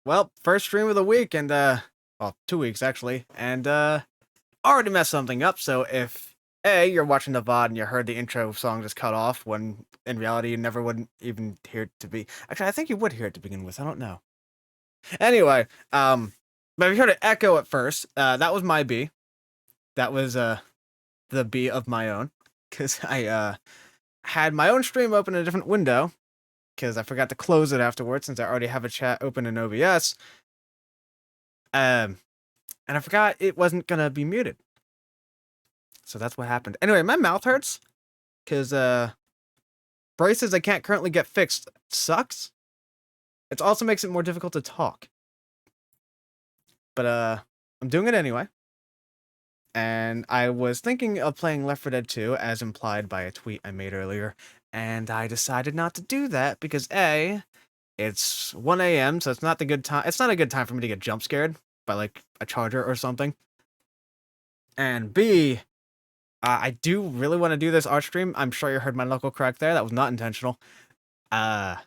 Well, first stream of the week, and well, 2 weeks actually, and already messed something up. So if you're watching the VOD and you heard the intro song just cut off, when in reality you never would even hear it to be. Actually, I think you would hear it to begin with. I don't know. Anyway, but if you heard it echo at first, that was my B. That was the B of my own, because I had my own stream open in a different window, because I forgot to close it afterwards since I already have a chat open in OBS. And I forgot it wasn't gonna be muted. So that's what happened. Anyway, my mouth hurts because braces I can't currently get fixed. Sucks. It also makes it more difficult to talk. But I'm doing it anyway. And I was thinking of playing Left 4 Dead 2 as implied by a tweet I made earlier, and I decided not to do that because it's 1 a.m., so it's not the good time. It's not a good time for me to get jump scared by like a charger or something. And B, I do really want to do this art stream. I'm sure you heard my knuckle crack there. That was not intentional. So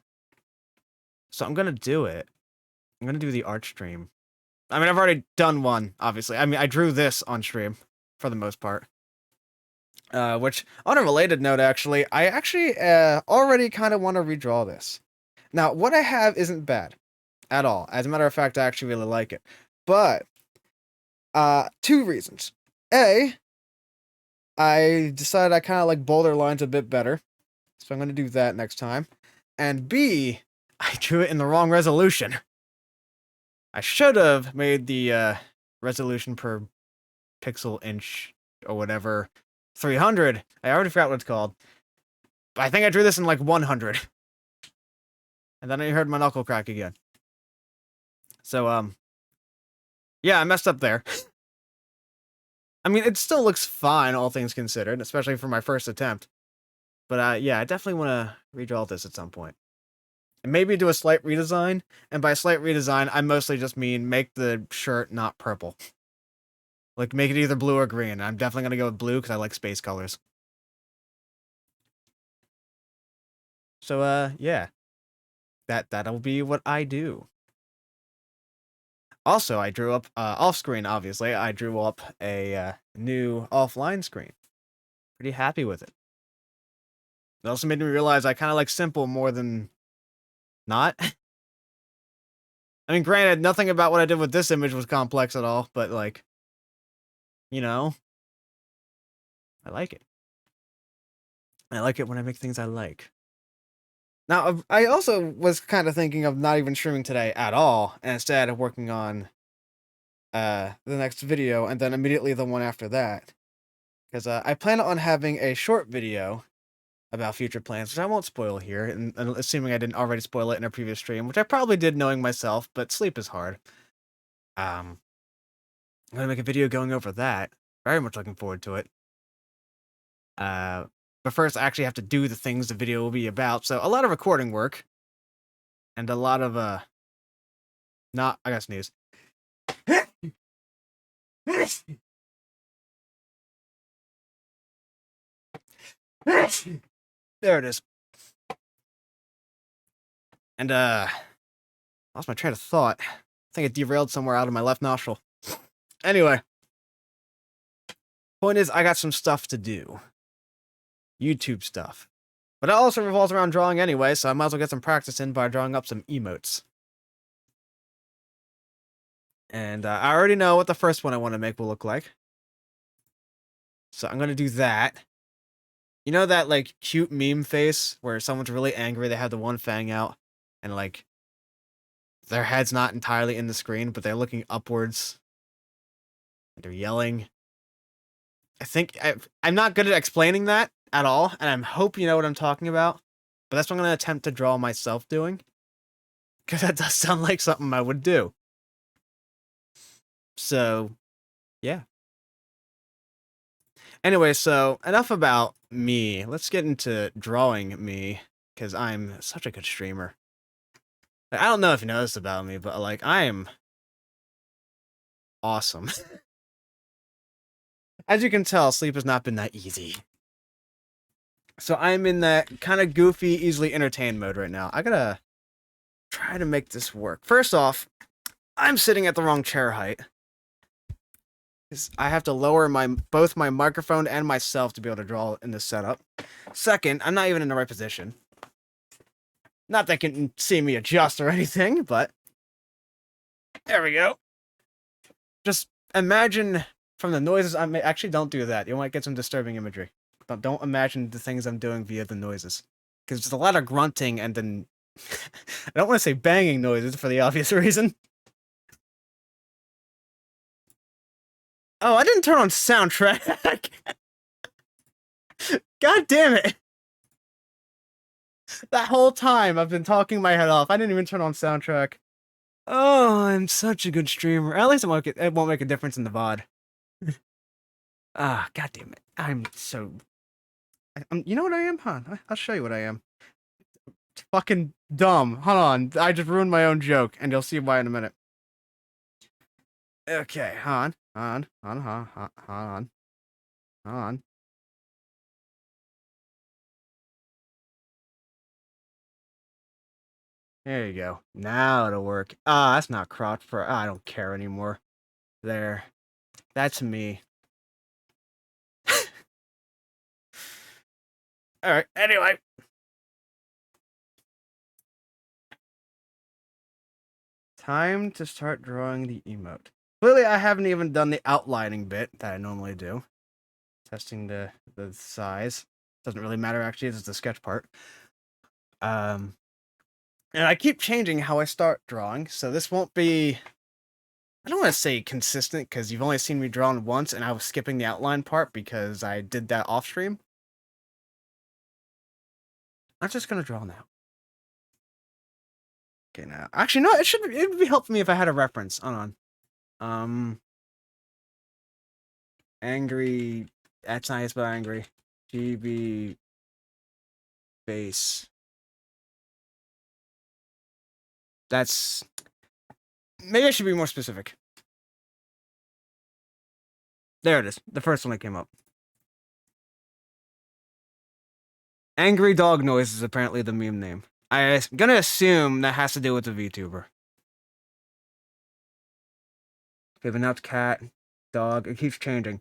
I'm gonna do it. I'm gonna do the art stream. I mean, I've already done one, obviously. I mean, I drew this on stream for the most part. Which, on a related note, actually, I actually already kind of want to redraw this. Now, what I have isn't bad at all. As a matter of fact, I actually really like it. But, 2 reasons. A, I decided I kind of like bolder lines a bit better. So I'm going to do that next time. And B, I drew it in the wrong resolution. I should have made the resolution per pixel inch or whatever 300. I already forgot what it's called. But I think I drew this in like 100. And then I heard my knuckle crack again. So, yeah, I messed up there. I mean, it still looks fine, all things considered, especially for my first attempt. But, yeah, I definitely want to redraw this at some point. And maybe do a slight redesign. And by slight redesign, I mostly just mean make the shirt not purple. Like, make it either blue or green. I'm definitely going to go with blue because I like space colors. So, yeah. That'll be what I do. Also, I drew up, off-screen, obviously, I drew up a new offline screen. Pretty happy with it. It also made me realize I kind of like simple more than not. I mean, granted, nothing about what I did with this image was complex at all, but, like, you know, I like it. I like it when I make things I like. Now, I also was kind of thinking of not even streaming today at all, and instead of working on the next video, and then immediately the one after that. Because I plan on having a short video about future plans, which I won't spoil here, and assuming I didn't already spoil it in a previous stream, which I probably did knowing myself, but sleep is hard. I'm gonna make a video going over that. Very much looking forward to it. But first, I actually have to do the things the video will be about, so a lot of recording work, and a lot of, I gotta sneeze. There it is. And, lost my train of thought. I think it derailed somewhere out of my left nostril. Anyway. Point is, I got some stuff to do. YouTube stuff. But it also revolves around drawing anyway, so I might as well get some practice in by drawing up some emotes. And I already know what the first one I want to make will look like. So I'm going to do that. You know that, like, cute meme face where someone's really angry, they have the one fang out, and, like, their head's not entirely in the screen, but they're looking upwards. And they're yelling. I think I'm not good at explaining that at all, and I hope you know what I'm talking about. But that's what I'm going to attempt to draw myself doing. Because that does sound like something I would do. So, yeah. Anyway, so enough about me. Let's get into drawing me, because I'm such a good streamer. I don't know if you know this about me, but, like, I am awesome. As you can tell, sleep has not been that easy. So I'm in that kind of goofy, easily entertained mode right now. I gotta try to make this work. First off, I'm sitting at the wrong chair height. I have to lower both my microphone and myself to be able to draw in this setup. Second, I'm not even in the right position. Not that they can see me adjust or anything, but there we go. Just imagine from the noises I'm actually don't do that. You might get some disturbing imagery. But don't imagine the things I'm doing via the noises. Because there's a lot of grunting and then I don't want to say banging noises for the obvious reason. Oh, I didn't turn on soundtrack. God damn it. That whole time I've been talking my head off. I didn't even turn on soundtrack. Oh, I'm such a good streamer. At least it won't make a difference in the VOD. God damn it. You know what I am? Huh? I'll show you what I am. It's fucking dumb. Hold on. I just ruined my own joke, and you'll see why in a minute. Okay, hold on. There you go. Now it'll work. That's not cropped for. I don't care anymore. There. That's me. Alright, anyway. Time to start drawing the emote. Clearly, I haven't even done the outlining bit that I normally do. Testing the size. Doesn't really matter, actually. It's the sketch part. And I keep changing how I start drawing, so this won't be... I don't want to say consistent, because you've only seen me drawn once, and I was skipping the outline part because I did that off-stream. I'm just gonna draw now. Okay, now. Actually, no, it would be helpful me if I had a reference. Hold on. Angry... That's not spell angry. GB... Base. That's... Maybe I should be more specific. There it is. The first one that came up. Angry dog noise is apparently the meme name. I'm gonna assume that has to do with the VTuber. Okay, but now it's cat, dog. It keeps changing.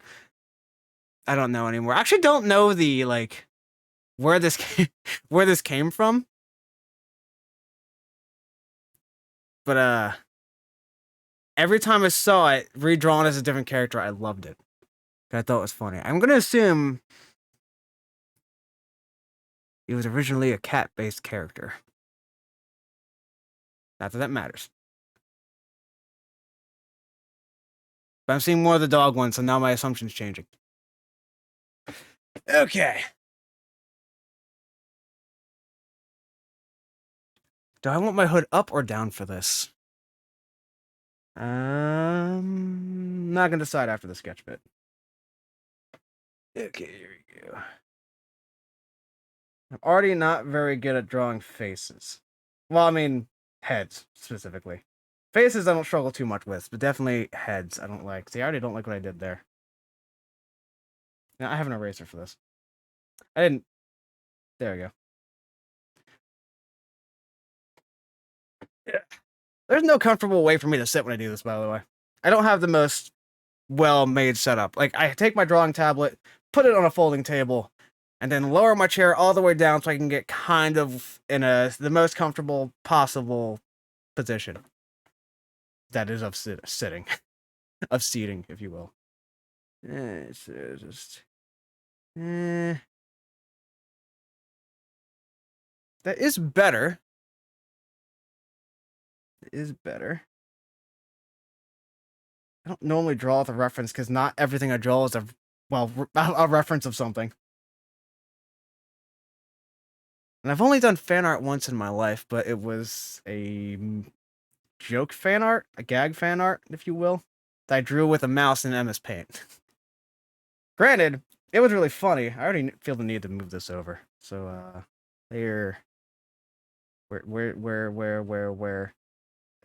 I don't know anymore. I actually don't know the, like, where this came from. But, every time I saw it redrawn as a different character, I loved it. I thought it was funny. I'm gonna assume it was originally a cat-based character. Not that that matters. But I'm seeing more of the dog one, so now my assumption's changing. Okay. Do I want my hood up or down for this? Not gonna decide after the sketch bit. Okay, here we go. I'm already not very good at drawing faces. Well, I mean, heads, specifically. Faces I don't struggle too much with, but definitely heads I don't like. See, I already don't like what I did there. Now, I have an eraser for this. I didn't... There we go. Yeah. There's no comfortable way for me to sit when I do this, by the way. I don't have the most well-made setup. Like, I take my drawing tablet, put it on a folding table, and then lower my chair all the way down so I can get kind of in the most comfortable possible position. That is of sitting. Of seating, if you will. So just... that is better. It is better. I don't normally draw with a reference because not everything I draw is a reference of something. And I've only done fan art once in my life, but it was a joke fan art, a gag fan art, if you will, that I drew with a mouse in MS Paint. Granted, it was really funny. I already feel the need to move this over. So, there. Where?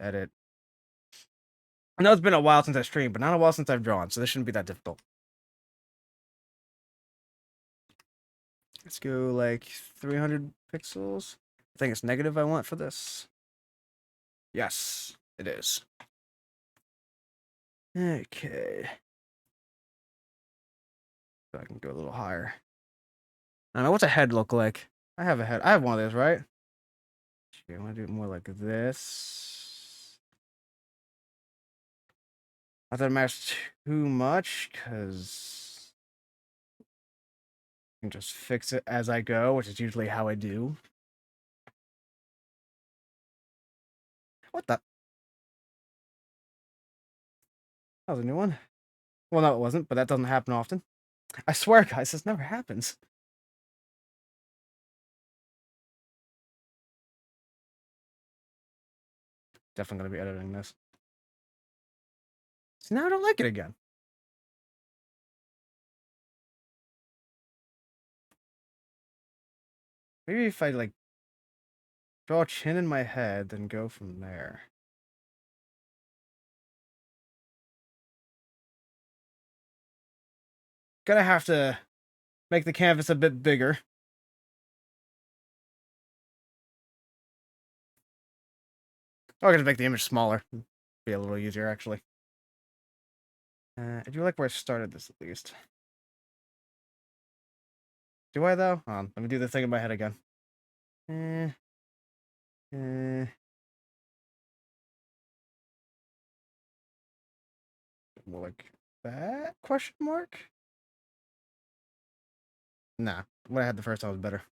Edit. I know it's been a while since I streamed, but not a while since I've drawn, so this shouldn't be that difficult. Let's go like 300 pixels. I think it's negative I want for this. Yes, it is. Okay. So I can go a little higher. I don't know, what's a head look like? I have a head. I have one of those, right? Okay, I want to do it more like this. Not that it matters too much, because I can just fix it as I go, which is usually how I do. What the? That was a new one. Well, no, it wasn't, but that doesn't happen often. I swear, guys, this never happens. Definitely gonna be editing this. So now I don't like it again. Maybe if I, like, draw a chin in my head, then go from there. Gonna have to make the canvas a bit bigger. Oh, I gotta make the image smaller. Be a little easier, actually. I do like where I started this, at least. Do I, though? Hold on, let me do the thing in my head again. Eh, eh. More like that? Question mark? Nah, what I had the first time was better.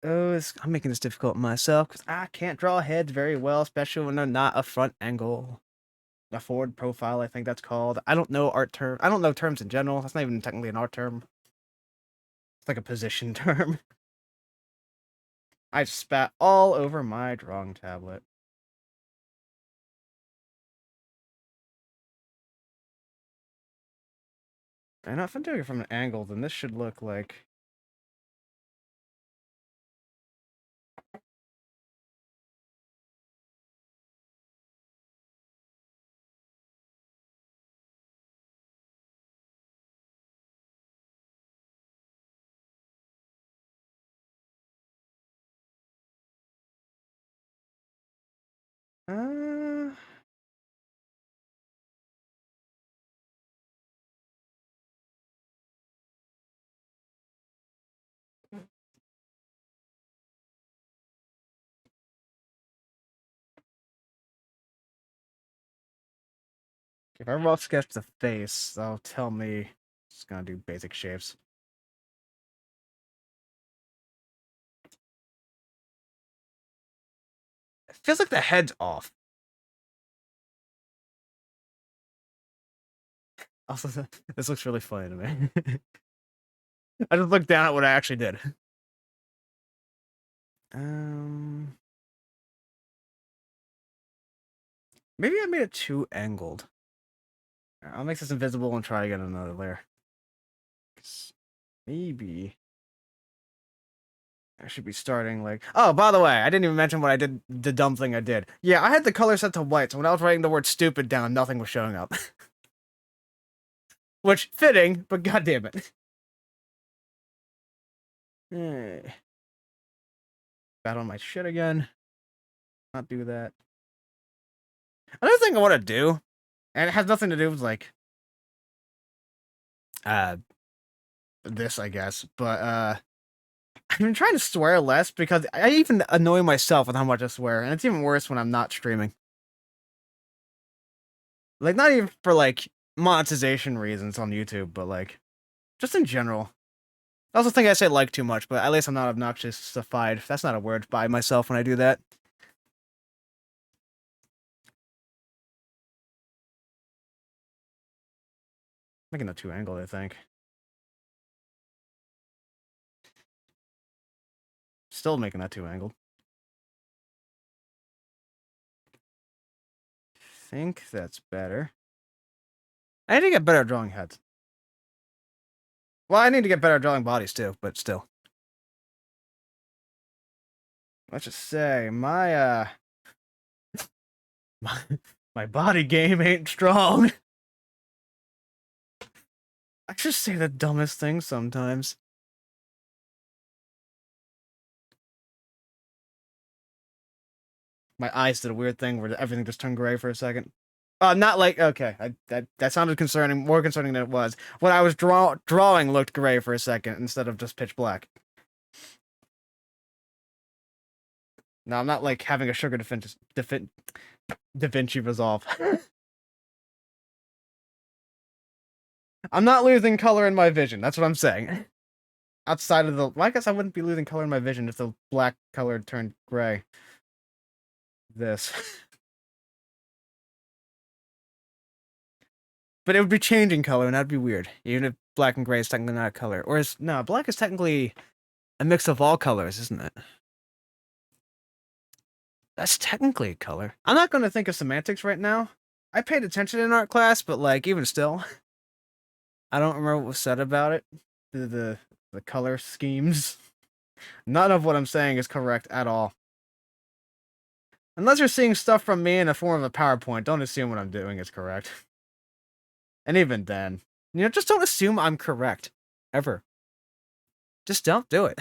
Oh, I'm making this difficult myself because I can't draw heads very well, especially when they're not a front angle. A forward profile, I think that's called. I don't know art term. I don't know terms in general. That's not even technically an art term. It's like a position term. I spat all over my drawing tablet. And if I'm doing it from an angle, then this should look like... Uh... If I rough sketch the face, that'll tell me it's gonna do basic shapes. It feels like the head's off. Also, this looks really funny to me. I just looked down at what I actually did. Um, Maybe I made it too angled. I'll make this invisible and try again another layer. Maybe I should be starting like... Oh, by the way, I didn't even mention what I did, the dumb thing I did. Yeah, I had the color set to white, so when I was writing the word stupid down, nothing was showing up. Which, fitting, but goddammit. Bad on my shit again. Not do that. Another thing I want to do, and it has nothing to do with, like, uh, this, I guess, but, I've been trying to swear less because I even annoy myself with how much I swear, and it's even worse when I'm not streaming. Like, not even for, like, monetization reasons on YouTube, but, like, just in general. I also think I say like too much, but at least I'm not obnoxious-ified. That's not a word by myself when I do that. Making a two-angle, I think. Still making that two-angle. Think that's better. I need to get better at drawing heads. Well, I need to get better at drawing bodies too, but still. Let's just say my my, my body game ain't strong. I just say the dumbest things sometimes. My eyes did a weird thing where everything just turned gray for a second. Not like okay. That sounded concerning, more concerning than it was. What I was drawing looked gray for a second instead of just pitch black. No, I'm not like having a sugar Da Vinci resolve. I'm not losing color in my vision. That's what I'm saying. Outside of the, well, I guess I wouldn't be losing color in my vision if the black color turned gray. This. But it would be changing color, and that'd be weird. Even if black and gray is technically not a color. Or is, no, black is technically a mix of all colors, isn't it? That's technically a color. I'm not going to think of semantics right now. I paid attention in art class, but like, even still, I don't remember what was said about it. The color schemes. None of what I'm saying is correct at all. Unless you're seeing stuff from me in the form of a PowerPoint, don't assume what I'm doing is correct. And even then, just don't assume I'm correct. Ever. Just don't do it.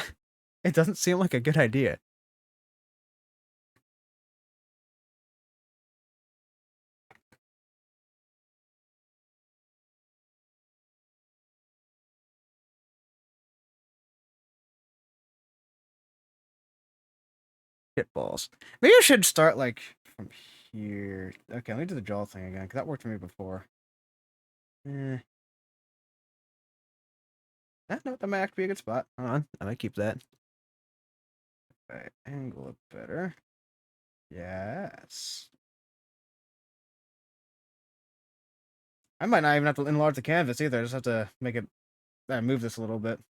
It doesn't seem like a good idea. Hit balls. Maybe I should start like from here. Okay, let me do the jaw thing again, because that worked for me before. No, that might actually be a good spot. Hold on, I might keep that. Right, angle it better. Yes. I might not even have to enlarge the canvas either. I just have to make it move this a little bit.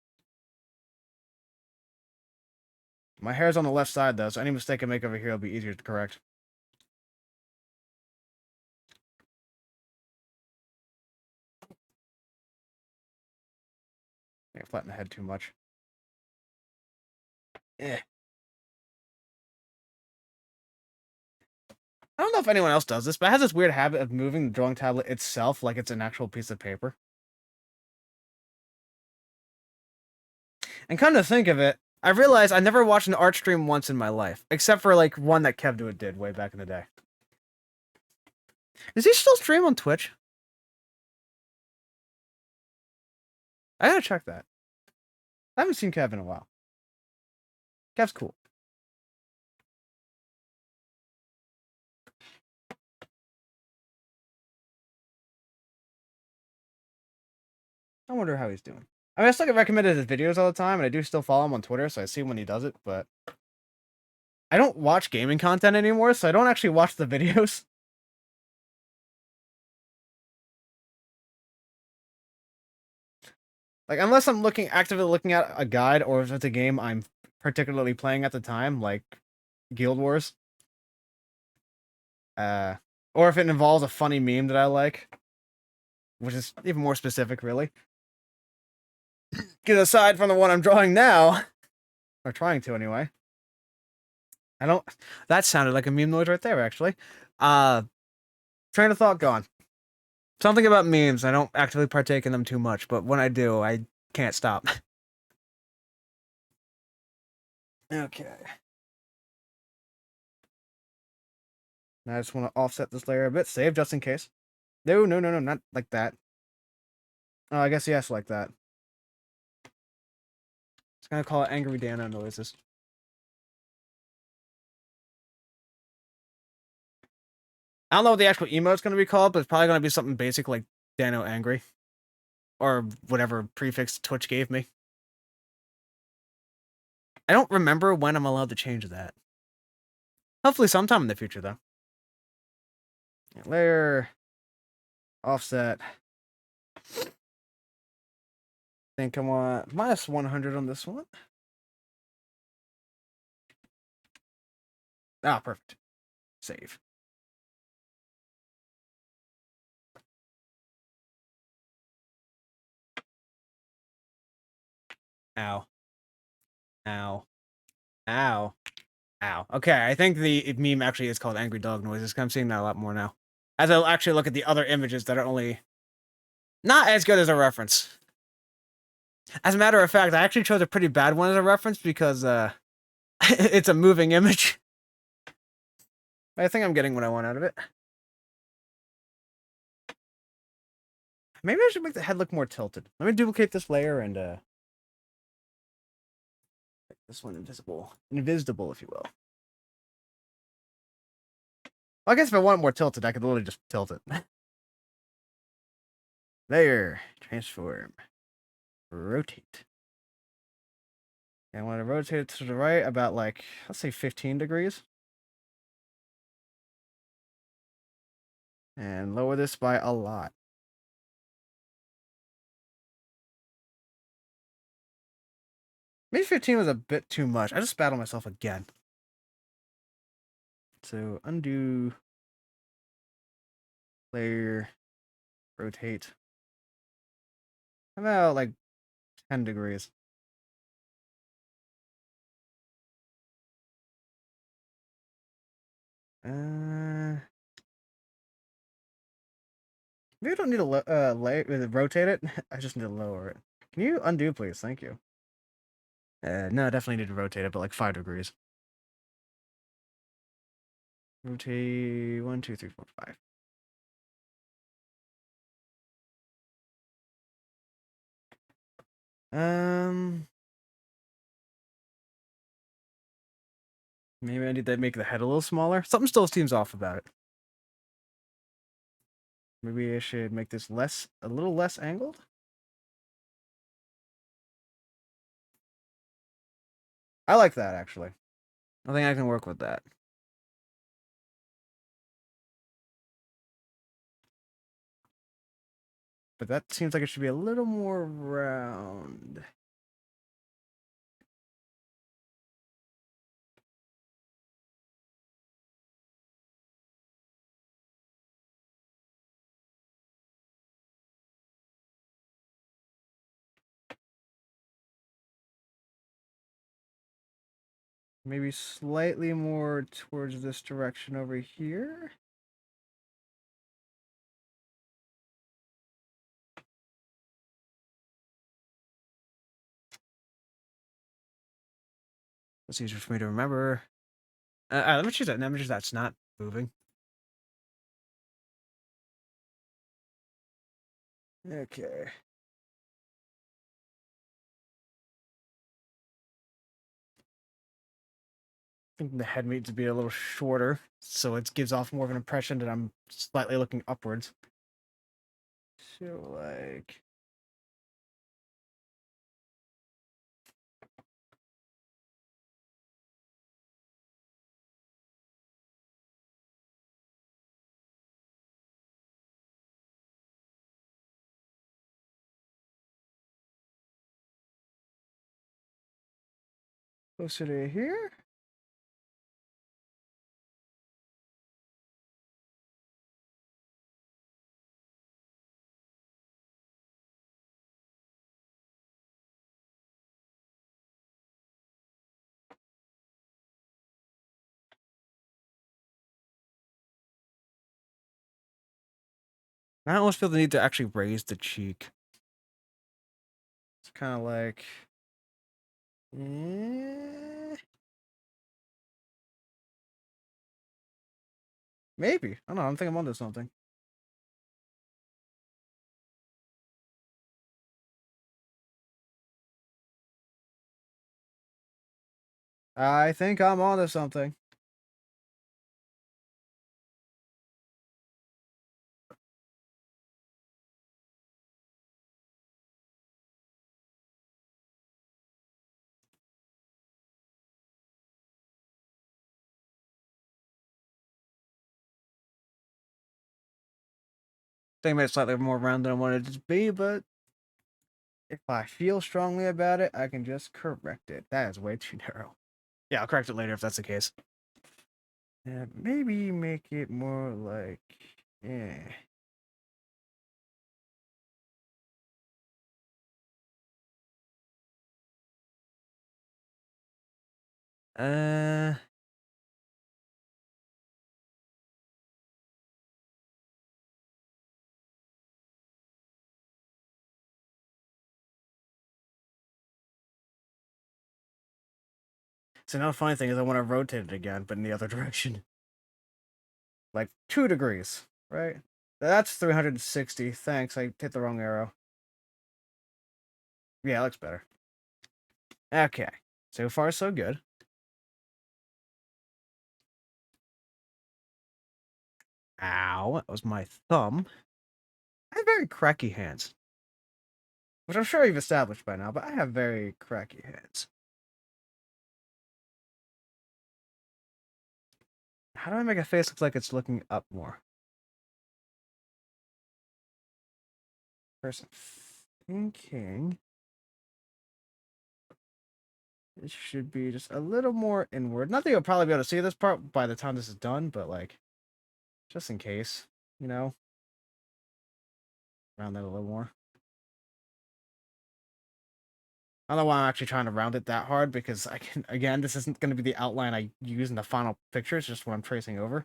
My hair's on the left side though, so any mistake I make over here will be easier to correct. Yeah, flatten the head too much. Eh. I don't know if anyone else does this, but it has this weird habit of moving the drawing tablet itself like it's an actual piece of paper. And come to think of it, I realized I never watched an art stream once in my life, except for like one that Kev did way back in the day. Does he still stream on Twitch? I gotta check that. I haven't seen Kev in a while. Kev's cool. I wonder how he's doing. I mean, I still get recommended his videos all the time, and I do still follow him on Twitter, so I see when he does it, but I don't watch gaming content anymore, so I don't actually watch the videos. Like, unless I'm actively looking at a guide, or if it's a game I'm particularly playing at the time, like Guild Wars. Or if it involves a funny meme that I like, which is even more specific, really. Because aside from the one I'm drawing now, or trying to anyway, I don't. That sounded like a meme noise right there, actually. Train of thought gone. Something about memes. I don't actively partake in them too much, but when I do, I can't stop. Okay. Now I just want to offset this layer a bit, save just in case. No, not like that. Oh, I guess yes, like that. It's gonna call it angry Dano noises. I don't know what the actual emote's gonna be called, but it's probably gonna be something basic like Dano angry. Or whatever prefix Twitch gave me. I don't remember when I'm allowed to change that. Hopefully sometime in the future, though. Layer. Offset. I think I want minus 100 on this one. Ah, perfect. Save. Ow. Ow. Ow. Ow. Okay, I think the meme actually is called Angry Dog Noises. I'm seeing that a lot more now. As I actually look at the other images that are only not as good as a reference. As a matter of fact, I actually chose a pretty bad one as a reference because it's a moving image. I think I'm getting what I want out of it. Maybe I should make the head look more tilted. Let me duplicate this layer and make this one invisible. Invisible, if you will. Well, I guess if I want it more tilted, I could literally just tilt it. Layer, transform, rotate. And I want to rotate it to the right about like, let's say 15 degrees. And lower this by a lot. Maybe 15 was a bit too much. I just spat on myself again. So undo, layer, rotate. How about like 10 degrees? Maybe I don't need to rotate it. I just need to lower it. Can you undo, please? Thank you. No, I definitely need to rotate it, but like 5 degrees. Rotate 1, 2, 3, 4, 5. Maybe I need to make the head a little smaller. Something still seems off about it. Maybe I should make this a little less angled. I like that actually. I think I can work with that. But that seems like it should be a little more round. Maybe slightly more towards this direction over here. That's easier for me to remember. Let me choose that. Let me choose that's not moving. Okay. I think the head needs to be a little shorter, so it gives off more of an impression that I'm slightly looking upwards. So, like... closer to here? I almost feel the need to actually raise the cheek. It's kind of like... maybe. I don't know. I'm thinking I'm onto something. I think I'm onto something. I think I made it slightly more round than I wanted it to be, but if I feel strongly about it, I can just correct it. That is way too narrow. Yeah, I'll correct it later if that's the case. Yeah, maybe make it more like... yeah. Uh... So now the funny thing is I want to rotate it again, but in the other direction. Like 2 degrees, right? That's 360. Thanks, I hit the wrong arrow. Yeah, it looks better. Okay. So far, so good. Ow, that was my thumb. I have very cracky hands. Which I'm sure you've established by now, but I have very cracky hands. How do I make a face look like it's looking up more? First, I'm thinking it should be just a little more inward. Not that you'll probably be able to see this part by the time this is done, but like, just in case, you know, round that a little more. I don't know why I'm actually trying to round it that hard because I can, again, this isn't going to be the outline I use in the final picture. It's just what I'm tracing over.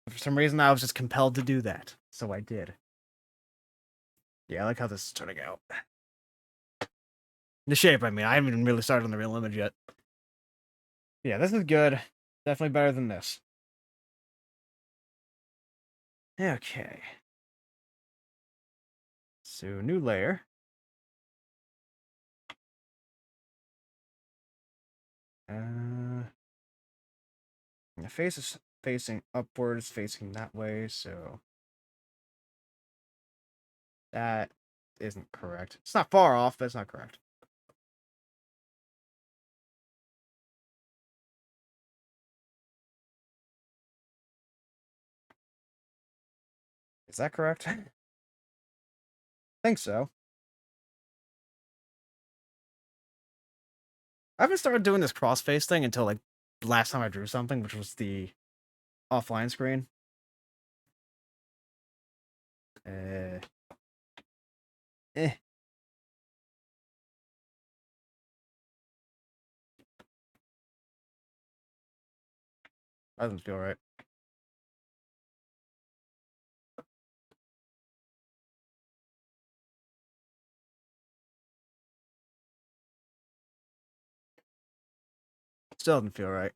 For some reason, I was just compelled to do that. So I did. Yeah, I like how this is turning out. The shape, I mean, I haven't even really started on the real image yet. Yeah, this is good. Definitely better than this. Okay. So, new layer. The face is facing upwards, facing that way, so that isn't correct. It's not far off, but it's not correct. Is that correct? I think so. I haven't started doing this crossface thing until like last time I drew something, which was the offline screen. Eh. Eh. That doesn't feel right. Still doesn't feel right.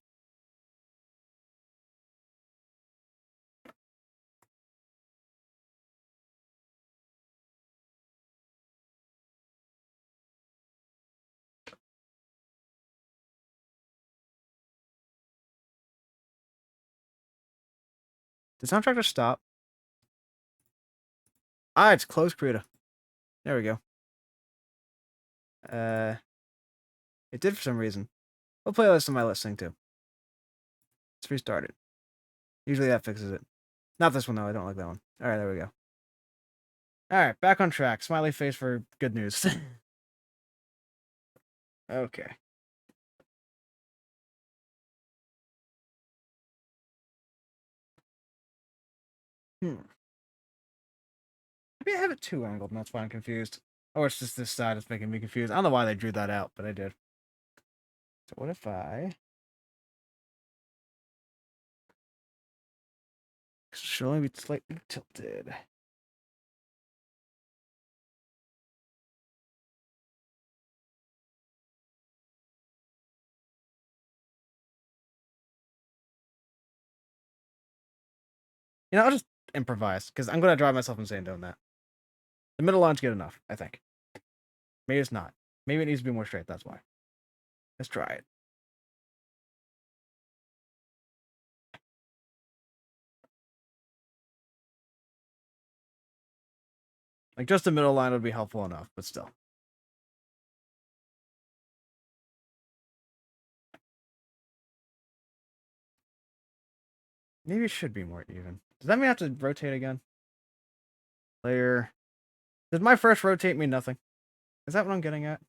Did soundtrack just stop? Ah, it's closed Krita. There we go. It did for some reason. What playlist am I listening to? Let's restart it. Usually that fixes it. Not this one though. I don't like that one. All right, there we go. All right, back on track. Smiley face for good news. Okay. Maybe I have it too angled, and that's why I'm confused. Or it's just this side that's making me confused. I don't know why they drew that out, but I did. So what if I... It should only be slightly tilted. You know, I'll just improvise, because I'm going to drive myself insane doing that. The middle line's good enough, I think. Maybe it's not. Maybe it needs to be more straight, that's why. Let's try it. Like, just the middle line would be helpful enough, but still. Maybe it should be more even. Does that mean I have to rotate again? Layer. Does my first rotate mean nothing? Is that what I'm getting at?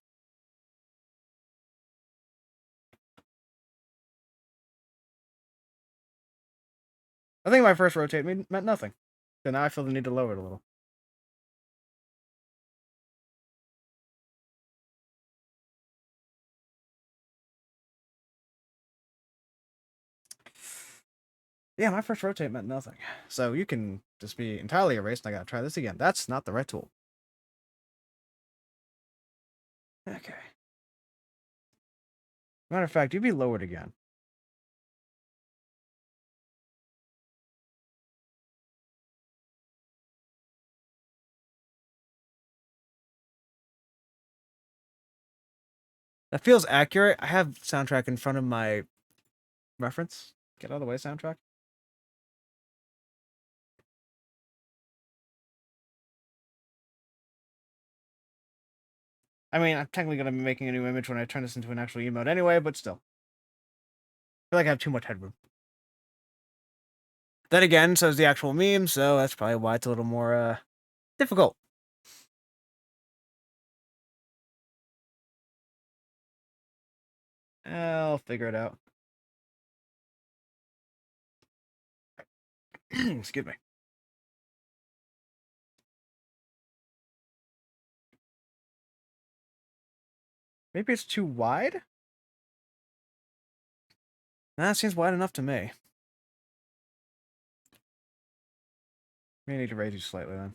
I think my first rotate meant nothing. So now I feel the need to lower it a little. Yeah, my first rotate meant nothing. So you can just be entirely erased and I gotta try this again. That's not the right tool. Okay. Matter of fact, you'd be lowered again. That feels accurate. I have soundtrack in front of my reference. Get out of the way, soundtrack. I mean, I'm technically going to be making a new image when I turn this into an actual emote anyway, but still. I feel like I have too much headroom. Then again, so is the actual meme, so that's probably why it's a little more difficult. I'll figure it out. Excuse me. Maybe it's too wide? That seems wide enough to me. Maybe I need to raise you slightly then.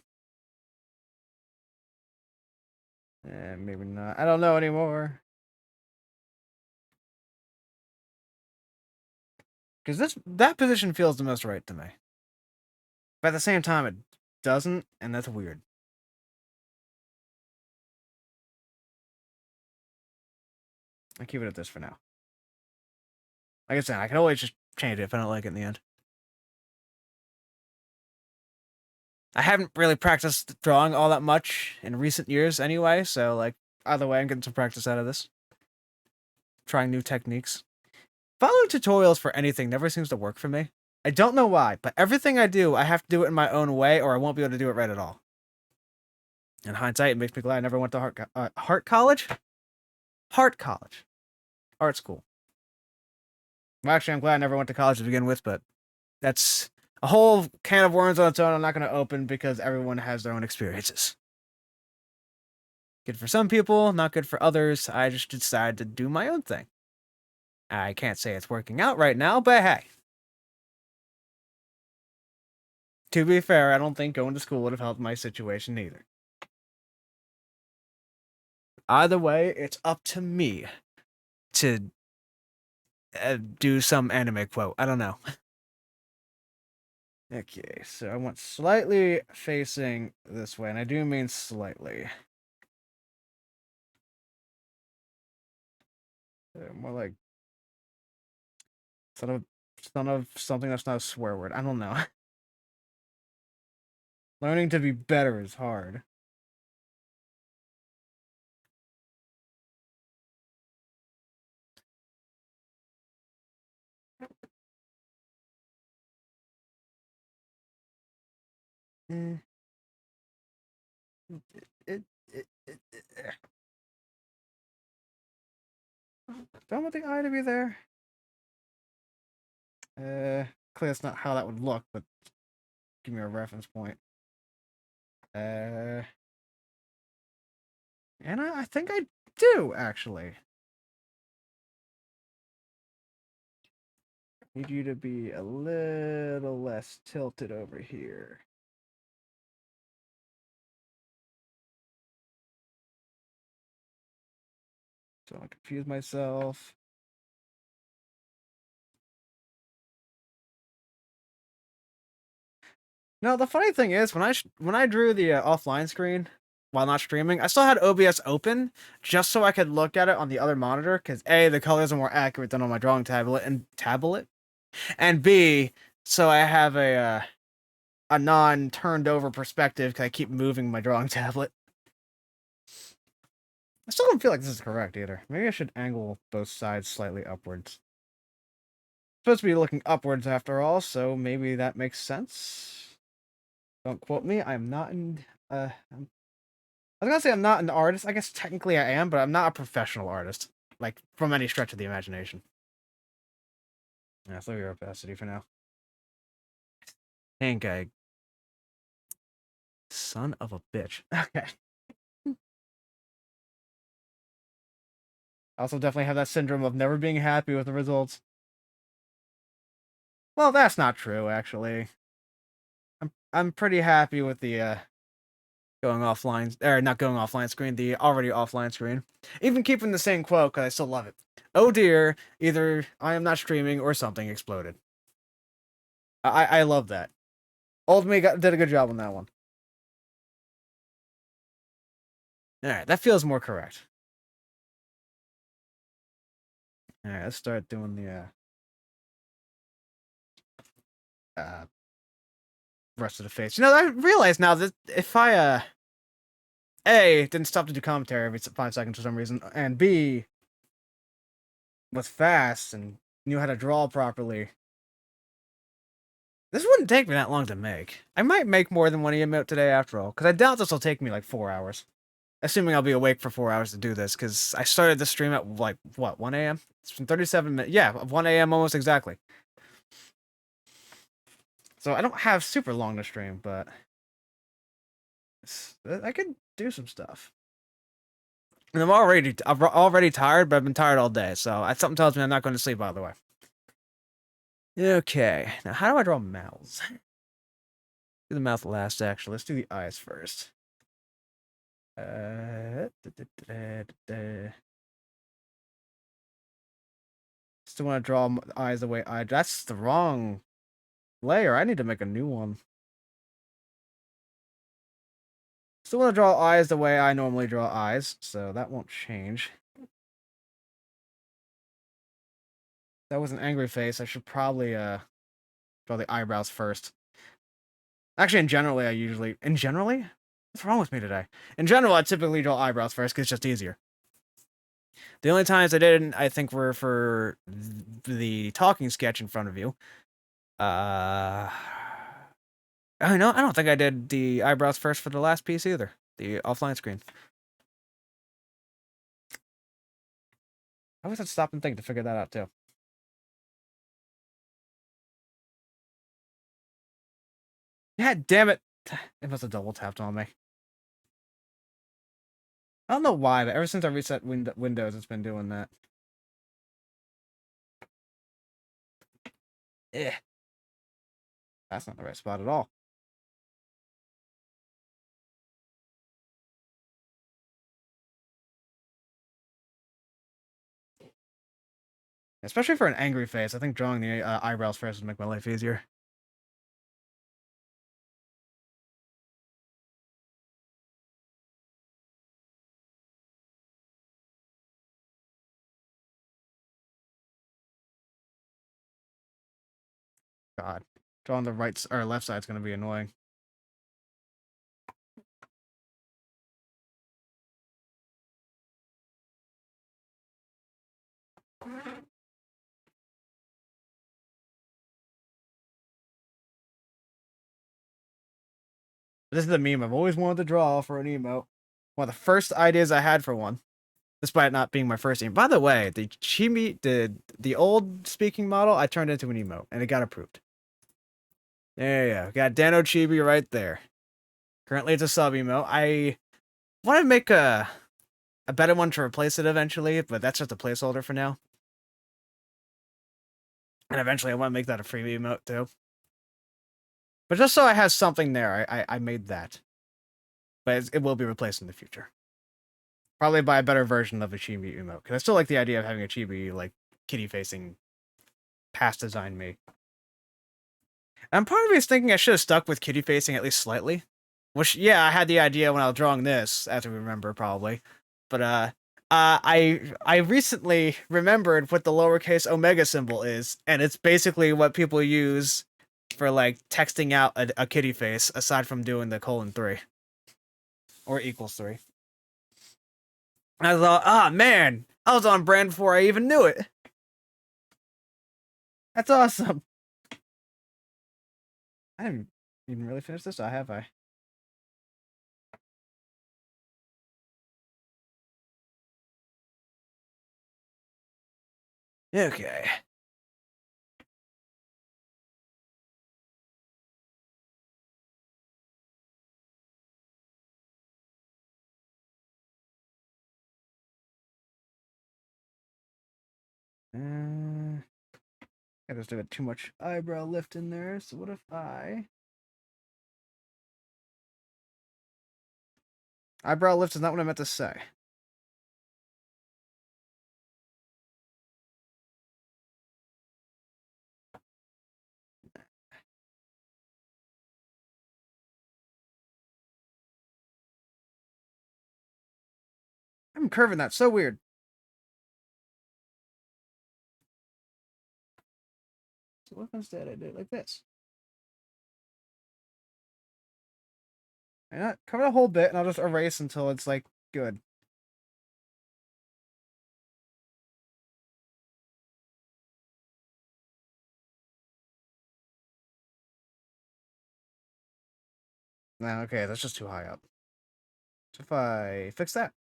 Maybe not. I don't know anymore. Because that position feels the most right to me. But at the same time, it doesn't, and that's weird. I'll keep it at this for now. Like I said, I can always just change it if I don't like it in the end. I haven't really practiced drawing all that much in recent years anyway, so, like, either way, I'm getting some practice out of this. Trying new techniques. Following tutorials for anything never seems to work for me. I don't know why, but everything I do, I have to do it in my own way, or I won't be able to do it right at all. In hindsight, it makes me glad I never went to Art College? Art College. Art school. Well, actually, I'm glad I never went to college to begin with, but that's a whole can of worms on its own I'm not going to open because everyone has their own experiences. Good for some people, not good for others. I just decided to do my own thing. I can't say it's working out right now, but hey. To be fair, I don't think going to school would have helped my situation either. Either way, it's up to me to do some anime quote. I don't know. Okay, so I want slightly facing this way, and I do mean slightly. More like son of something that's not a swear word. I don't know. Learning to be better is hard. Eh. Do I want the eye to be there? Clearly that's not how that would look, but give me a reference point. And I think I do, actually. Need you to be a little less tilted over here. So I confuse myself. No, the funny thing is, when I drew the offline screen while not streaming, I still had OBS open just so I could look at it on the other monitor. Because A, the colors are more accurate than on my drawing tablet, and B, so I have a non turned over perspective because I keep moving my drawing tablet. I still don't feel like this is correct either. Maybe I should angle both sides slightly upwards. Supposed to be looking upwards after all, so maybe that makes sense. Don't quote me. I'm not in. I was gonna say I'm not an artist. I guess technically I am, but I'm not a professional artist, like from any stretch of the imagination. Yeah, slow your opacity for now. Pink egg. Son of a bitch. Okay. I also definitely have that syndrome of never being happy with the results. Well, that's not true, actually. I'm pretty happy with the going offline, or not going offline screen, the already offline screen. Even keeping the same quote, because I still love it. Oh dear, either I am not streaming or something exploded. I love that. Old me did a good job on that one. Alright, that feels more correct. Alright, let's start doing the rest of the face. You know, I realize now that if I A, didn't stop to do commentary every 5 seconds for some reason, and B, was fast and knew how to draw properly, this wouldn't take me that long to make. I might make more than one emote today after all, because I doubt this will take me like 4 hours. Assuming I'll be awake for 4 hours to do this, because I started the stream at, like, what, 1 a.m.? It's been 37 minutes. Yeah, 1 a.m. almost exactly. So I don't have super long to stream, but I could do some stuff. And I'm already tired, but I've been tired all day, so something tells me I'm not going to sleep, by the way. Okay, now how do I draw mouths? Do the mouth last, actually. Let's do the eyes first. Still want to draw eyes the way I... That's the wrong layer. I need to make a new one. Still want to draw eyes the way I normally draw eyes, so that won't change. That was an angry face. I should probably draw the eyebrows first. Actually, in generally, what's wrong with me today? In general, I typically draw eyebrows first because it's just easier. The only times I didn't, I think, were for the talking sketch in front of you. I don't think I did the eyebrows first for the last piece either. The offline screen. I always have to stop and think to figure that out too. God damn it! It must have double tapped on me. I don't know why, but ever since I reset Windows, it's been doing that. Eh. That's not the right spot at all. Especially for an angry face, I think drawing the eyebrows first would make my life easier. God, drawing the right or left side is going to be annoying. This is the meme I've always wanted to draw for an emote. One of the first ideas I had for one, despite not being my first emote. By the way, the Chibi, the old speaking model, I turned into an emote, and it got approved. There you go. Got Dano Chibi right there. Currently, it's a sub emote. I want to make a better one to replace it eventually, but that's just a placeholder for now. And eventually, I want to make that a free emote too. But just so I have something there, I made that. But it will be replaced in the future. Probably by a better version of a Chibi emote. Because I still like the idea of having a Chibi, like, kitty-facing past design me. And part of me is thinking I should have stuck with kitty-facing at least slightly. Which, yeah, I had the idea when I was drawing this, as we remember, probably. But, I recently remembered what the lowercase omega symbol is, and it's basically what people use for, like, texting out a kitty face, aside from doing the :3. Or =3. I thought, ah, man, I was on brand before I even knew it. That's awesome. I didn't even really finish this, have I? Okay. I just got too much eyebrow lift in there, so what if I... Eyebrow lift is not what I meant to say. I'm curving that. So weird. So what if instead I do it like this? And I cover the whole bit, and I'll just erase until it's like good. Nah, okay, that's just too high up. So if I fix that,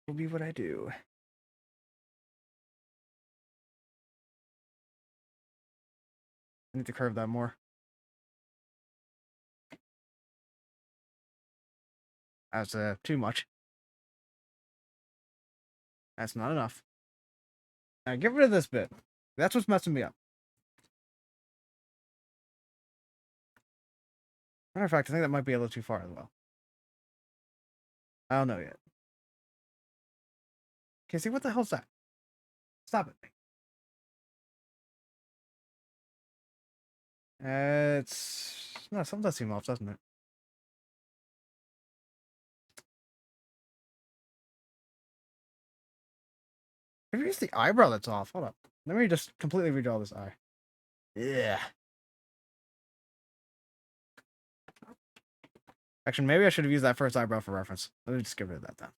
will be what I do. I need to curve that more. That's too much. That's not enough. Now get rid of this bit. That's what's messing me up. Matter of fact, I think that might be a little too far as well. I don't know yet. Okay, see, what the hell's that? Stop it. It's... No, something does seem off, doesn't it? Maybe it's the eyebrow that's off. Hold up. Let me just completely redraw this eye. Yeah. Actually, maybe I should have used that first eyebrow for reference. Let me just get rid of that then.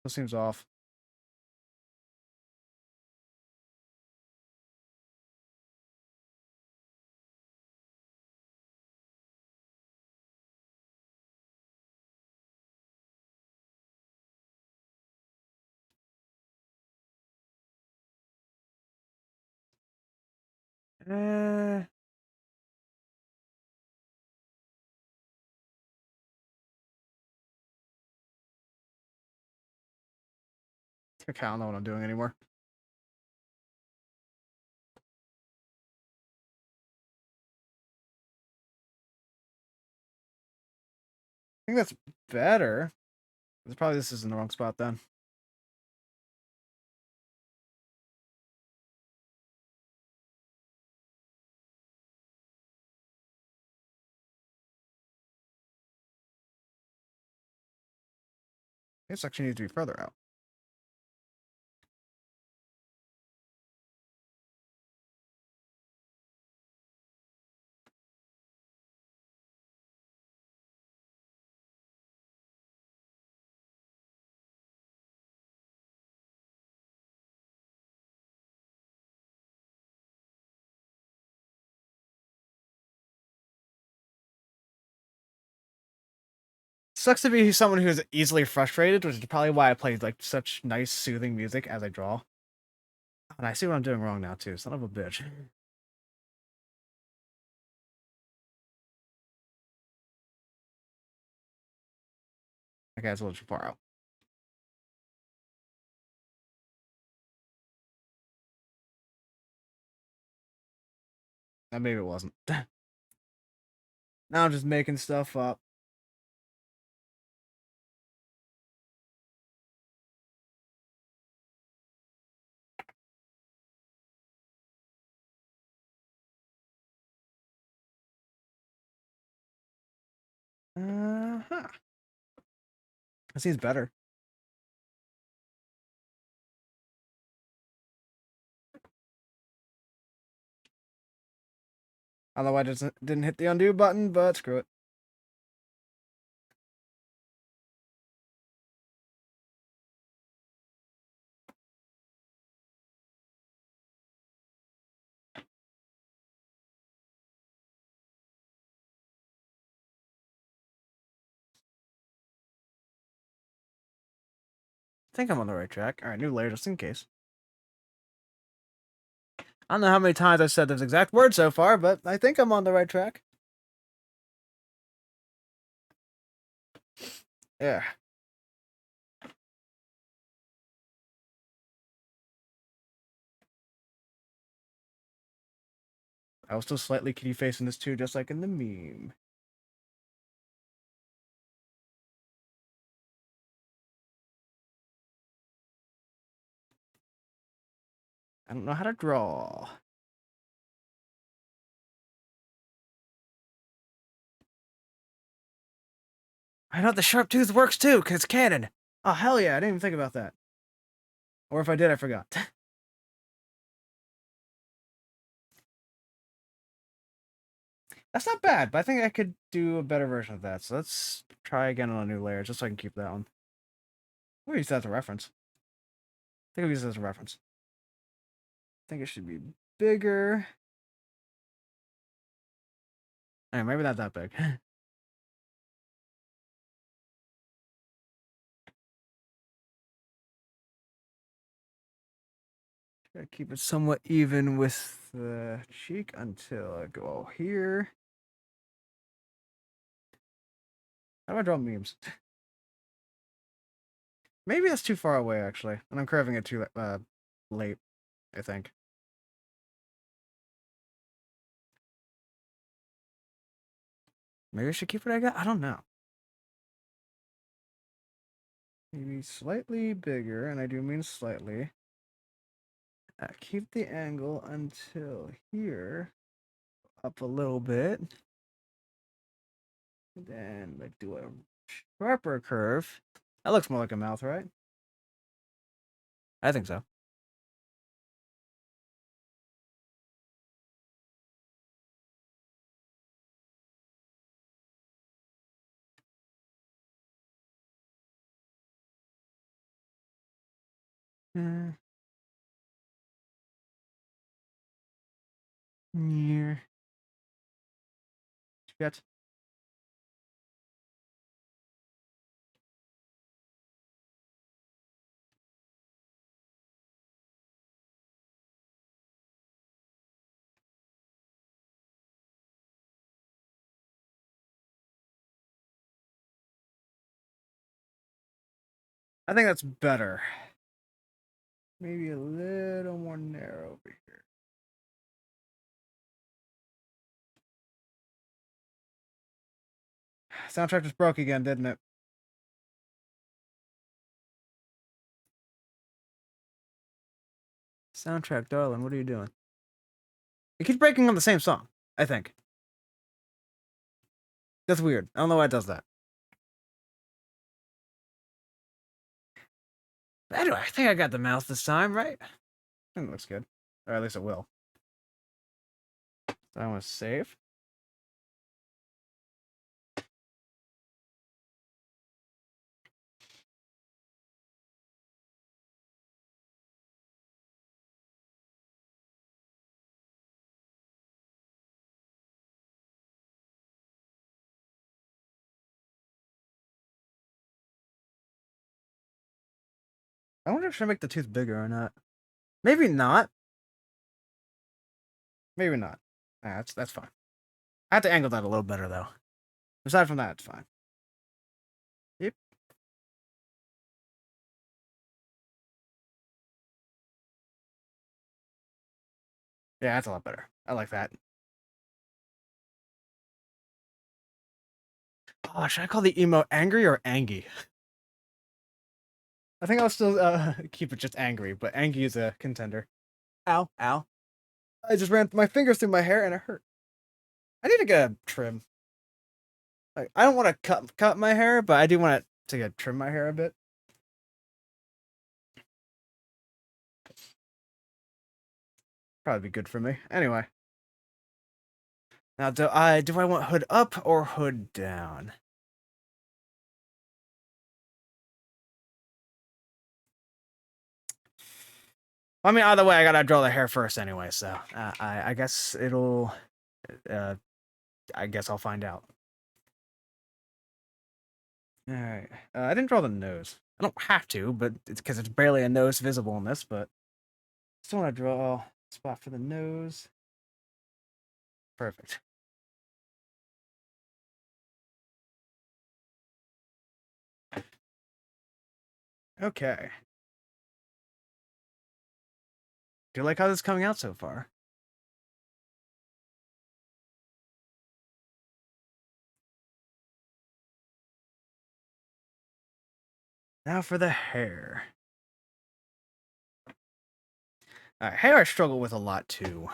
This seems off. Uh, okay, I don't know what I'm doing anymore. I think that's better. Probably this is in the wrong spot then. This actually needs to be further out. Sucks to be someone who's easily frustrated, which is probably why I play like such nice, soothing music as I draw. And I see what I'm doing wrong now too. Son of a bitch. Okay, it's a little too far out. Maybe it wasn't. Now I'm just making stuff up. Uh-huh. That seems better. I don't know why I just didn't hit the undo button, but screw it. I think I'm on the right track. All right, new layer just in case. I don't know how many times I've said this exact word so far, but I think I'm on the right track. Yeah. I was still slightly kitty facing this too, just like in the meme. I don't know how to draw. I know the sharp tooth works too, because it's canon. Oh, hell yeah, I didn't even think about that. Or if I did, I forgot. That's not bad, but I think I could do a better version of that. So let's try again on a new layer, just so I can keep that one. We'll use that as a reference. I think I'll use it as a reference. I think it should be bigger. Alright, maybe not that big. Gotta keep it somewhat even with the cheek until I go here. How do I draw memes? Maybe that's too far away, actually. And I'm curving it too late, I think. Maybe I should keep what I got? I don't know. Maybe slightly bigger, and I do mean slightly. Keep the angle until here. Up a little bit. And then like do a sharper curve. That looks more like a mouth, right? I think so. Here. Sketch. I think that's better. Maybe a little more narrow over here. Soundtrack just broke again, didn't it? Soundtrack, darling, what are you doing? It keeps breaking on the same song, I think. That's weird. I don't know why it does that. But anyway, I think I got the mouth this time, right? I think it looks good. Or at least it will. So I want to save. I wonder if I should make the tooth bigger or not. Maybe not. Maybe not. That's fine. I have to angle that a little better though. Aside from that, it's fine. Yep. Yeah, that's a lot better. I like that. Oh, should I call the emote angry or angy? I think I'll still keep it just angry, but angy is a contender. Ow, ow. I just ran my fingers through my hair and it hurt. I need to get a trim. Like, I don't want to cut my hair, but I do want to get trim my hair a bit. Probably be good for me. Anyway. Now do I want hood up or hood down? I mean, either way, I gotta draw the hair first anyway, so I guess it'll. I guess I'll find out. All right. I didn't draw the nose. I don't have to, but it's because it's barely a nose visible in this. But still want to draw Spot for the nose. Perfect. Okay. Do you like how this is coming out so far? Now for the hair. Hair I struggle with a lot too.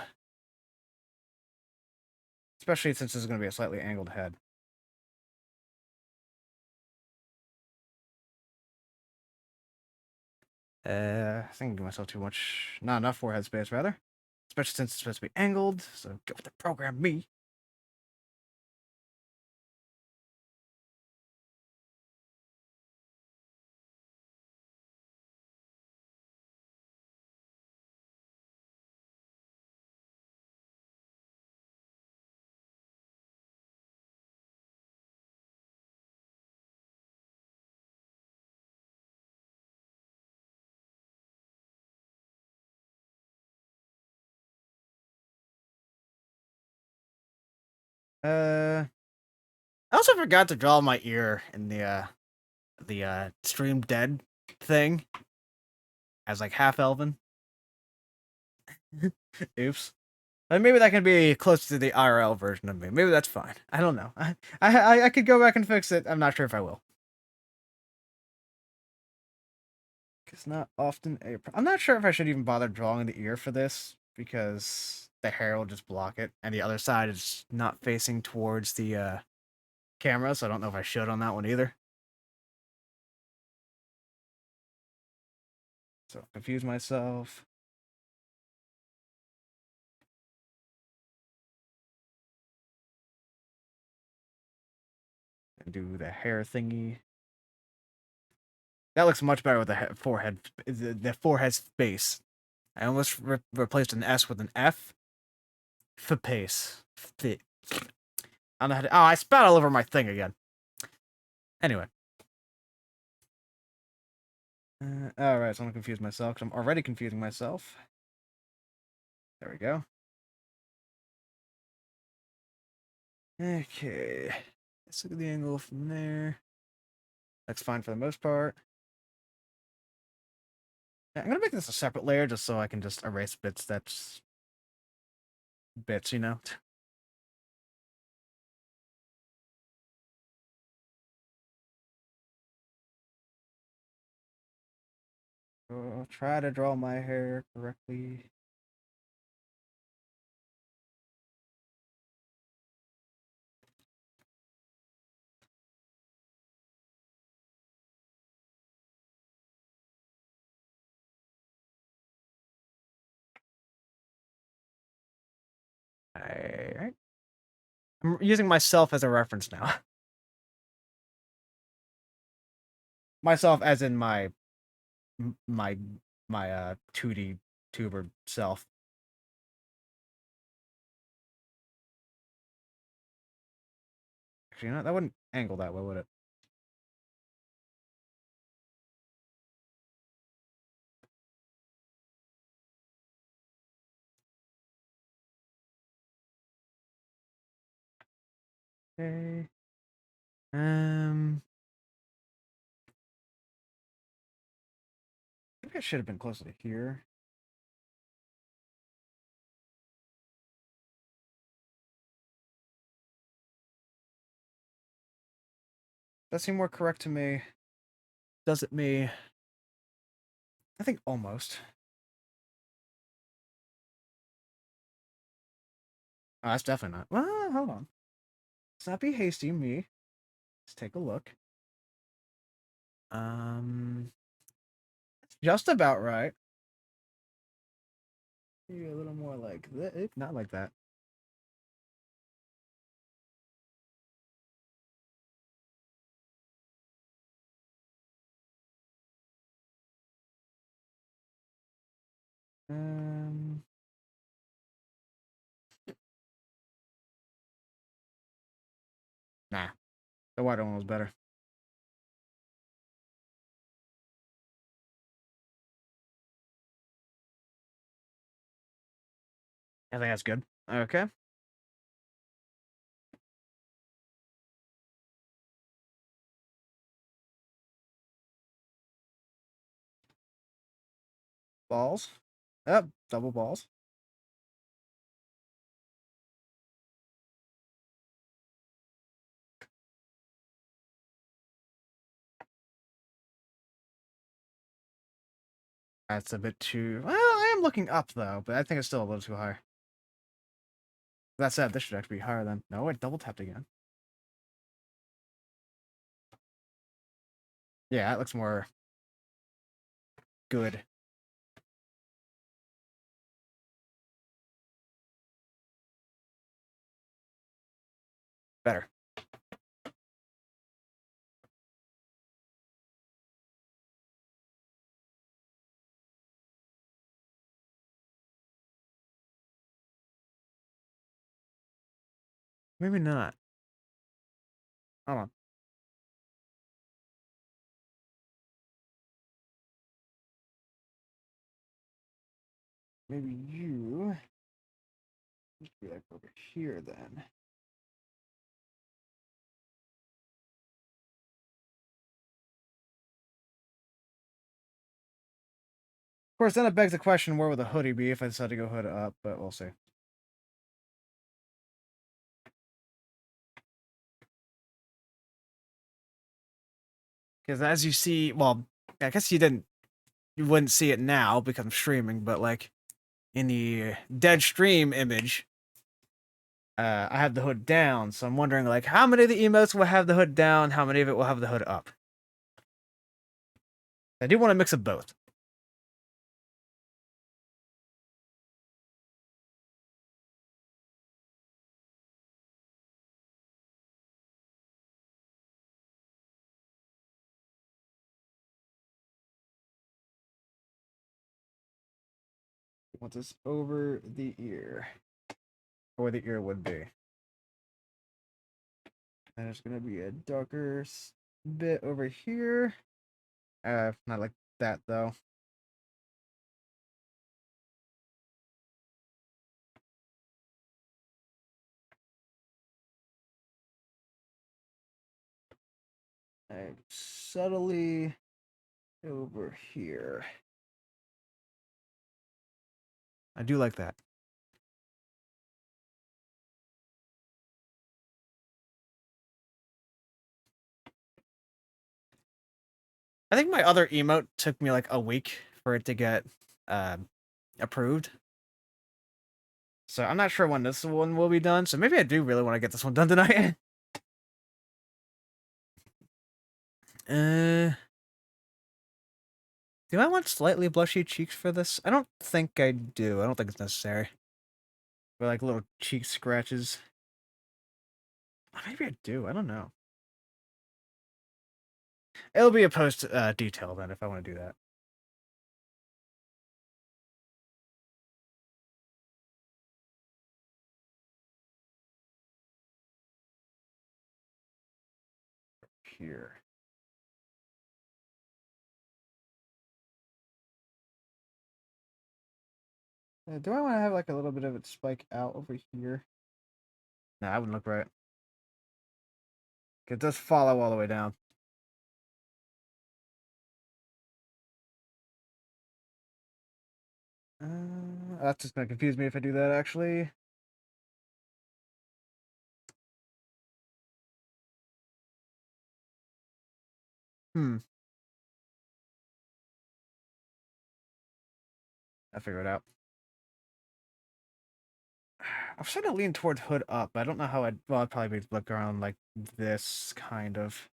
Especially since this is going to be a slightly angled head. I think I'm giving myself too much, not enough forehead space, rather. Especially since it's supposed to be angled, so go with the program, me. I also forgot to draw my ear in the Stream Dead thing as like half elven. Oops. Maybe that can be close to the IRL version of me. Maybe that's fine. I don't know. I could go back and fix it. I'm not sure if I will. It's not often a. I'm not sure if I should even bother drawing the ear for this because the hair will just block it, and the other side is not facing towards the camera, so I don't know if I should on that one either. So confuse myself. And do the hair thingy. That looks much better with the forehead, the forehead space. I almost replaced an S with an F. For pace. I don't know how to. Oh, I spat all over my thing again. Anyway. Alright, so I'm gonna confuse myself because I'm already confusing myself. There we go. Okay. Let's look at the angle from there. That's fine for the most part. Yeah, I'm gonna make this a separate layer just so I can just erase bits that's bits, you know? I'll try to draw my hair correctly. Alright. I'm using myself as a reference now. Myself as in my my 2D tuber self. Actually, you know, that wouldn't angle that way, would it? Okay. I think I should have been closer to here. That seem more correct to me. Does it me? I think almost. Oh, that's definitely not. Well, hold on. Let's not be hasty, me. Let's take a look. That's just about right. Maybe a little more like that. Not like that. Um, nah. The white one was better. I think that's good. Okay. Balls. Yep, double balls. That's a bit too... Well, I am looking up, though, but I think it's still a little too high. That said, this should actually be higher than... No, I double tapped again. Yeah, that looks more... good. Better. Maybe not. Hold on. Maybe you... Just be like over here, then. Of course, then it begs the question, where would the hoodie be if I decided to go hood up, but we'll see. Because as you see, well, I guess you wouldn't see it now because I'm streaming, but like in the dead stream image, I have the hood down, so I'm wondering like how many of the emotes will have the hood down, how many of it will have the hood up. I do want to mix of both. I want this over the ear, or the ear would be. And there's gonna be a darker bit over here. Not like that though. Subtly over here. I do like that. I think my other emote took me like a week for it to get approved. So I'm not sure when this one will be done. So maybe I do really want to get this one done tonight. uh, do I want slightly blushy cheeks for this? I don't think I do. I don't think it's necessary. Or like little cheek scratches. Maybe I do. I don't know. It'll be a post detail then if I want to do that. Here. Do I want to have like a little bit of it spike out over here? No, that wouldn't look right. It does follow all the way down. That's just gonna confuse me if I do that, actually. Hmm. I figure it out. I'm starting to lean towards hood up. I don't know how I'd probably be look around like this kind of.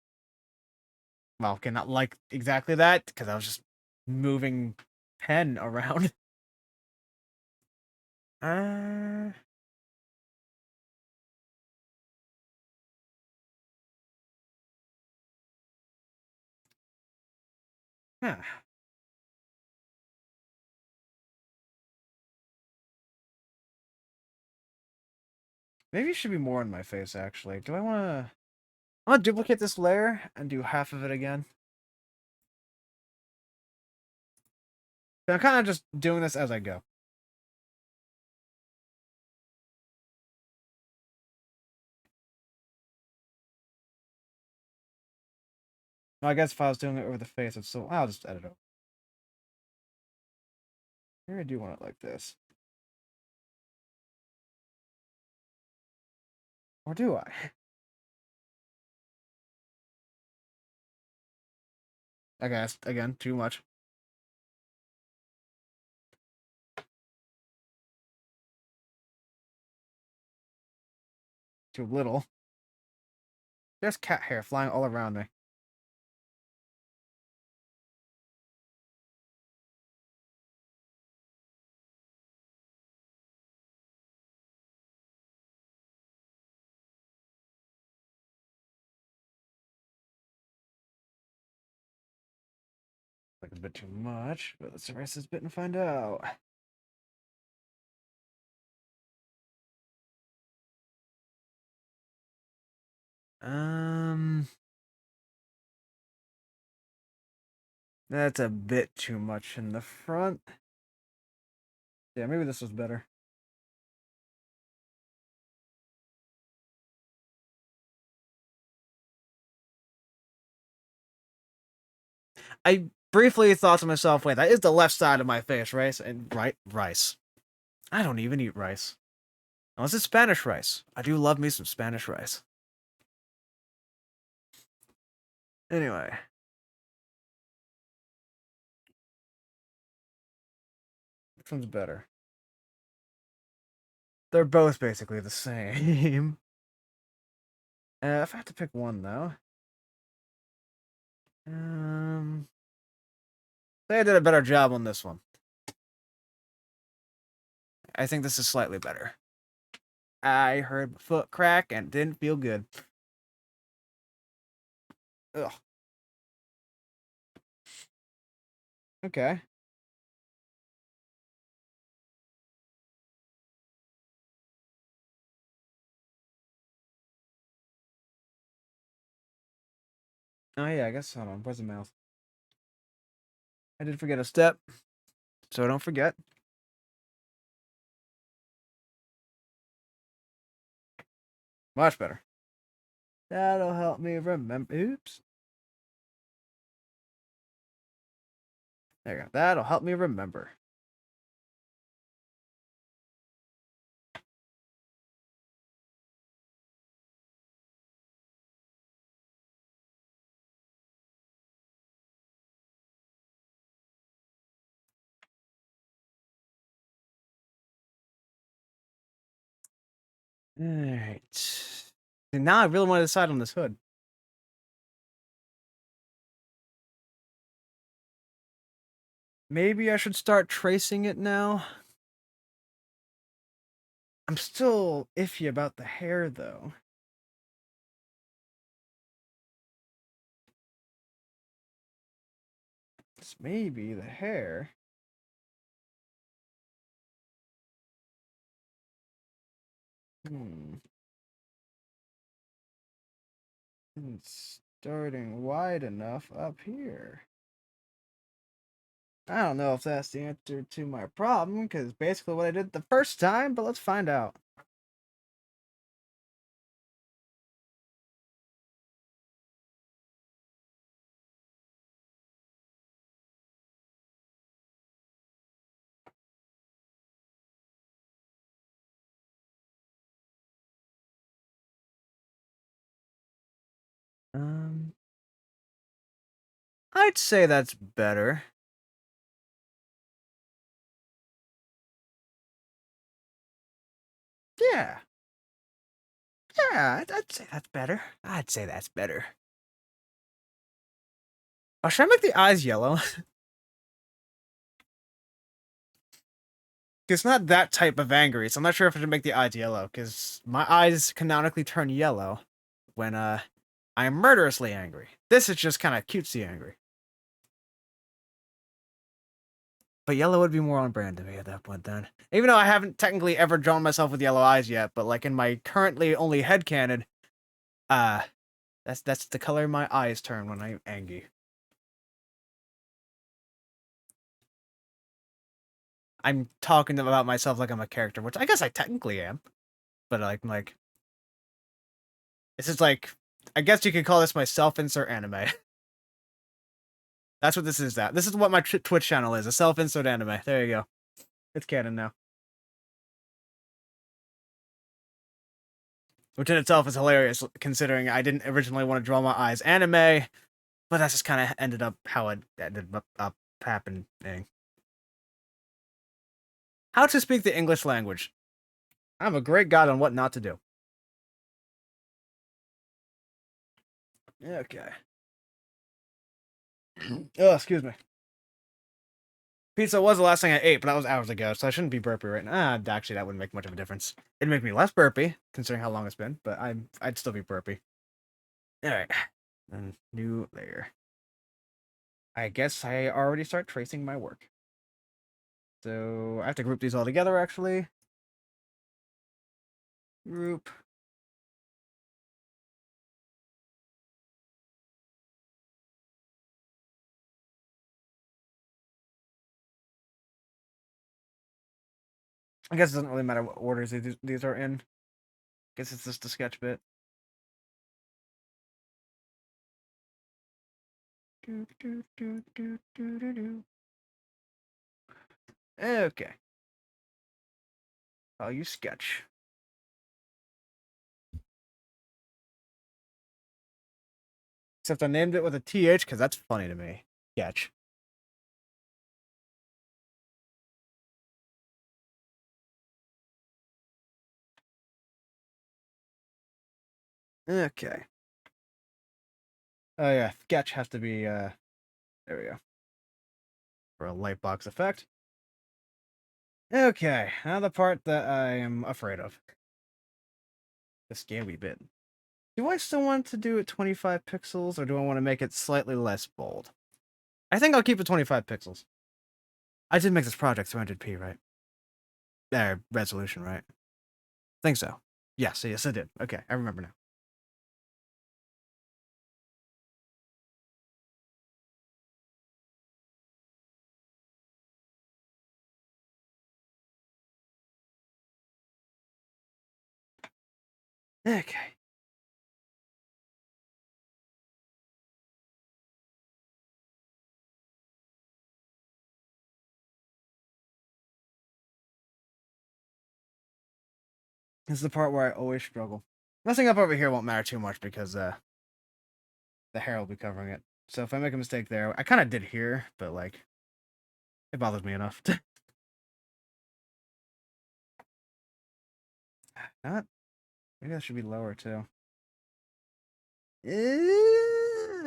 Well, okay, not like exactly that because I was just moving pen around. Uh. Huh. Maybe it should be more on my face. Actually, do I want to? I'm gonna duplicate this layer and do half of it again. So I'm kind of just doing this as I go. No, I guess if I was doing it over the face, it's still. I'll just edit it. Maybe I do want it like this. Or do I? I guess, again, too much. Too little. There's cat hair flying all around me. Like a bit too much, but let's erase this bit and find out. Um, that's a bit too much in the front. Yeah, maybe this was better. I briefly thought to myself, wait, that is the left side of my face, rice and rice. I don't even eat rice. Unless it's Spanish rice. I do love me some Spanish rice. Anyway. Which one's better? They're both basically the same. If I have to pick one, though. They did a better job on this one. I think this is slightly better. I heard my foot crack and didn't feel good. Ugh. Okay. Oh yeah, I guess, hold on, where's the mouth? I did forget a step, so don't forget. Much better. That'll help me remember. Oops. There you go. That'll help me remember. Alright. And now I really want to decide on this hood. Maybe I should start tracing it now. I'm still iffy about the hair, though. This may be the hair. It's starting wide enough up here. I don't know if that's the answer to my problem, because basically what I did the first time, but let's find out. Um, I'd say that's better. Yeah. Yeah, I'd say that's better. I'd say that's better. Oh, should I make the eyes yellow? It's not that type of angry, so I'm not sure if I should make the eyes yellow, because my eyes canonically turn yellow when I am murderously angry. This is just kind of cutesy angry. But yellow would be more on brand to me at that point then. Even though I haven't technically ever drawn myself with yellow eyes yet, but like in my currently only headcanon, that's the color my eyes turn when I'm angry. I'm talking about myself like I'm a character, which I guess I technically am. But like this is like, I guess you could call this my self-insert anime. That's what this is. This is what my Twitch channel is. A self-insert anime. There you go. It's canon now. Which in itself is hilarious, considering I didn't originally want to draw my eyes anime, but that's just kind of ended up how it ended up happening. How to speak the English language. I'm a great guide on what not to do. Okay. Oh, excuse me. Pizza was the last thing I ate, but that was hours ago, so I shouldn't be burpy right now. Actually, that wouldn't make much of a difference. It'd make me less burpy, considering how long it's been, but I'd still be burpy. Alright. And new layer. I guess I already start tracing my work. So I have to group these all together, actually. Group. I guess it doesn't really matter what orders these are in. Guess it's just a sketch bit. Okay. I'll use sketch. Except I named it with a TH because that's funny to me. Sketch. Okay. Oh yeah, sketch has to be there we go. For a light box effect. Okay, now the part that I am afraid of. The scaly bit. Do I still want to do it 25 pixels, or do I want to make it slightly less bold? I think I'll keep it 25 pixels. I did make this project 300p, right? Resolution, right? Think so. Yes, I did. Okay, I remember now. Okay. This is the part where I always struggle. Messing up over here won't matter too much because the hair will be covering it. So if I make a mistake there, I kind of did here, but like, it bothers me enough. Not. Maybe that should be lower too.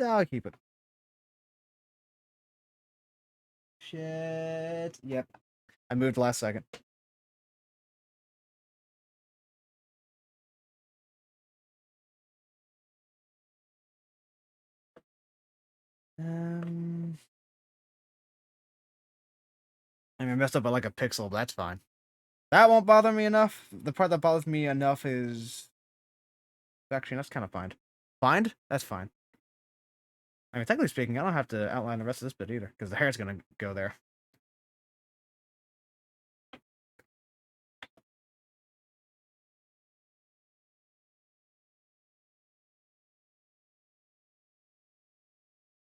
I'll keep it. Shit. Yep. I moved last second. Um, I mean, I messed up by like a pixel, but that's fine. That won't bother me enough. The part that bothers me enough is actually that's kind of fine. Find? That's fine. I mean, technically speaking, I don't have to outline the rest of this bit either, because the hair's gonna go there.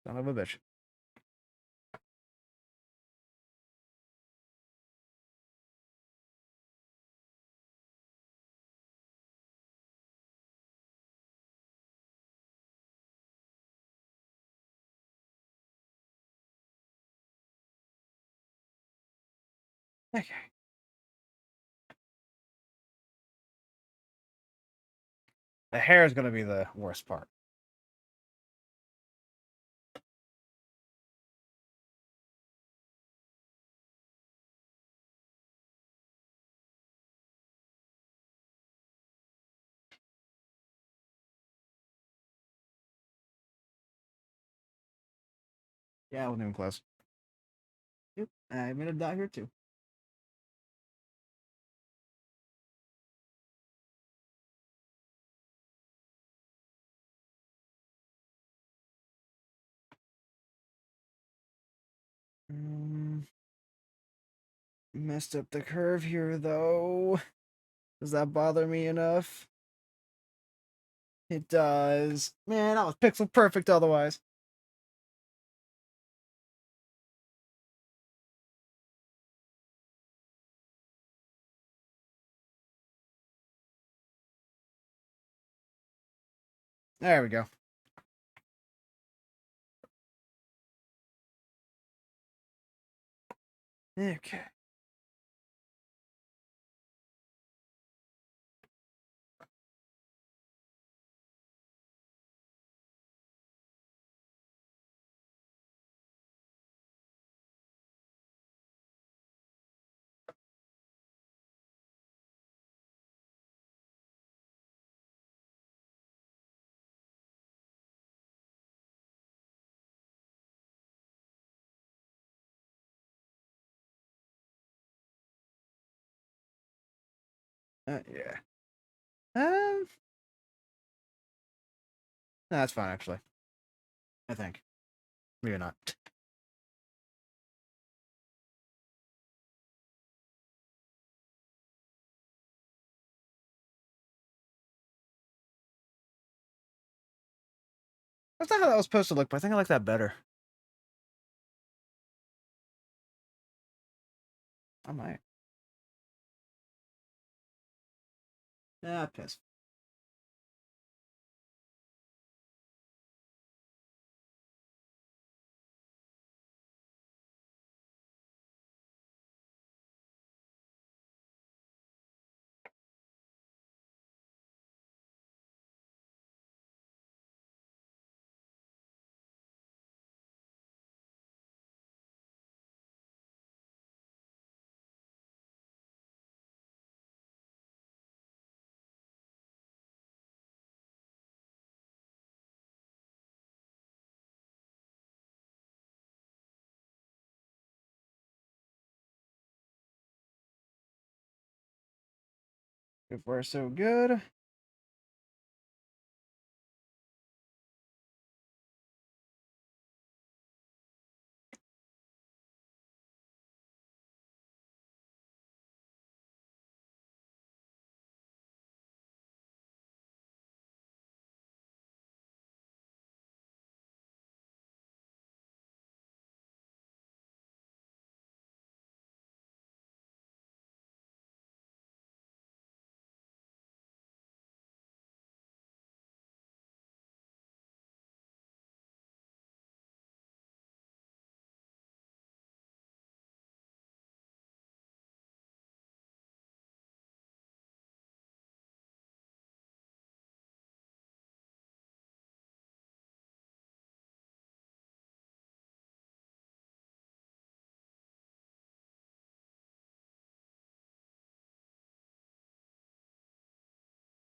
Son of a bitch. Okay. The hair is gonna be the worst part. Yeah, I wasn't even close. Yep, I made a dot here too. Messed up the curve here though. Does that bother me enough? It does. Man, that was pixel perfect otherwise. There we go. Okay. Yeah. Um, no, that's fine actually. I think. Maybe not. That's not how that was supposed to look, but I think I like that better. I might. Yeah, piss. If we're so good.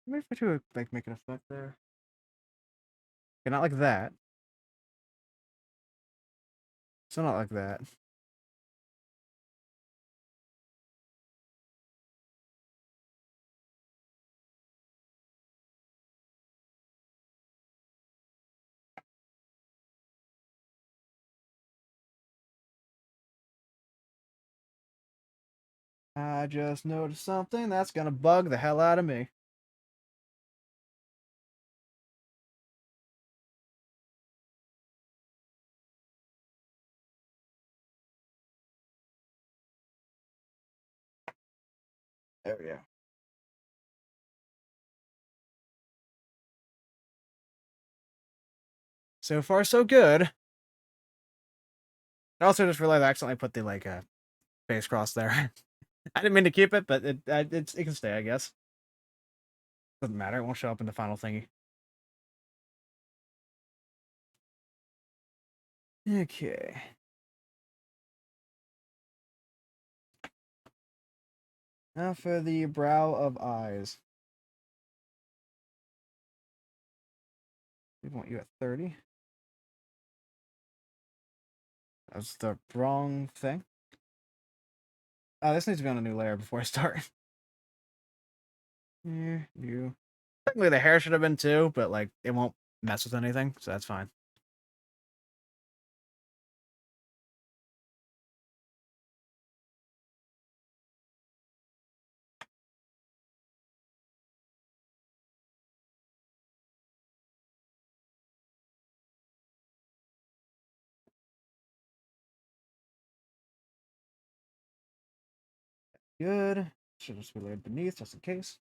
Maybe if I do like make an effect there. Okay, not like that. So not like that. I just noticed something that's gonna bug the hell out of me. There we go. So far, so good. I also just realized I accidentally put the like face cross there. I didn't mean to keep it, but it can stay, I guess. Doesn't matter. It won't show up in the final thingy. Okay. Now for the brow of eyes. We want you at 30. That's the wrong thing. This needs to be on a new layer before I start. Yeah, you. Technically, the hair should have been too, but like it won't mess with anything, so that's fine. Good. Should just be laid beneath just in case.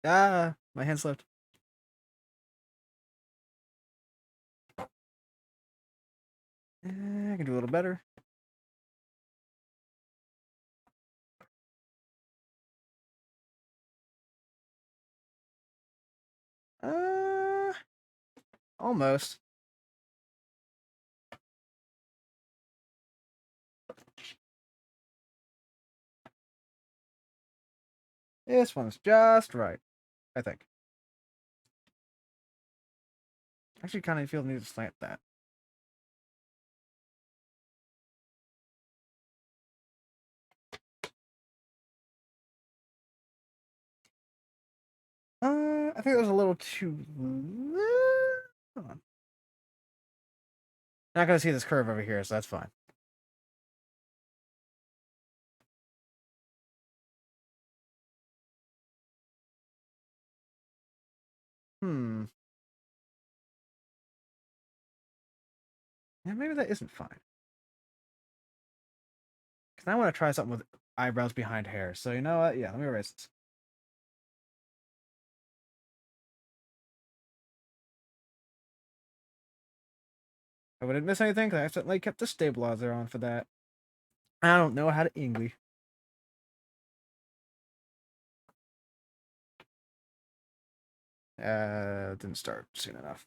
Ah, my hand slipped. I can do a little better. Uh, almost. This one's just right, I think. Actually, kind of feel the need to slant that. I think that was a little too. Hold on. Not gonna see this curve over here, so that's fine. Hmm. Yeah, maybe that isn't fine. Because I want to try something with eyebrows behind hair. So you know what? Yeah, let me erase this. I wouldn't miss anything because I accidentally kept the stabilizer on for that. I don't know how to English. Didn't start soon enough.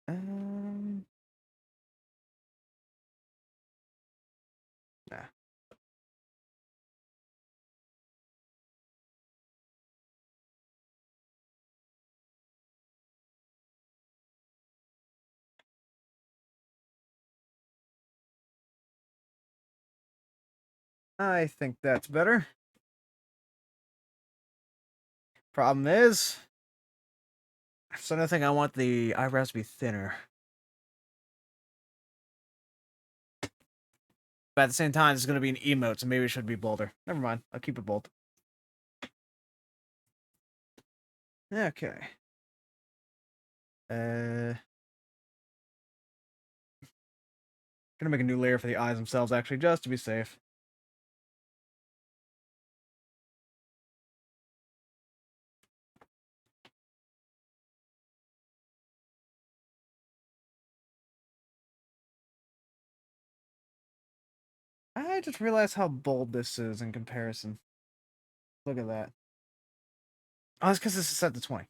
Um, nah. I think that's better. Problem is, so another thing, I want the eyebrows to be thinner. But at the same time, it's going to be an emote, so maybe it should be bolder. Never mind. I'll keep it bold. Okay. Gonna make a new layer for the eyes themselves, actually, just to be safe. I just realized how bold this is in comparison. Look at that. Oh, it's because this is set to 20.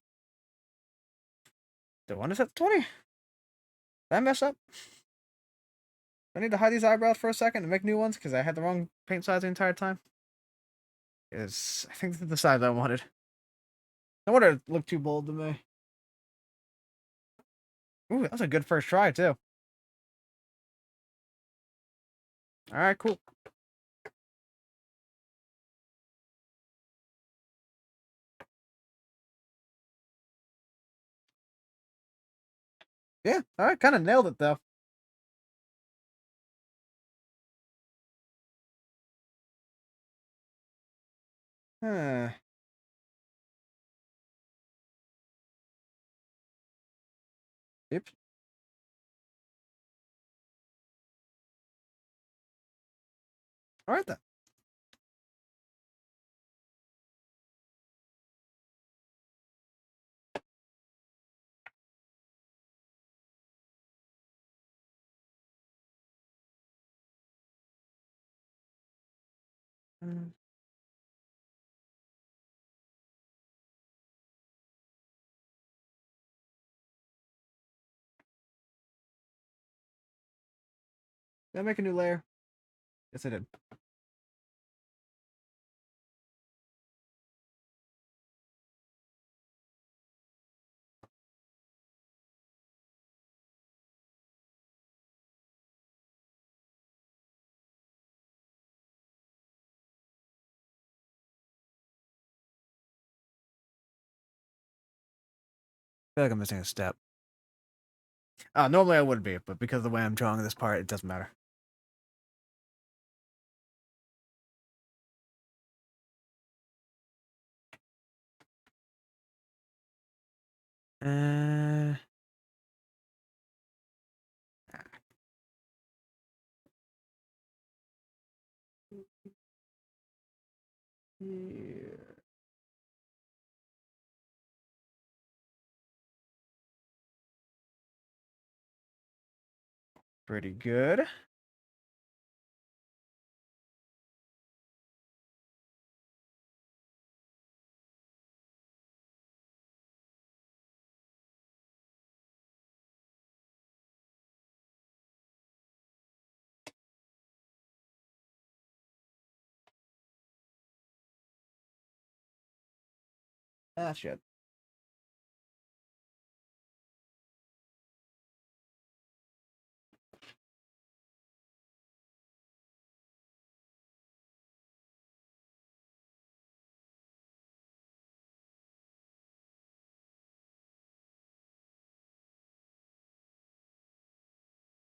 Do I want to set to 20? Did I mess up? I need to hide these eyebrows for a second and make new ones because I had the wrong paint size the entire time. I think this is the size I wanted. No wonder it looked too bold to me. Ooh, that was a good first try, too. Alright, cool. Yeah, alright, kind of nailed it, though. Huh. Yep. Alright, then. Did I make a new layer? Yes, I did. I feel like I'm missing a step. Normally I would be, but because of the way I'm drawing this part, it doesn't matter. Uh, Here. Pretty good. Ah, shit.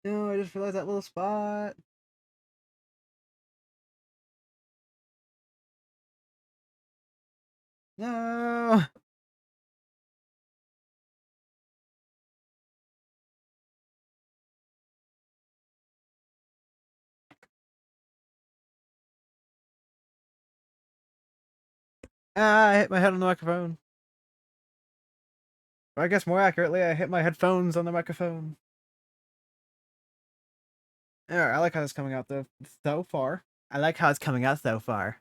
No, I just realized that little spot. No. Ah, I hit my head on the microphone. Or I guess more accurately, I hit my headphones on the microphone. Alright, I like how it's coming out though so far. I like how it's coming out so far.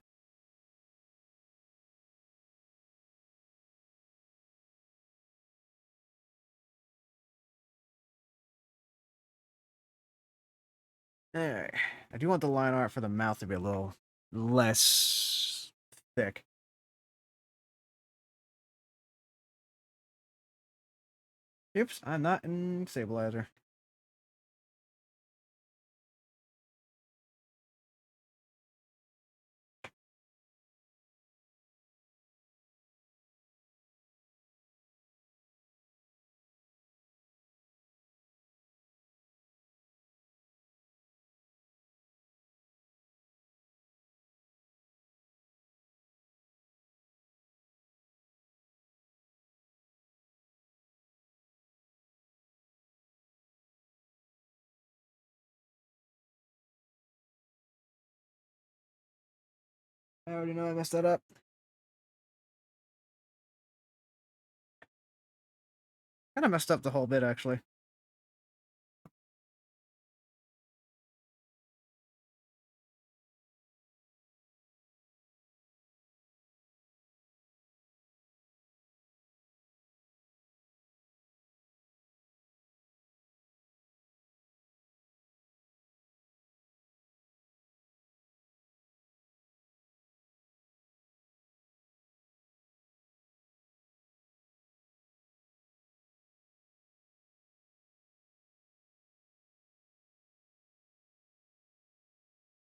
Alright. I do want the line art for the mouth to be a little less thick. Oops, I'm not in stabilizer. I already know I messed that up. Kinda messed up the whole bit actually.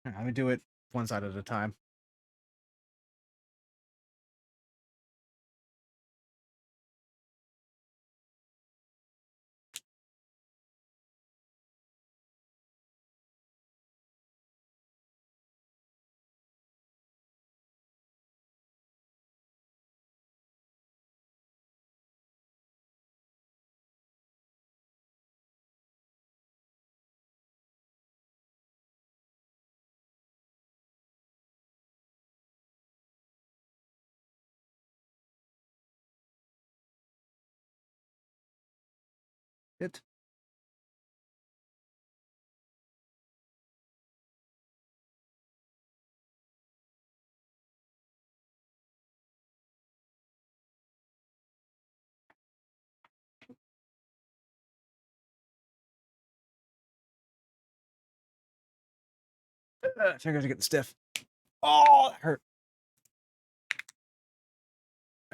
Let me do it one side at a time. It. Fingers are getting stiff. Oh, that hurt.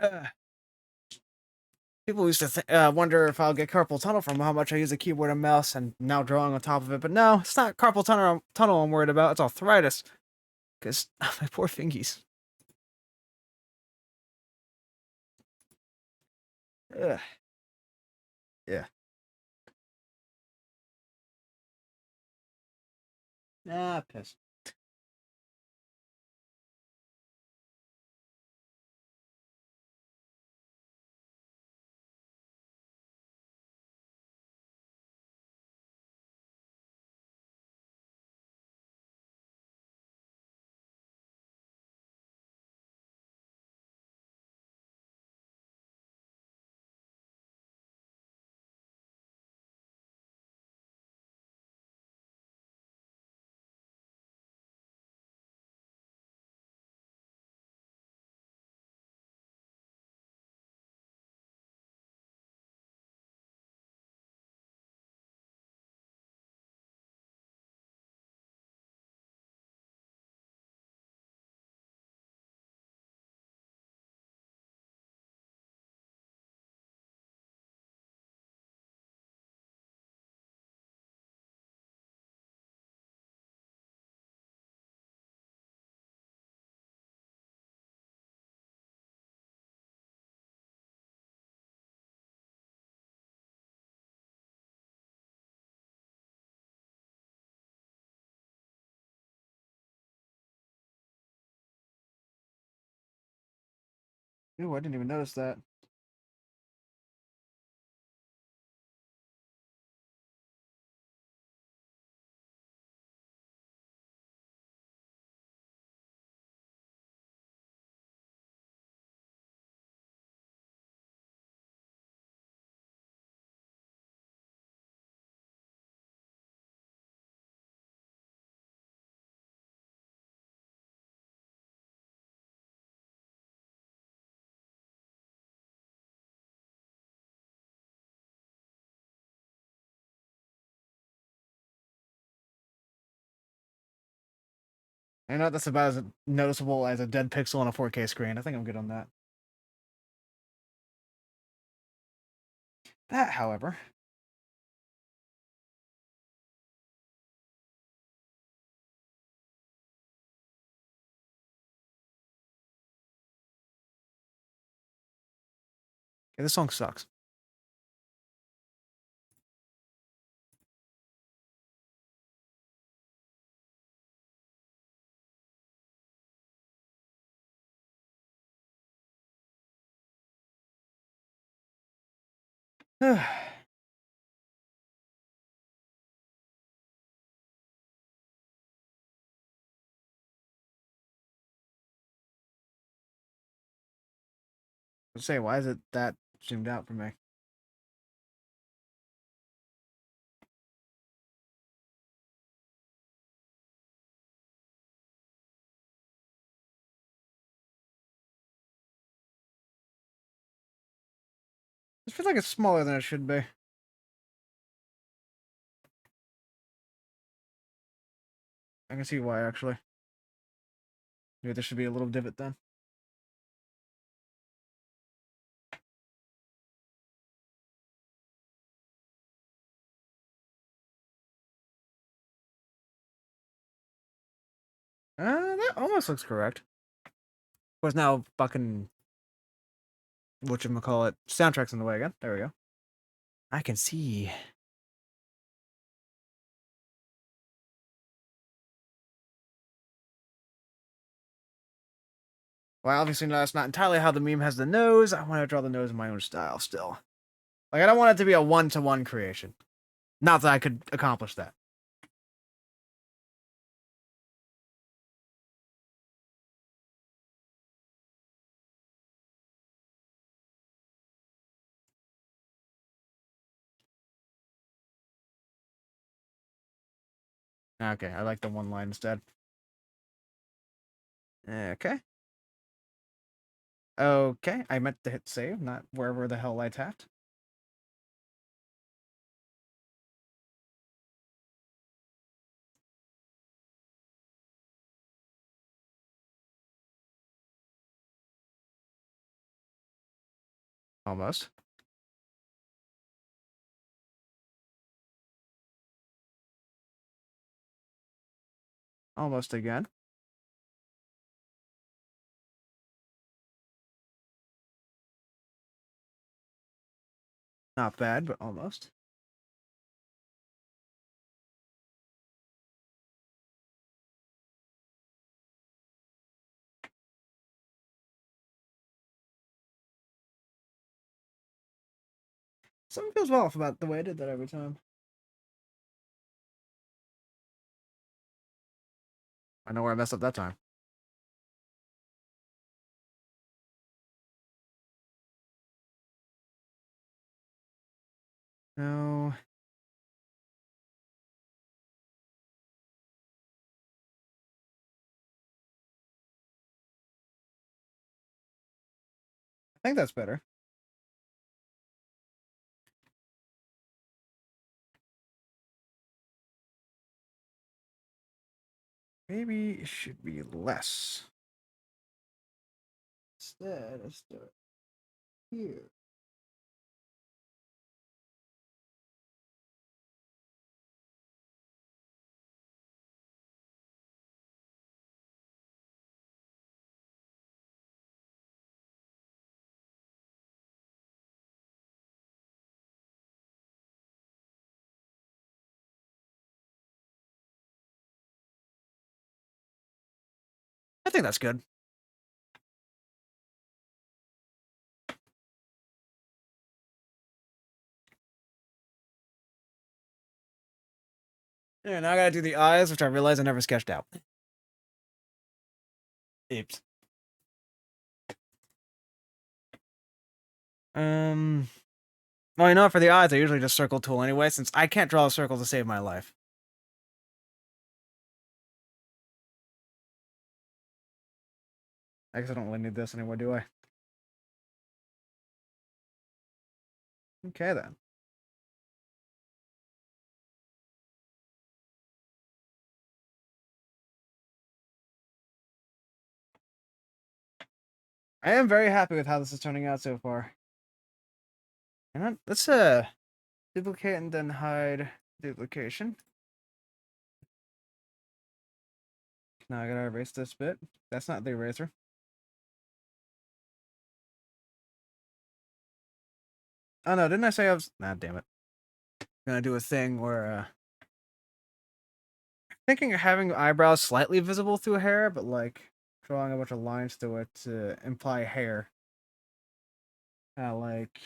Uh, People used to wonder if I'll get carpal tunnel from how much I use a keyboard and mouse and now drawing on top of it. But no, it's not carpal tunnel I'm worried about. It's arthritis. Because my poor fingies. Ugh. Yeah. Ah, piss. Ooh, I didn't even notice that. I know that's about as noticeable as a dead pixel on a 4K screen. I think I'm good on that. That, however, okay, this song sucks. Let's say, why is it that zoomed out for me? This feels like it's smaller than it should be. I can see why, actually. Maybe there should be a little divot then. That almost looks correct. Of course, now fucking whatchamacallit, soundtrack's in the way again. There we go. I can see. Well, obviously, no, that's not entirely how the meme has the nose. I want to draw the nose in my own style still. Like, I don't want it to be a one-to-one creation. Not that I could accomplish that. Okay, I like the one line instead. Okay. Okay, I meant to hit save, not wherever the hell I tapped. Almost. Almost again. Not bad, but almost. Something feels well off about the way I did that every time. I know where I messed up that time. No. I think that's better. Maybe it should be less. Instead, let's do it here. I think that's good. Yeah, now I gotta do the eyes, which I realize I never sketched out. Oops. Well, you know, for the eyes, I usually just circle tool anyway, since I can't draw a circle to save my life. I guess I don't really need this anymore, do I? Okay, then. I am very happy with how this is turning out so far. And let's duplicate and then hide duplication. Now I gotta erase this bit. That's not the eraser. Oh no, didn't I say I was? Nah, damn it. Gonna do a thing where thinking of having eyebrows slightly visible through hair, but like drawing a bunch of lines through it to imply hair. Like,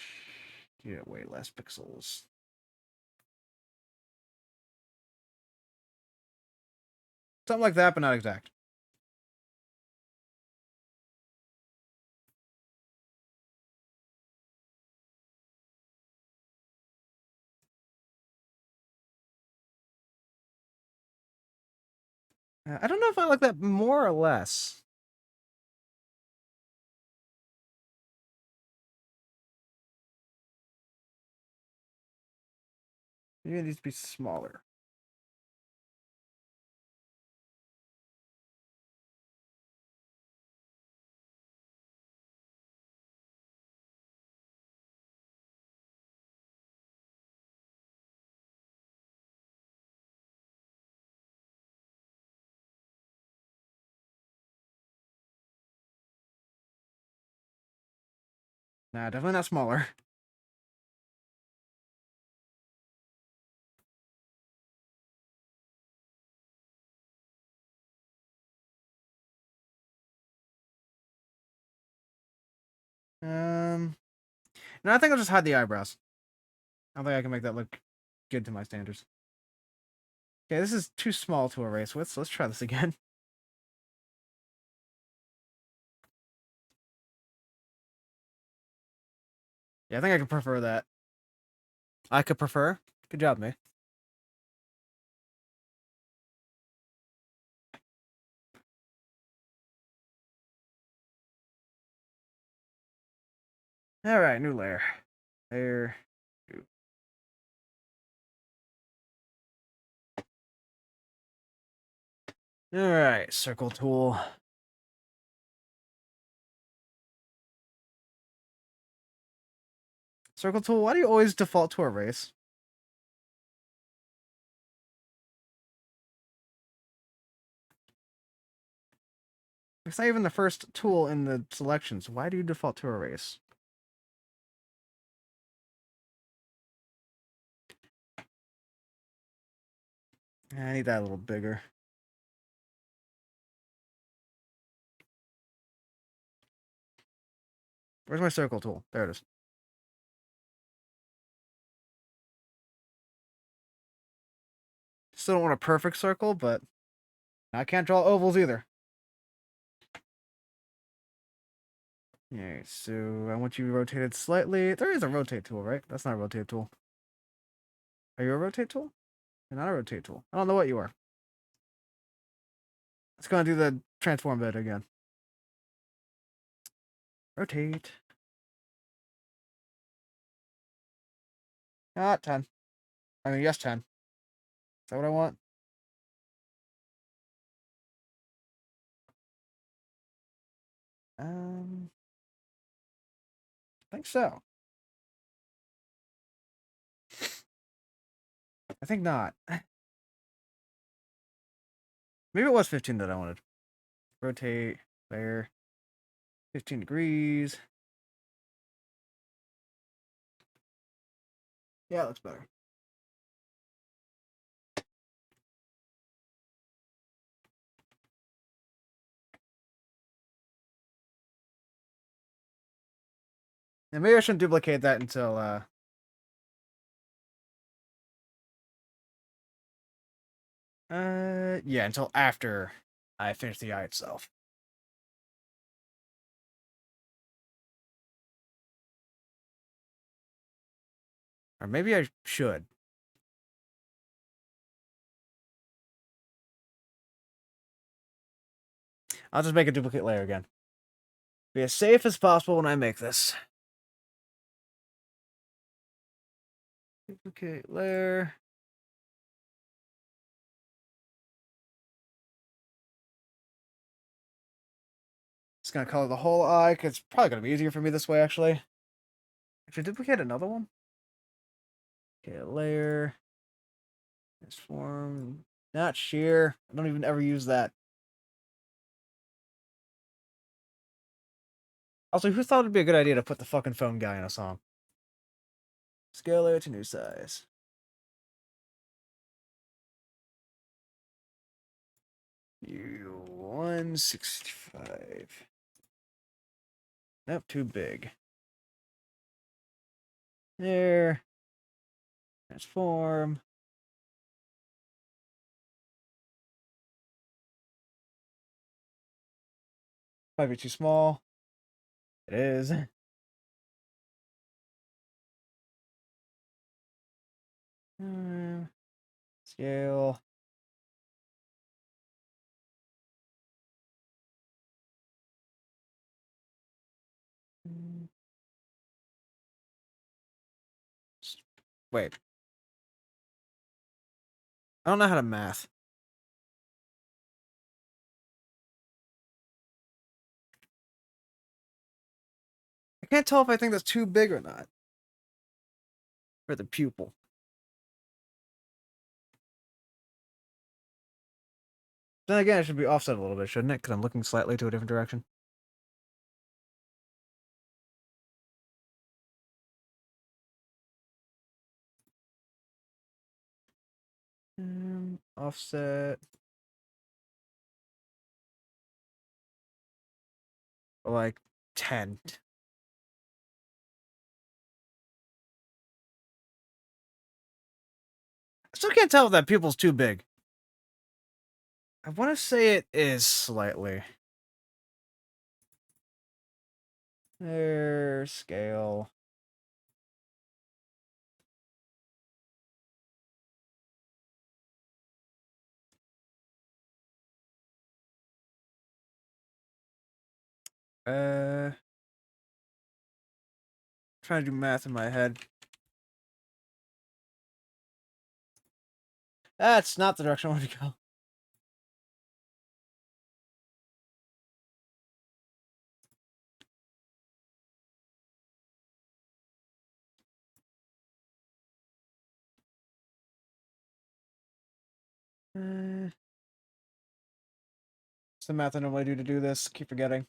yeah, way less pixels. Something like that, but not exact. I don't know if I like that more or less. Maybe it needs to be smaller. Nah, definitely not smaller. No, I think I'll just hide the eyebrows. I don't think I can make that look good to my standards. Okay, this is too small to erase with, so let's try this again. Yeah, I think I could prefer that. I could prefer. Good job, me. All right, new layer. Layer. All right, circle tool. Circle tool, why do you always default to erase? It's not even the first tool in the selections. Why do you default to erase? I need that a little bigger. Where's my circle tool? There it is. Still don't want a perfect circle, but I can't draw ovals either. Okay, so I want you rotated slightly. There is a rotate tool, right? That's not a rotate tool. Are you a rotate tool? You're not a rotate tool. I don't know what you are. Let's go and do the transform bit again. Rotate. Ah, 10. I mean, yes, 10. Is that what I want? I think so. I think not. Maybe it was 15 that I wanted. Rotate, layer, 15 degrees. Yeah, it looks better. And maybe I shouldn't duplicate that until, Yeah, until after I finish the eye itself. Or maybe I should. I'll just make a duplicate layer again. Be as safe as possible when I make this. Duplicate layer. Just gonna color the whole eye, because it's probably gonna be easier for me this way, actually. Should I duplicate another one? Okay, layer. Transform. Not shear. I don't even ever use that. Also, who thought it'd be a good idea to put the fucking phone guy in a song? Scale layer to new size. 165. Nope, too big. There. Transform. Might be too small. It is. Scale. Wait. I don't know how to math. I can't tell if I think that's too big or not. For the pupil. Then again, it should be offset a little bit, shouldn't it? Because I'm looking slightly to a different direction. Offset. Like 10. I still can't tell if that pupil's too big. I want to say it is slightly. There, scale. Trying to do math in my head. That's not the direction I want to go. It's the math I normally do to do this. Keep forgetting.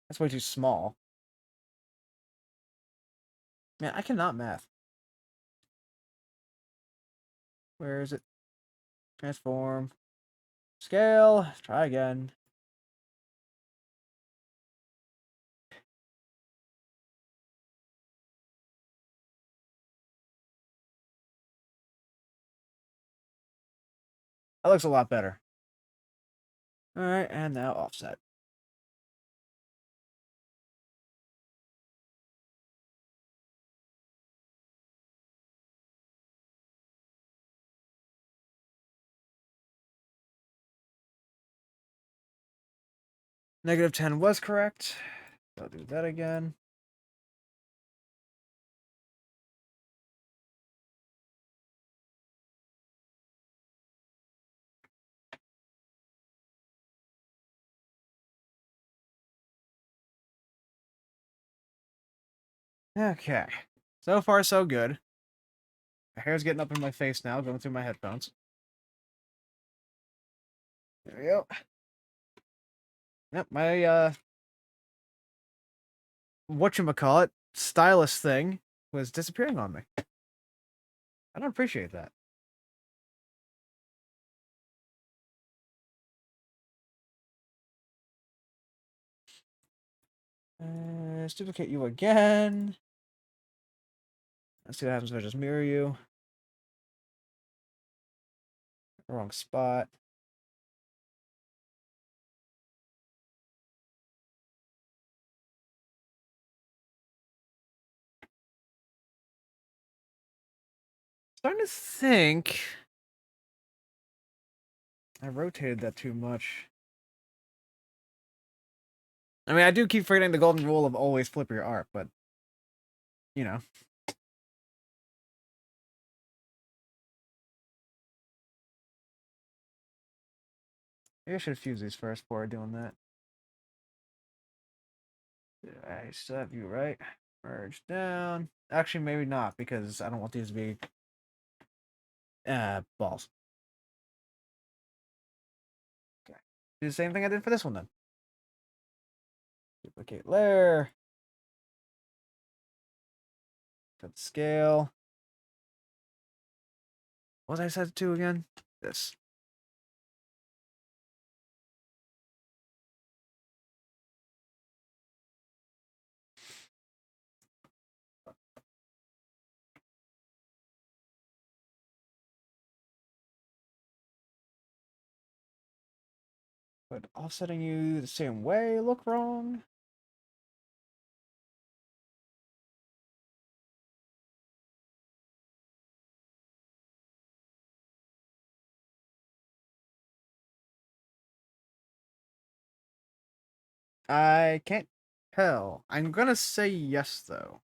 That's way too small. Man, I cannot math. Where is it? Transform. Scale. Try again. That looks a lot better. Alright, and now offset. -10 was correct. I'll do that again. Okay. So far, so good. My hair's getting up in my face now, going through my headphones. There we go. Yep, my, whatchamacallit, stylus thing was disappearing on me. I don't appreciate that. Let's duplicate you again. Let's see what happens if I just mirror you. Wrong spot. Starting to think I rotated that too much. I mean, I do keep forgetting the golden rule of always flip your art, but you know. Maybe I should fuse these first before doing that. I still have you, right? Merge down. Actually, maybe not, because I don't want these to be balls. Okay. Do the same thing I did for this one then. Duplicate layer. Set the scale. What was I set it to again? This. But offsetting you the same way look wrong. I can't tell. I'm gonna say yes though.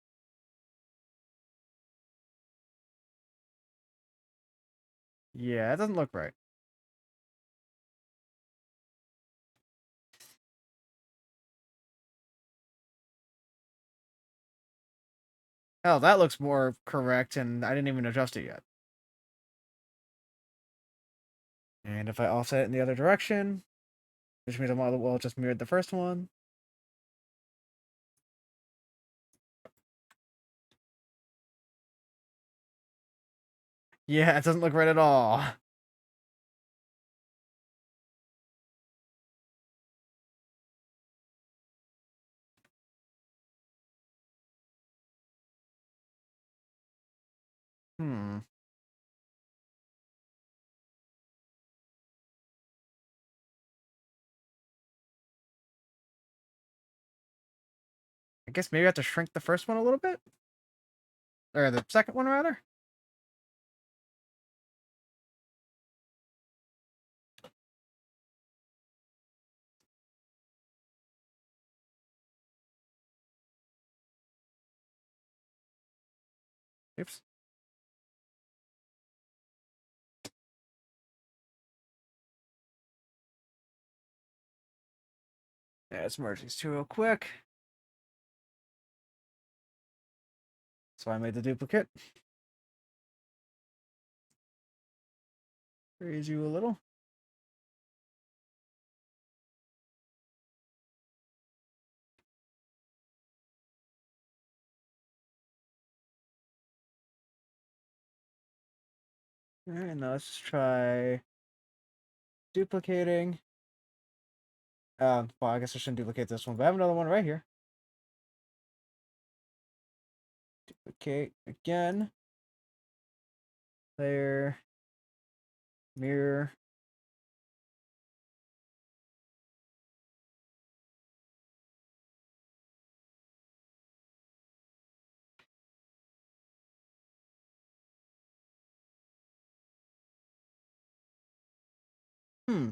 Yeah, it doesn't look right. Hell, that looks more correct, and I didn't even adjust it yet. And if I offset it in the other direction, which means I might as well just mirrored the first one. Yeah, it doesn't look right at all. Hmm. I guess maybe I have to shrink the first one a little bit? Or the second one, rather? Oops. Yeah, let's merge these two real quick. So I made the duplicate. Raise you a little. Alright, now let's try duplicating. Well, I guess I shouldn't duplicate this one, but I have another one right here. Duplicate again. Layer. Mirror. Hmm.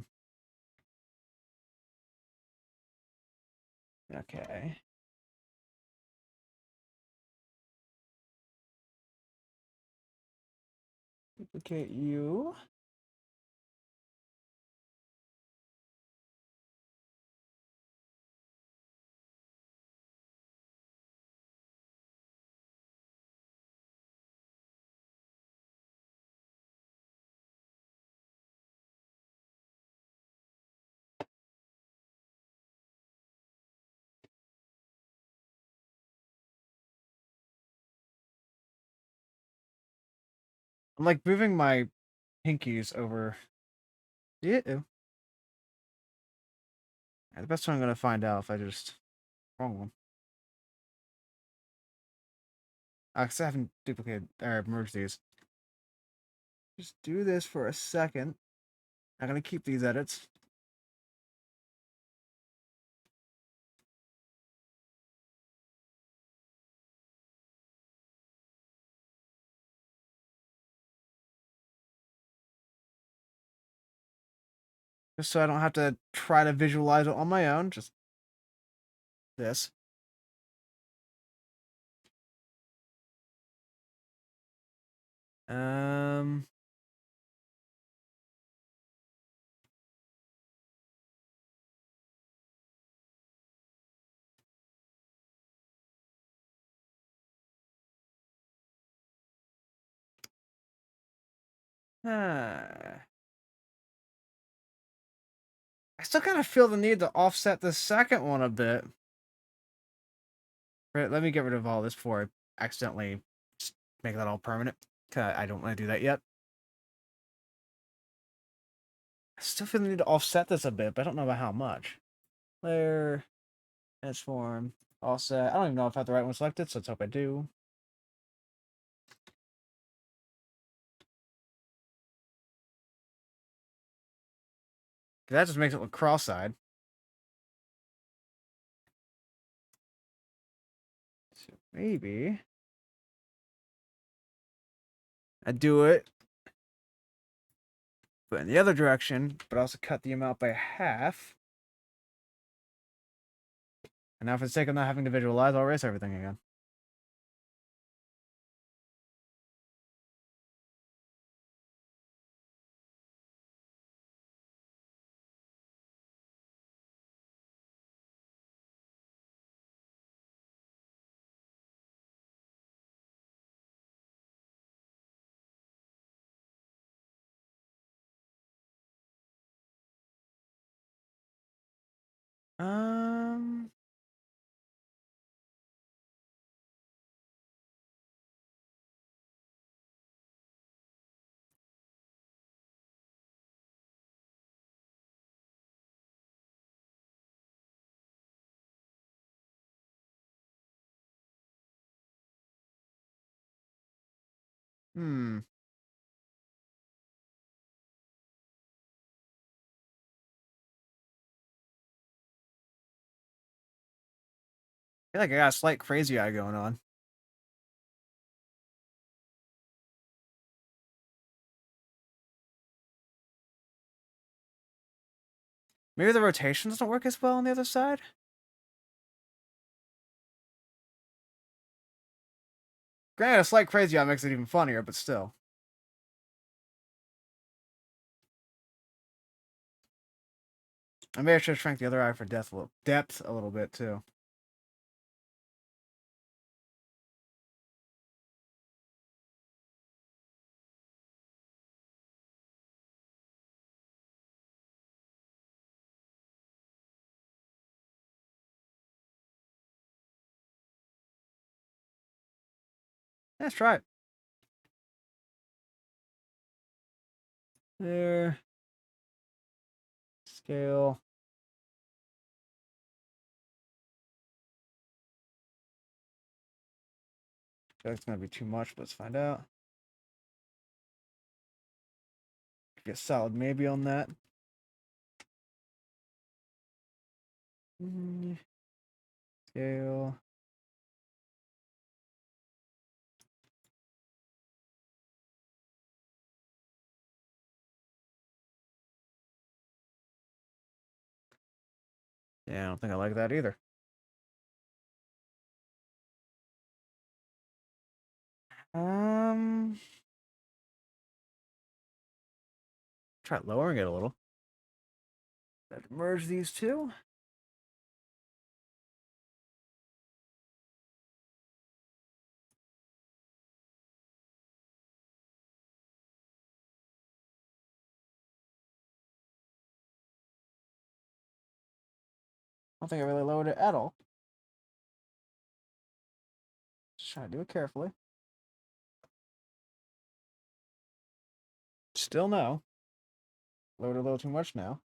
Okay. Duplicate you. I'm like moving my pinkies over. Yeah. The best one I'm gonna find out if I just wrong one. Because I haven't duplicated or merged these. Just do this for a second. I'm gonna keep these edits. Just so I don't have to try to visualize it on my own. Just this. Um. I still kind of feel the need to offset the second one a bit. Right, let me get rid of all this before I accidentally just make that all permanent. 'Cause I don't want to do that yet. I still feel the need to offset this a bit, but I don't know about how much. Layer, transform, offset. I don't even know if I have the right one selected, so let's hope I do. That just makes it look cross-eyed. So maybe I do it, but in the other direction, but also cut the amount by half. And now for the sake of not having to visualize, I'll erase everything again. Um, hmm. I feel like I got a slight crazy eye going on. Maybe the rotation doesn't work as well on the other side? Granted, a slight crazy eye makes it even funnier, but still. I may have should have shrank the other eye for depth a little bit, too. Let's try it. There. Scale. I feel like it's going to be too much, but let's find out. Get a solid maybe on that. Scale. Yeah, I don't think I like that either. Um, try lowering it a little. Let's merge these two. I don't think I really lowered it at all. Just trying to do it carefully. Still no. Lowered it a little too much now.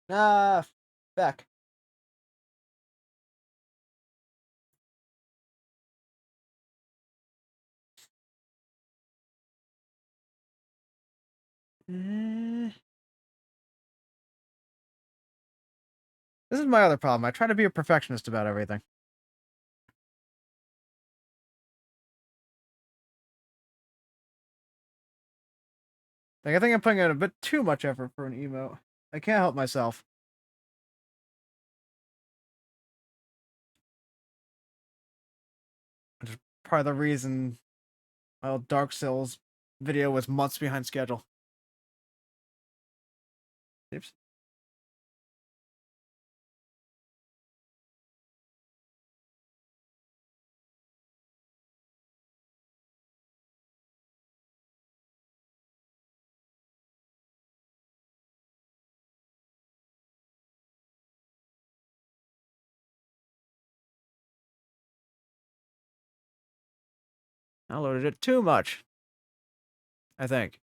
Ah, back. Eh. This is my other problem. I try to be a perfectionist about everything. Like, I think I'm putting in a bit too much effort for an emote. I can't help myself. Which is part of the reason my old Dark Souls video was months behind schedule. Oops. I loaded it too much, I think.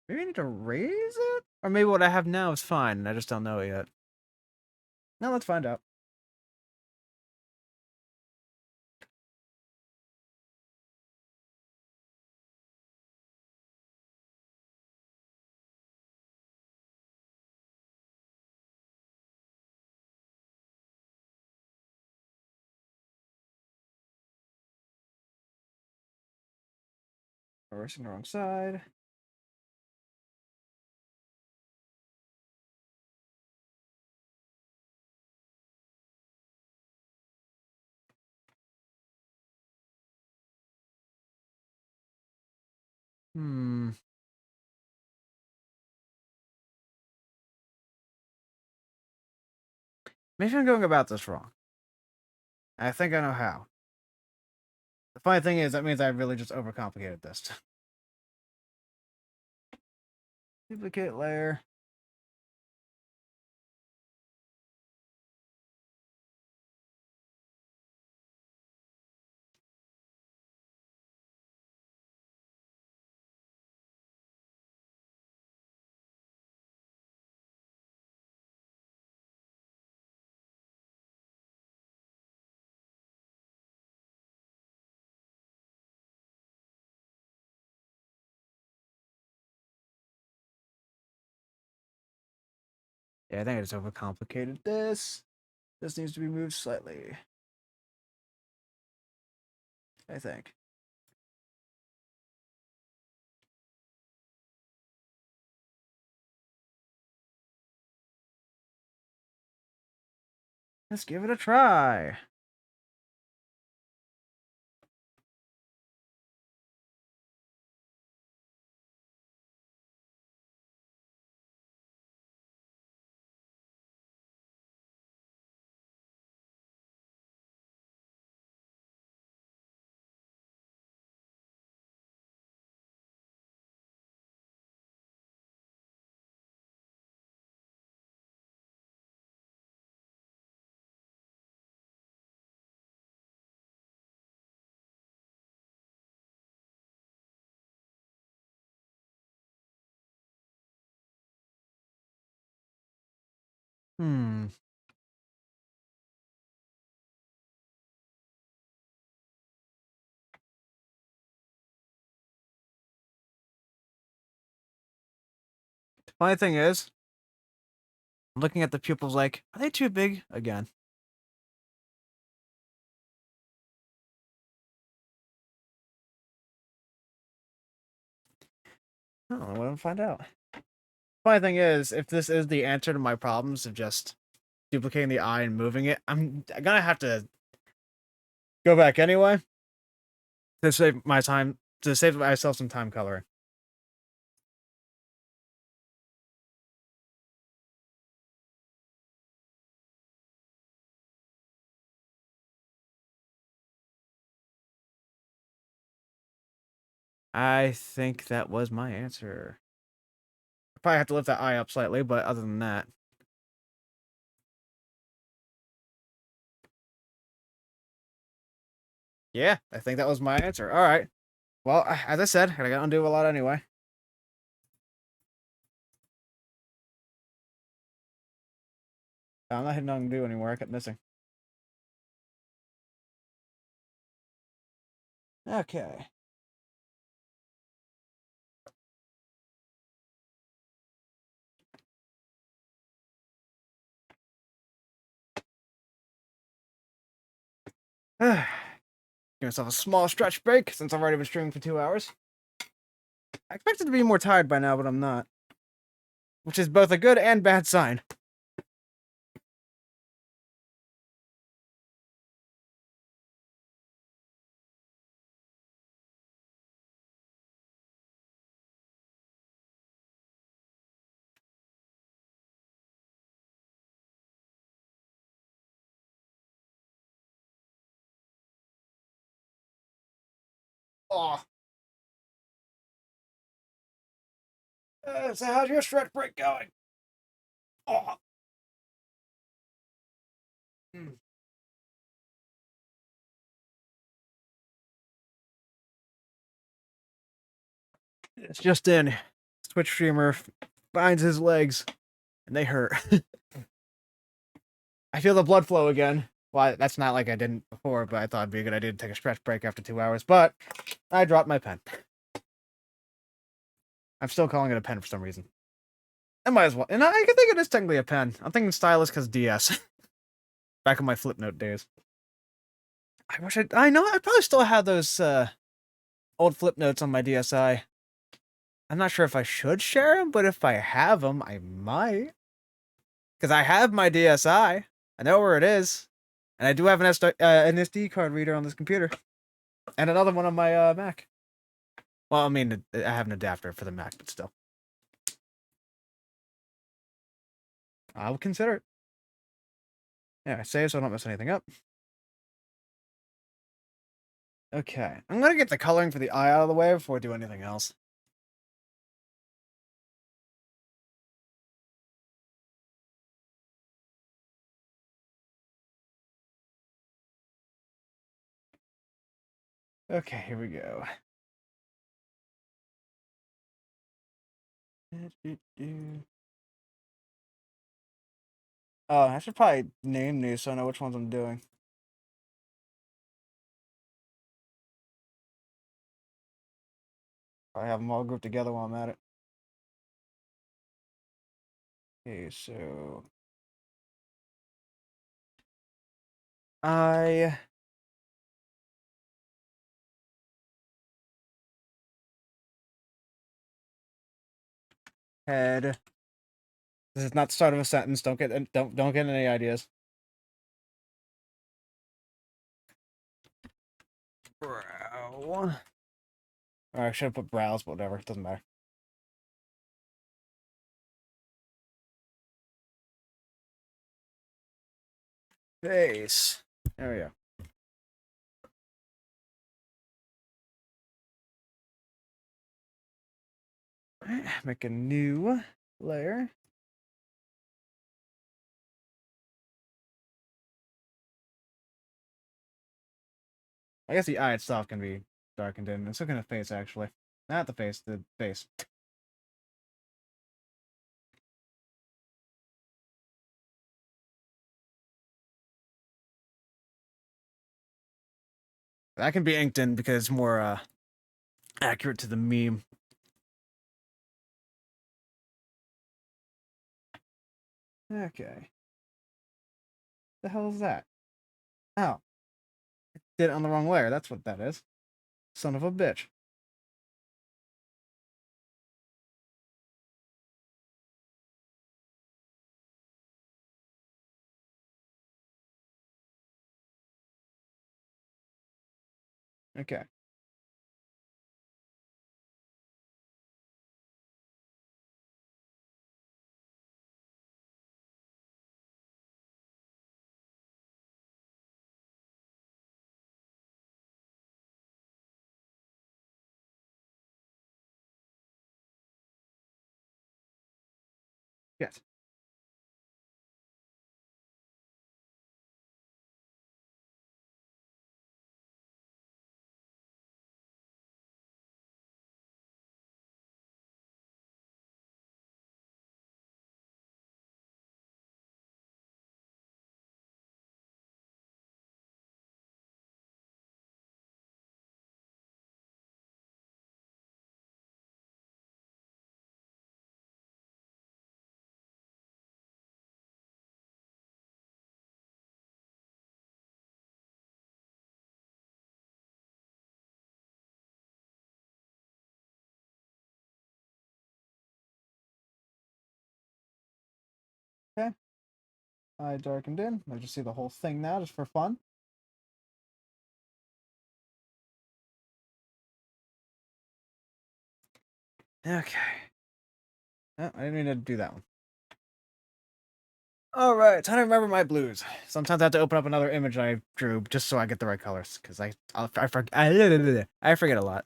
Maybe I need to raise it? Or maybe what I have now is fine, and I just don't know it yet. Now let's find out. Reversing the wrong side. Hmm. Maybe I'm going about this wrong. I think I know how. The funny thing is, that means I really just overcomplicated this. Duplicate layer. Yeah, I think I just overcomplicated this. This needs to be moved slightly. I think. Let's give it a try. Hmm. The funny thing is, I'm looking at the pupils like, are they too big again? I don't know what I'm gonna find out. Funny thing is, if this is the answer to my problems of just duplicating the eye and moving it, I'm gonna have to go back anyway to save my time, to save myself some time coloring. I think that was my answer. I probably have to lift that eye up slightly, but other than that. Yeah, I think that was my answer. All right. Well, as I said, I gotta undo a lot anyway. I'm not hitting undo anymore. I kept missing. Okay. Give myself a small stretch break since I've already been streaming for 2 hours. I expected to be more tired by now, but I'm not. Which is both a good and bad sign. Oh. So how's your stretch break going? Oh. Hmm. It's just in. Twitch streamer finds his legs, and they hurt. I feel the blood flow again. Well, that's not like I didn't before, but I thought it'd be a good idea to take a stretch break after 2 hours. But I dropped my pen. I'm still calling it a pen for some reason. I might as well. And I can think it is technically a pen. I'm thinking stylus because DS. Back in my Flipnote days. I wish I know I probably still have those old Flipnotes on my DSi. I'm not sure if I should share them, but if I have them, I might. Because I have my DSi. I know where it is. And I do have an SD card reader on this computer. And another one on my Mac. Well, I mean, I have an adapter for the Mac, but still. I will consider it. Yeah, save so I don't mess anything up. Okay. I'm going to get the coloring for the eye out of the way before I do anything else. Okay, here we go. Oh, I should probably name these so I know which ones I'm doing. I have them all grouped together while I'm at it. Okay, so I had. This is not the start of a sentence. Don't get any ideas. Brow. Or I should have put brows, but whatever. It doesn't matter. Face. There we go. Make a new layer. I guess the eye itself can be darkened in. It's looking at the face, actually. Not the face, the face. That can be inked in because it's more accurate to the meme. Okay. The hell is that? Oh. Did it on the wrong layer. That's what that is. Son of a bitch. Okay. Yes. Okay. I darkened in. I just see the whole thing now, just for fun. Okay. Oh, I didn't mean to do that one. All right, time to remember my blues. Sometimes I have to open up another image I drew just so I get the right colors, because I forget a lot.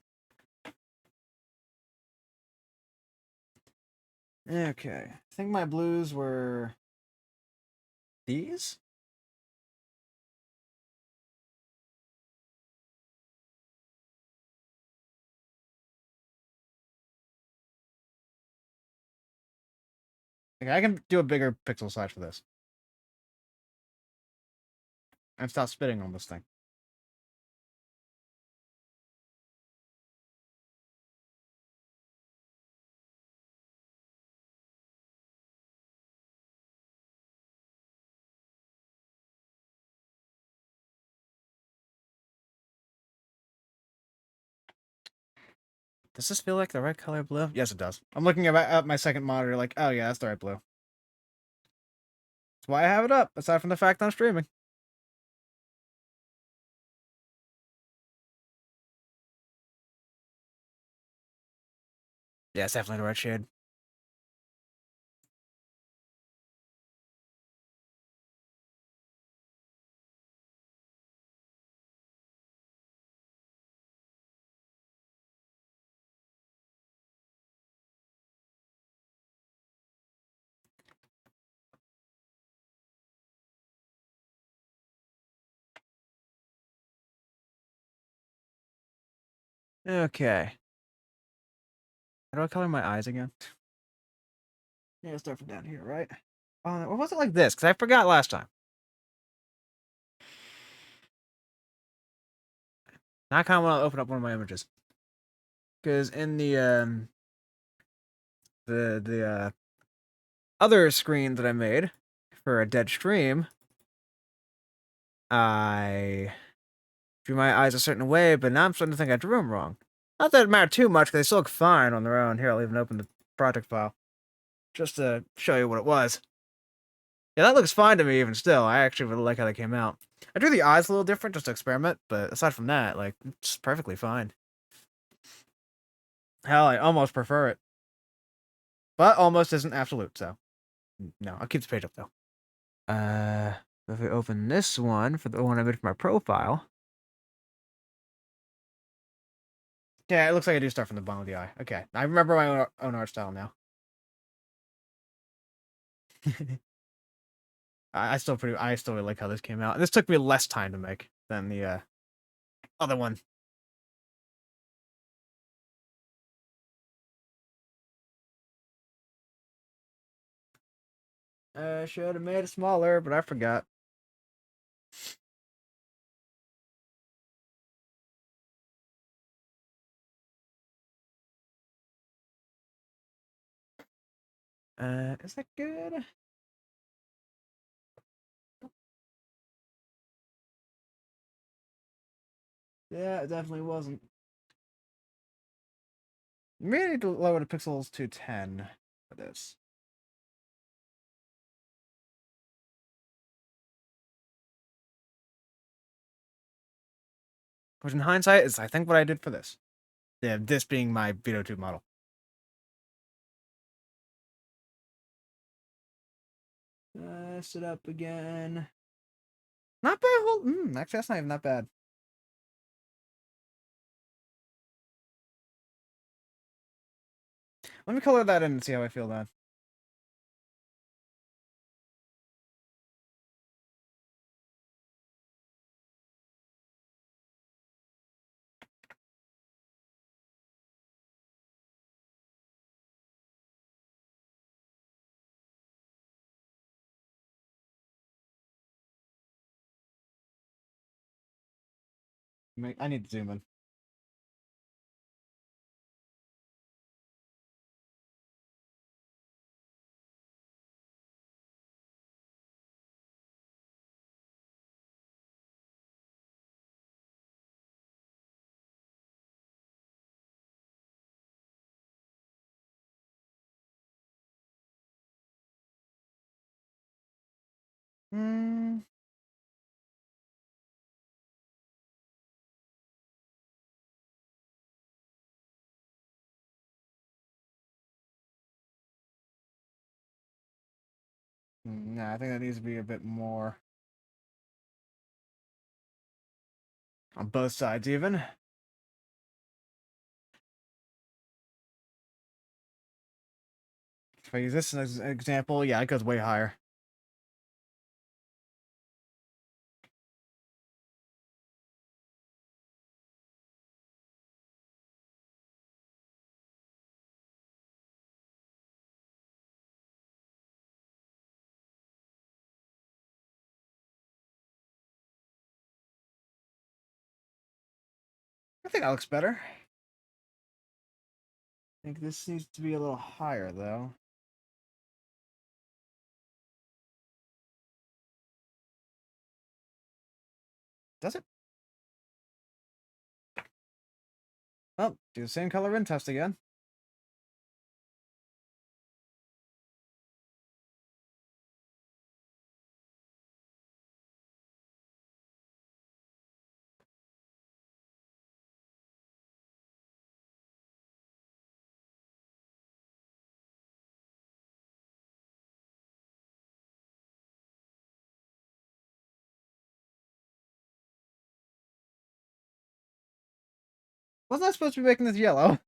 Okay, I think my blues were these. Okay, I can do a bigger pixel size for this and stop spitting on this thing. Does this feel like the right color blue? Yes, it does. I'm looking at my second monitor, like, oh yeah, that's the right blue. That's why I have it up. Aside from the fact I'm streaming. Yeah, it's definitely the right shade. Okay. How do I color my eyes again? Yeah, start from down here, right? Or was it like this? Because I forgot last time. Now I kind of want to open up one of my images. Because in the other screen that I made for a dead stream, I drew my eyes a certain way, but now I'm starting to think I drew them wrong. Not that it mattered too much, because they still look fine on their own. Here, I'll even open the project file just to show you what it was. Yeah, that looks fine to me even still. I actually really like how they came out. I drew the eyes a little different just to experiment, but aside from that, like, it's perfectly fine. Hell, I almost prefer it. But almost isn't absolute, so no, I'll keep the page up though. If we open this one for the one I made for my profile. Yeah, it looks like I do start from the bottom of the eye. Okay, I remember my own art style now. I still really like how this came out. This took me less time to make than the other one. I should have made it smaller, but I forgot. Is that good? Yeah, it definitely wasn't. Maybe I need to lower the pixels to 10 for this. Which in hindsight is, I think, what I did for this. Yeah, this being my VideoTube model. Sit up again. Not by a whole. Actually, that's not even that bad. Let me color that in and see how I feel then. I need to zoom in. Hmm. Nah, I think that needs to be a bit more on both sides, even. If I use this as an example, yeah, it goes way higher. I think that looks better. I think this needs to be a little higher, though. Does it? Oh, do the same color in test again. Wasn't I supposed to be making this yellow?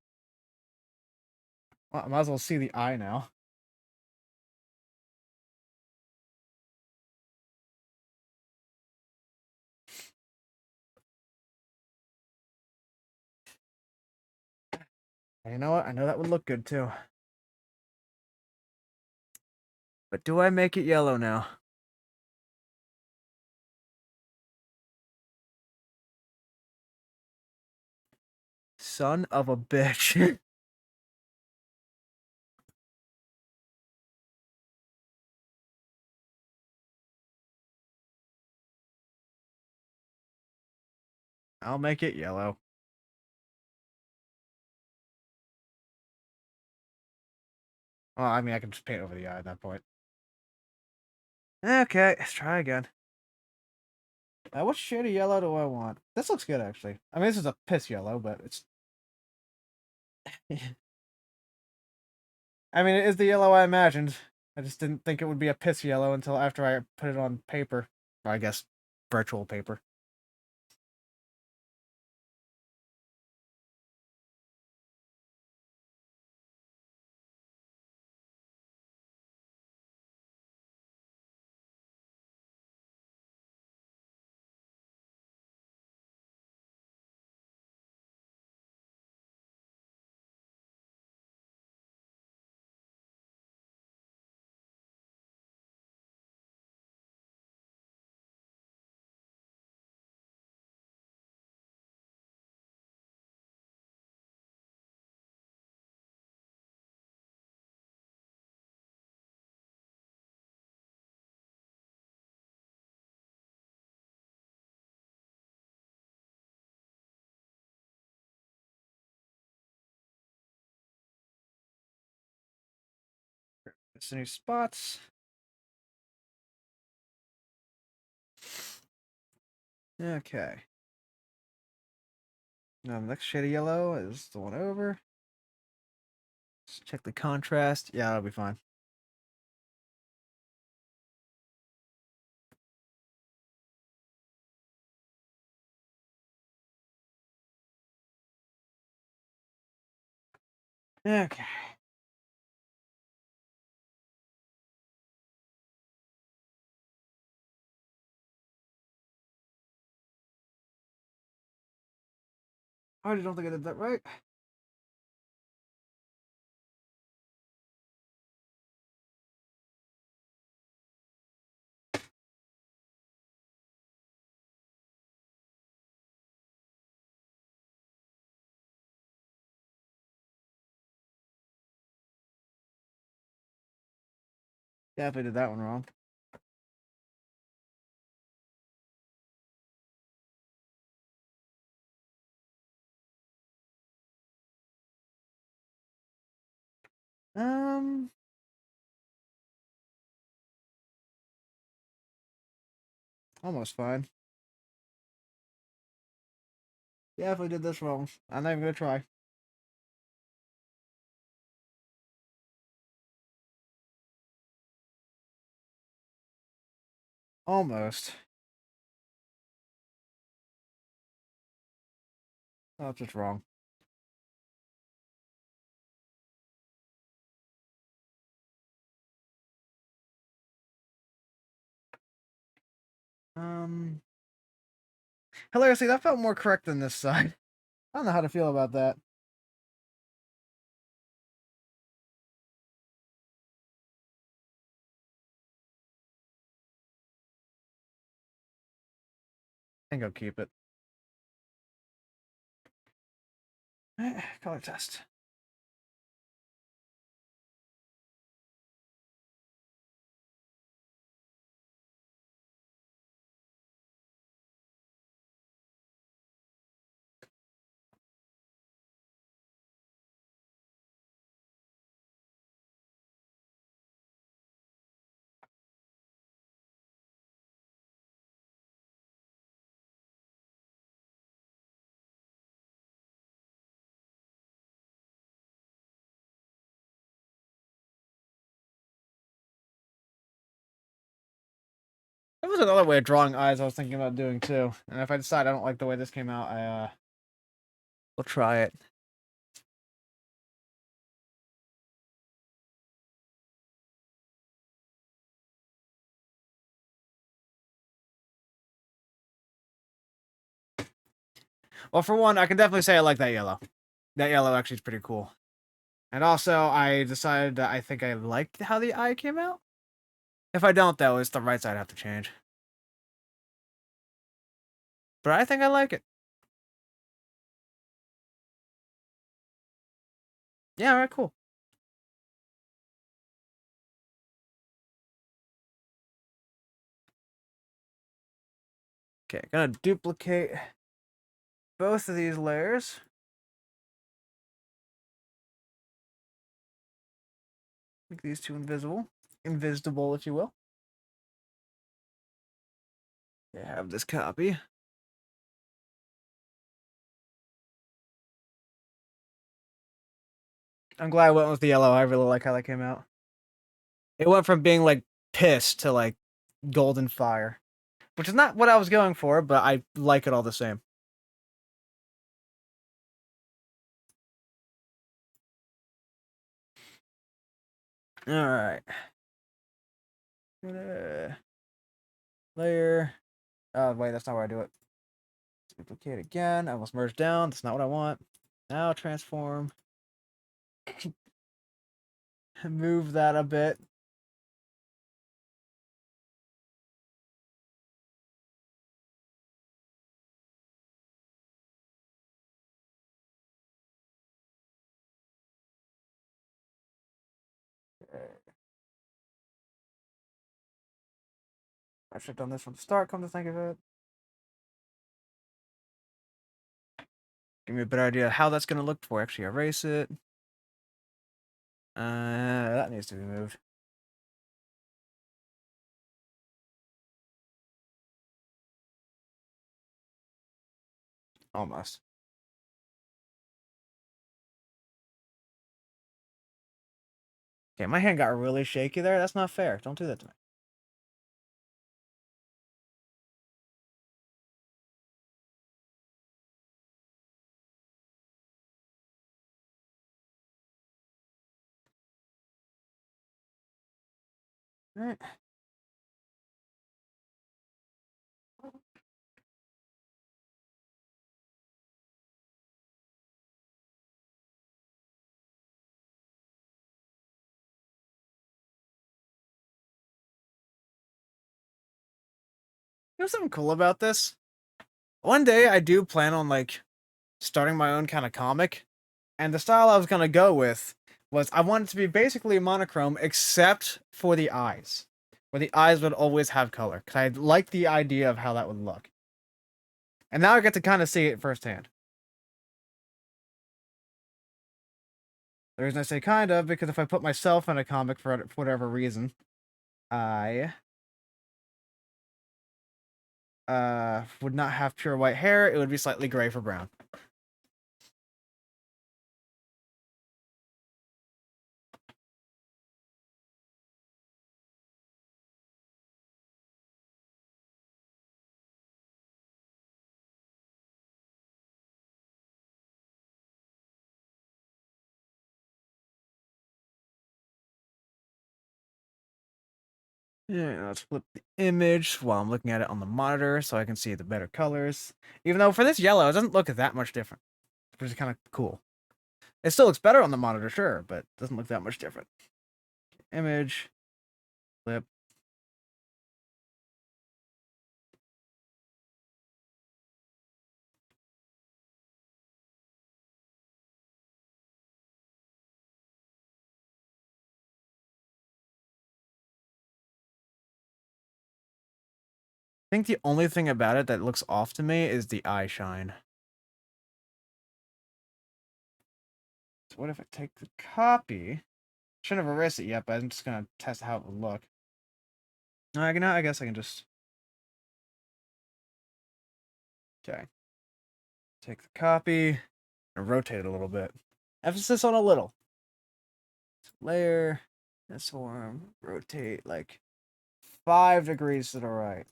Well, I might as well see the eye now. And you know what? I know that would look good, too. But do I make it yellow now? Son of a bitch. I'll make it yellow. Well, I mean, I can just paint over the eye at that point. Okay, let's try again. What shade of yellow do I want? This looks good, actually. I mean, this is a piss yellow, but it's... I mean, it is the yellow I imagined. I just didn't think it would be a piss yellow until after I put it on paper. Or I guess virtual paper. It's new spots. Okay. Now the next shade of yellow is the one over. Let's check the contrast. Yeah, that'll be fine. Okay. I don't think I did that right. Definitely did that one wrong. Um, almost fine. Definitely did this wrong. I'm not even gonna try. Almost. Oh, it's just wrong. Um, hilariously, that felt more correct than this side. I don't know how to feel about that. I think I'll keep it. Color test. There was another way of drawing eyes I was thinking about doing too. And if I decide I don't like the way this came out, will try it. Well, for one, I can definitely say I like that yellow. That yellow actually is pretty cool. And also, I decided that I think I liked how the eye came out. If I don't, though, it's the right side I have to change. But I think I like it. Yeah, alright, cool. Okay, gonna duplicate both of these layers. Make these two invisible. Invisible, if you will. I have this copy. I'm glad I went with the yellow. I really like how that came out. It went from being like piss to like golden fire, which is not what I was going for, but I like it all the same. All right. Layer. Oh, wait, that's not where I do it. Duplicate again. I almost merged down. That's not what I want. Now transform. Move that a bit. I should have done this from the start, come to think of it. Give me a better idea of how that's going to look before I actually erase it. That needs to be moved. Almost. Okay, my hand got really shaky there. That's not fair. Don't do that to me. All right. You know something cool about this? One day I do plan on like starting my own kind of comic, and the style I was gonna go with was I wanted to be basically monochrome except for the eyes, where the eyes would always have color, because I liked the idea of how that would look. And now I get to kind of see it firsthand. The reason I say kind of, because if I put myself in a comic for whatever reason, I would not have pure white hair. It would be slightly gray for brown. Yeah, let's flip the image while I'm looking at it on the monitor so I can see the better colors. Even though for this yellow, it doesn't look that much different, which is kind of cool. It still looks better on the monitor, sure, but it doesn't look that much different. Image, flip. I think the only thing about it that looks off to me is the eye shine. So what if I take the copy? Shouldn't have erased it yet, but I'm just gonna test how it would look. I guess I can just... Okay. Take the copy and rotate it a little bit. Emphasis on a little. Layer, transform, rotate like 5 degrees to the right.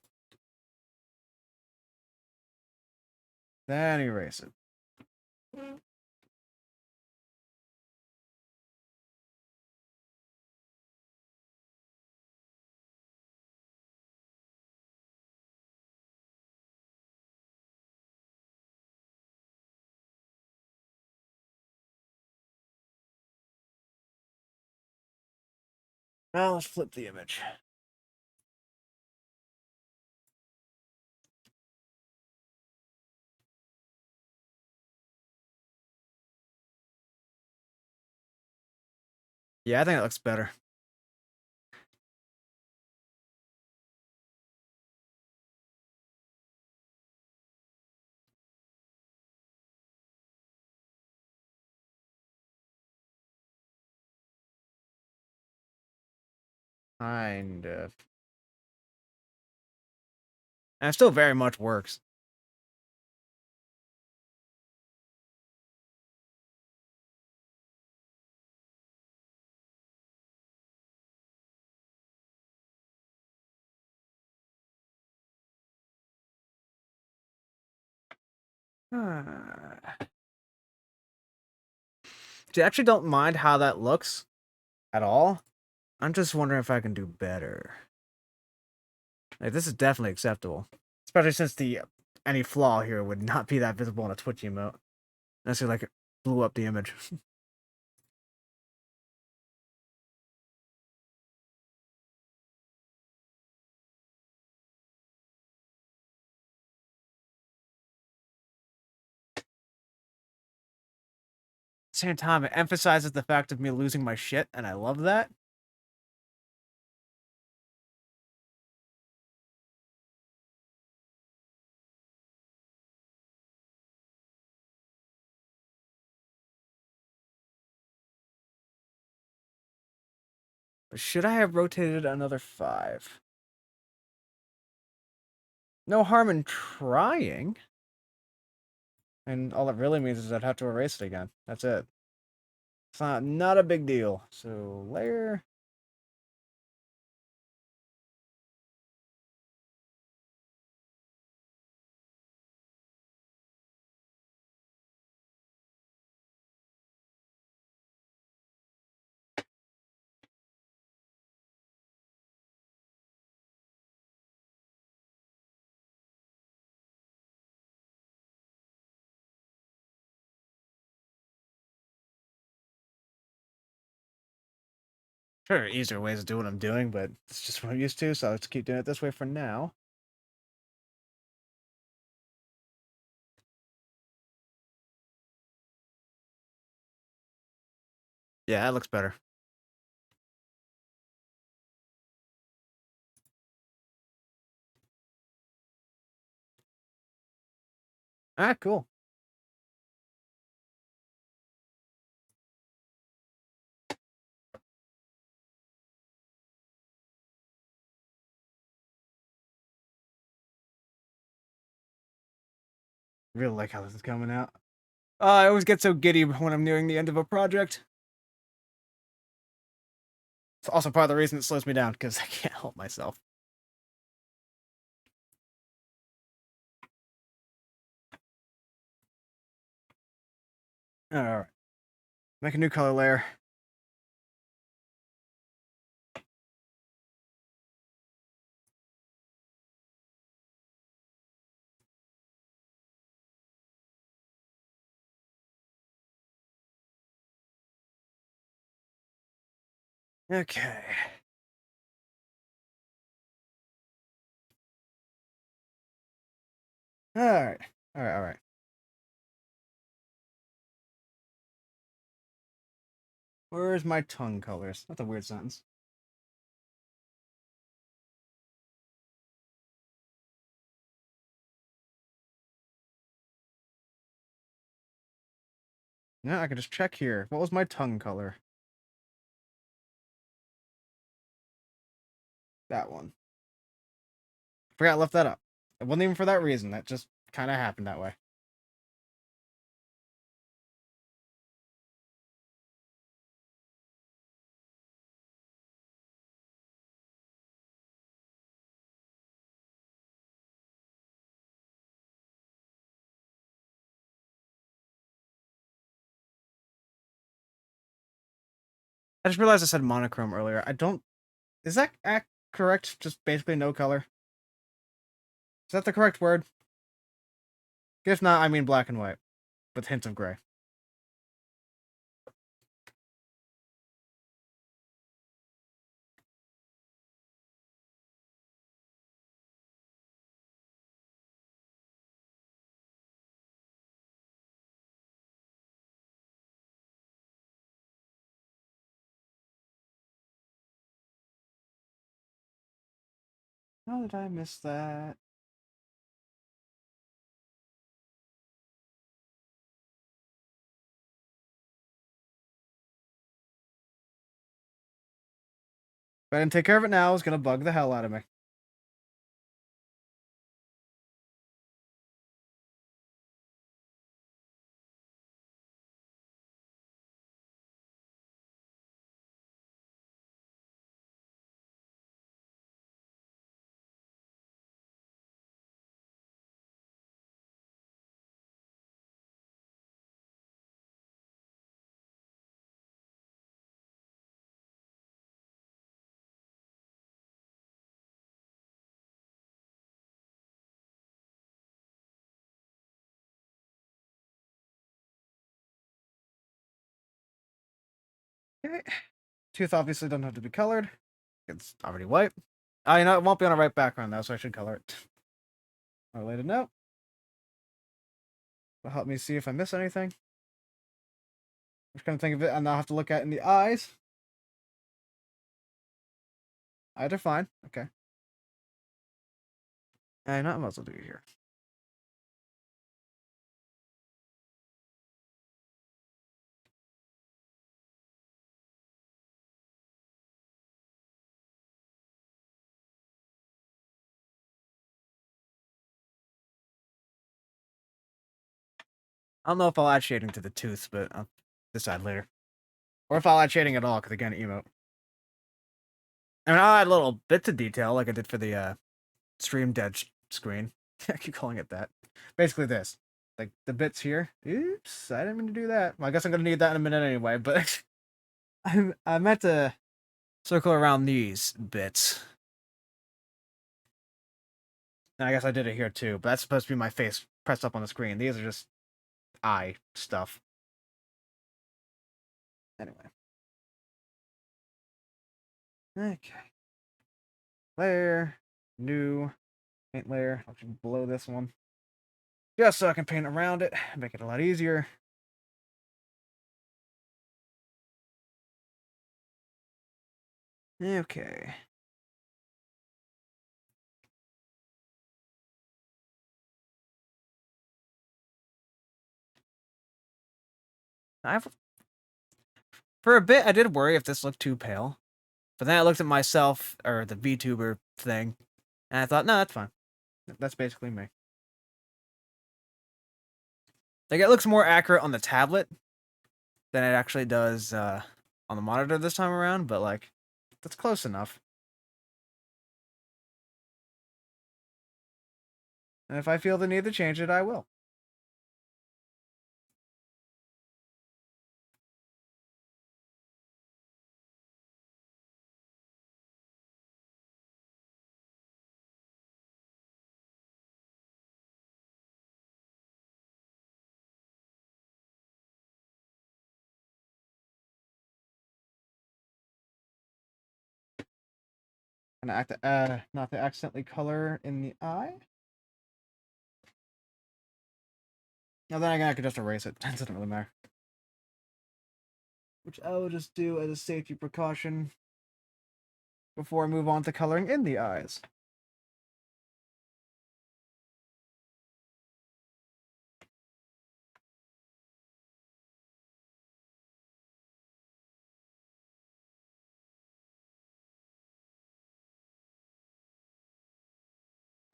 Then erase it. Now let's flip the image. Yeah, I think it looks better. Kind of. And it still very much works. I actually don't mind how that looks at all. I'm just wondering if I can do better. Like, this is definitely acceptable. Especially since the any flaw here would not be that visible in a Twitch emote. Unless you like it blew up the image. Same time, it emphasizes the fact of me losing my shit, and I love that. Should I have rotated another 5? No harm in trying. And all it really means is I'd have to erase it again. That's it. It's not a big deal. So, layer. Sure, easier ways to do what I'm doing, but it's just what I'm used to, so let's keep doing it this way for now. Yeah, that looks better. Ah, cool. Really like how this is coming out. I always get so giddy when I'm nearing the end of a project. It's also part of the reason it slows me down, because I can't help myself. Alright. Make a new color layer. Okay. Alright. Alright. Where's my tongue colors? That's a weird sentence. Yeah, I can just check here. What was my tongue color? That one. Forgot I left that up. It wasn't even for that reason. That just kind of happened that way. I just realized I said monochrome earlier. I don't... Is that correct? Just basically no color? Is that the correct word? If not, I mean black and white, with hints of gray. How did I miss that? If I didn't take care of it now, it's gonna bug the hell out of me. Okay. Tooth obviously doesn't have to be colored. It's already white. You know, it won't be on a white background though, so I should color it. Related note. Will help me see if I miss anything. I'm just gonna think of it and I'll have to look at it in the eyes. Eyes are fine. Okay. And I might as well do it here. I don't know if I'll add shading to the tooth, but I'll decide later. Or if I'll add shading at all, because again, emote. I mean, I'll add little bits of detail like I did for the stream dead screen. I keep calling it that. Basically this. Like the bits here. Oops, I didn't mean to do that. Well, I guess I'm gonna need that in a minute anyway, but I meant to circle around these bits. And I guess I did it here too, but that's supposed to be my face pressed up on the screen. These are just eye stuff. Anyway. Okay. Layer. New. Paint layer. I'll just blow this one. Just so I can paint around it. Make it a lot easier. Okay. I've For a bit, I did worry if this looked too pale, but then I looked at myself or the VTuber thing, and I thought, no, that's fine. That's basically me. Like it looks more accurate on the tablet than it actually does on the monitor this time around, but like that's close enough. And if I feel the need to change it, I will. Not to accidentally color in the eye. No, then again, I could just erase it. It doesn't really matter. Which I will just do as a safety precaution before I move on to coloring in the eyes.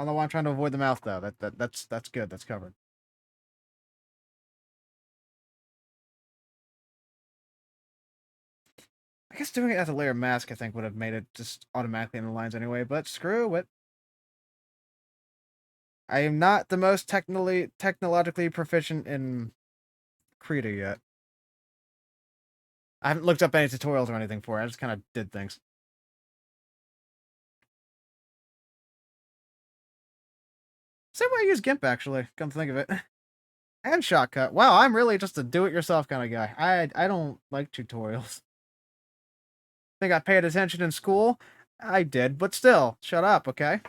Although I'm trying to avoid the mouth, though. That's good. That's covered. I guess doing it as a layer mask, I think, would have made it just automatically in the lines anyway. But screw it. I am not the most technologically proficient in Krita yet. I haven't looked up any tutorials or anything for it. I just kind of did things. Same way I use GIMP, actually. Come to think of it. And Shotcut. Wow, I'm really just a do-it-yourself kind of guy. I don't like tutorials. Think I paid attention in school? I did, but still, shut up, okay?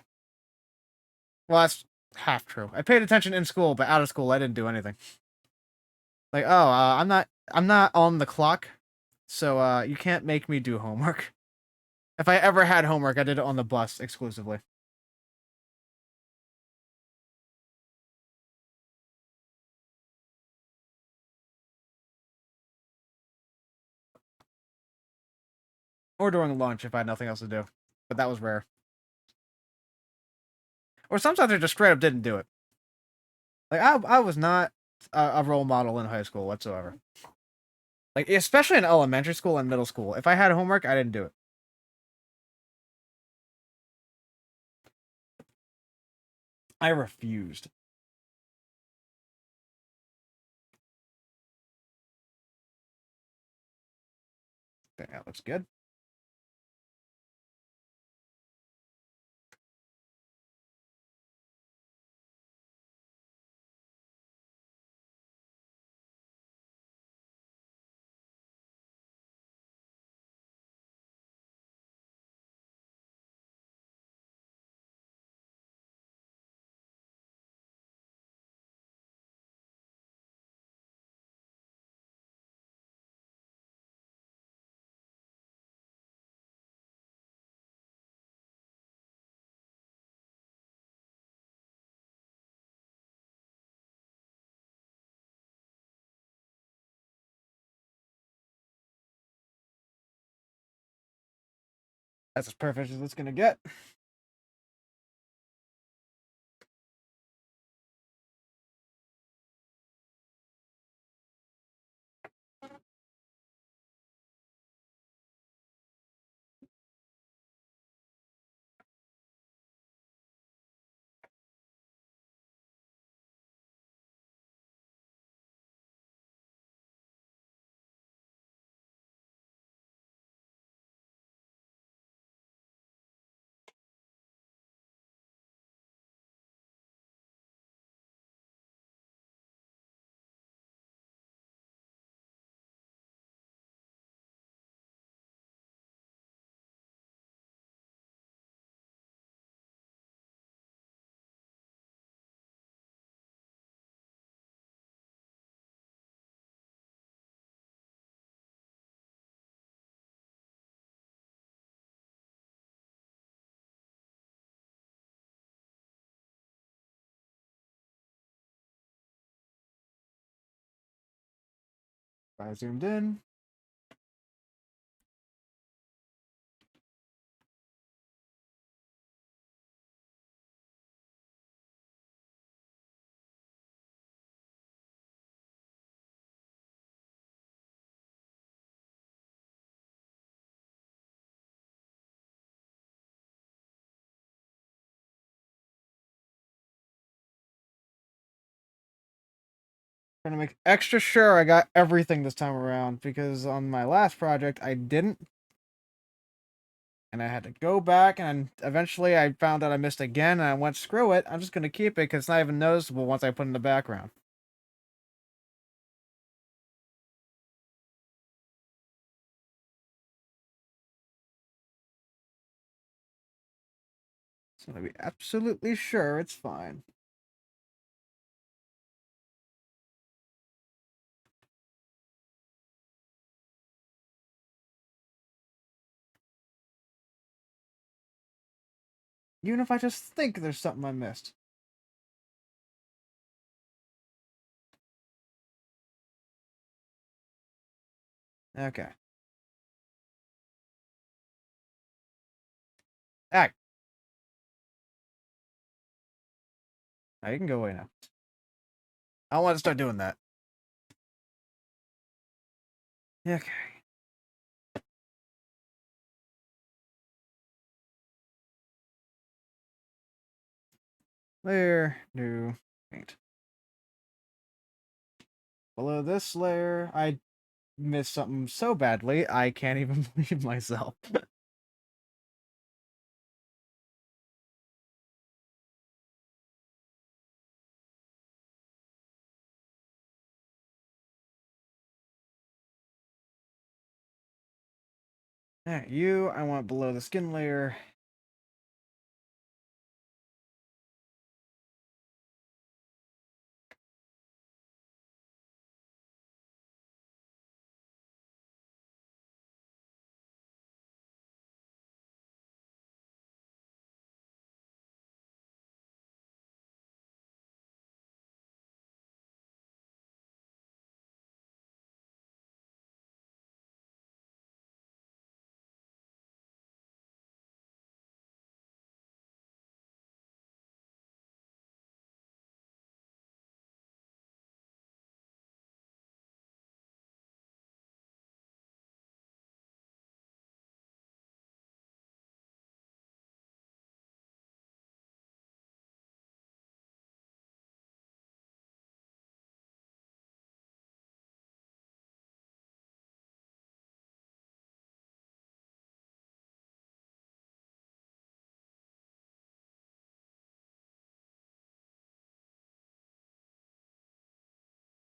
Well, that's half true. I paid attention in school, but out of school, I didn't do anything. Like, oh, I'm not on the clock, so you can't make me do homework. If I ever had homework, I did it on the bus exclusively. Or during lunch if I had nothing else to do. But that was rare. Or sometimes I just straight up didn't do it. Like, I was not a role model in high school whatsoever. Like, especially in elementary school and middle school. If I had homework, I didn't do it. I refused. That looks good. That's as perfect as it's gonna get. If I zoomed in. Trying to make extra sure I got everything this time around, because on my last project I didn't. And I had to go back, and eventually I found out I missed again, and I went, screw it, I'm just going to keep it because it's not even noticeable once I put in the background. So to be absolutely sure it's fine. Even if I just think there's something I missed. Okay. Act. Now you can go away now. I don't want to start doing that. Okay. Layer, new, paint. Below this layer, I missed something so badly, I can't even believe myself. Alright, you, I want below the skin layer.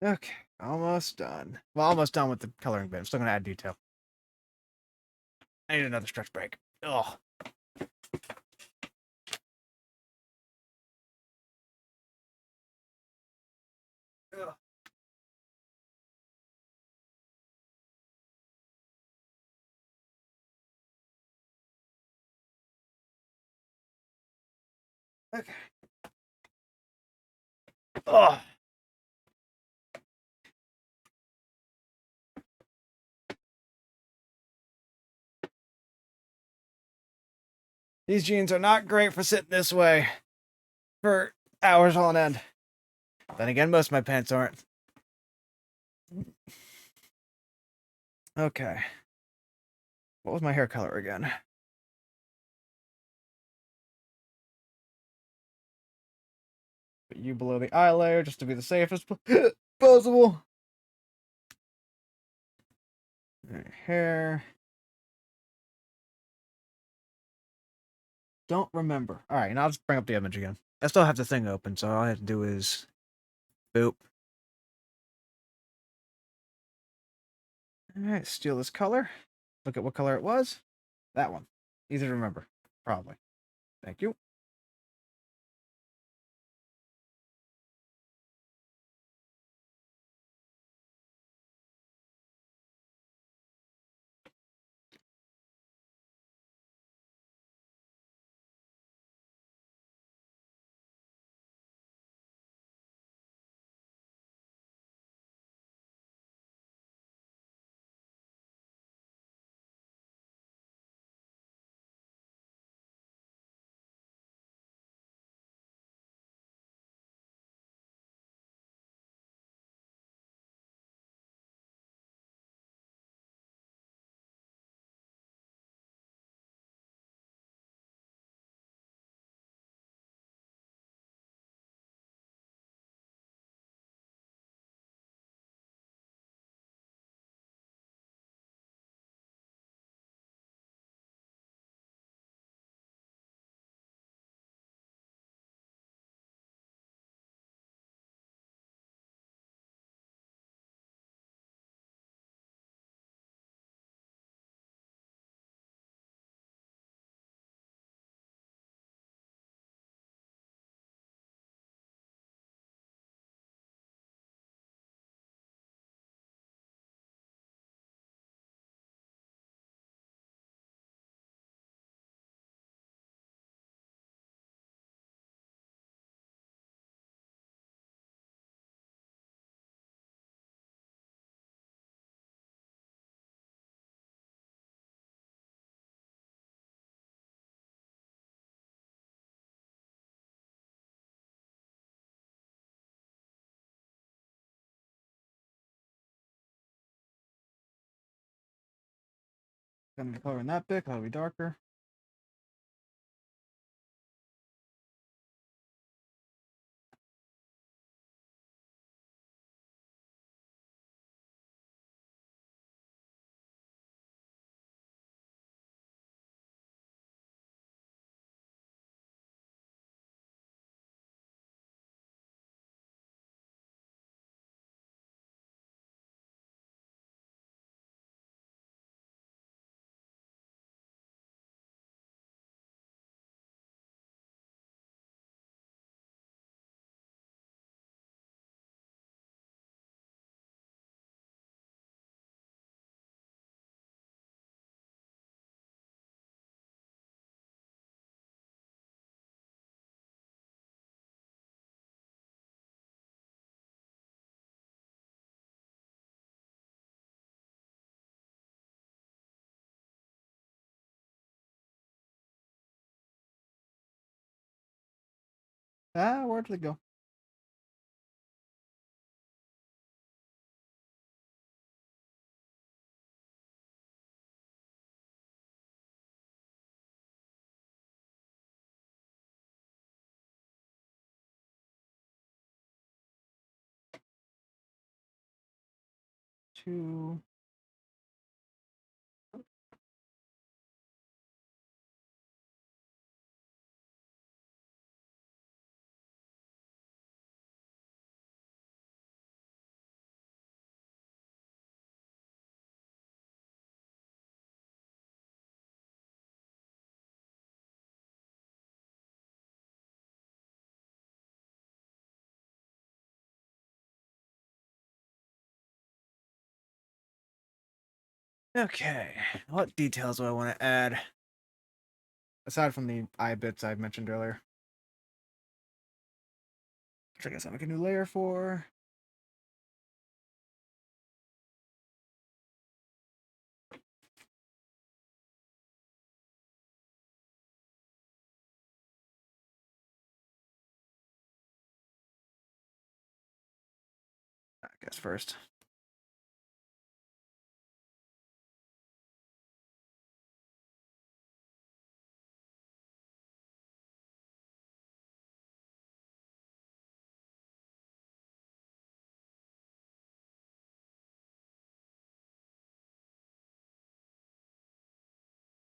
Okay, almost done. Well, almost done with the coloring bit. I'm still gonna add detail. I need another stretch break. Ugh. Ugh. Okay. Ugh. These jeans are not great for sitting this way for hours on end. Then again, most of my pants aren't. Okay. What was my hair color again? Put you below the eye layer just to be the safest possible. Hair. Don't remember. Alright, and I'll just bring up the image again. I still have the thing open, so all I have to do is boop. Alright, steal this color. Look at what color it was. That one. Easy to remember. Probably. Thank you. Gonna be coloring that bit, that'll be darker. Ah, where did it go? Two. Okay, what details do I want to add? Aside from the eye bits I mentioned earlier. Which I guess I'll make a new layer for. I guess first.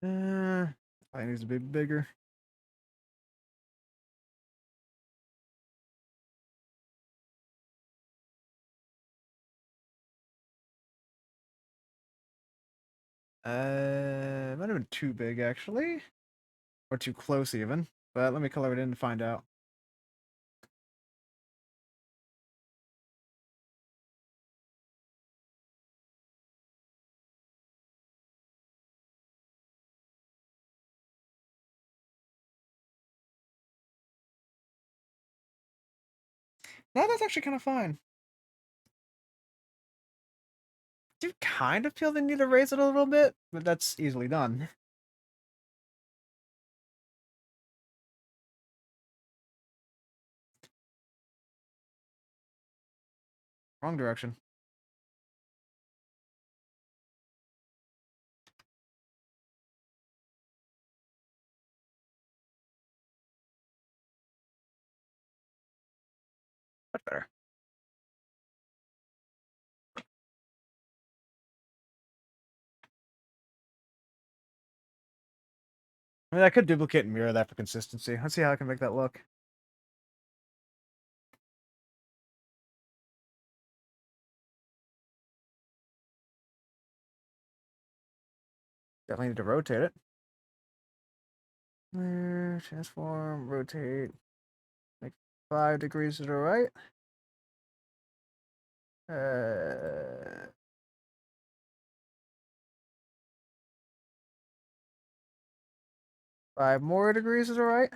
I needs to be bigger. Might have been too big actually, or too close even. But let me color it in to find out. No, that's actually kind of fine. Do kind of feel the need to raise it a little bit, but that's easily done. Wrong direction. Much better. I mean, I could duplicate and mirror that for consistency. Let's see how I can make that look. Definitely need to rotate it. Transform, rotate. Make 5 degrees to the right. Uh, 5 more degrees to the right.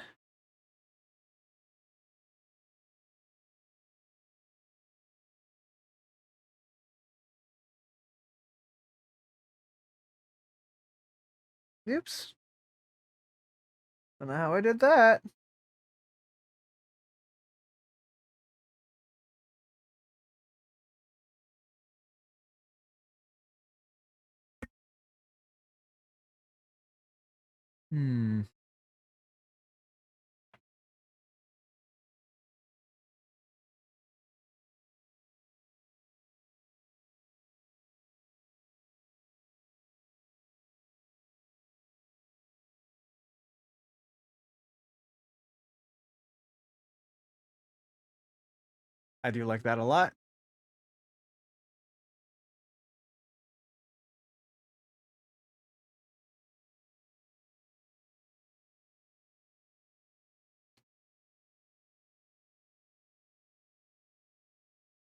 Oops. Don't know how I did that. Hmm. I do like that a lot.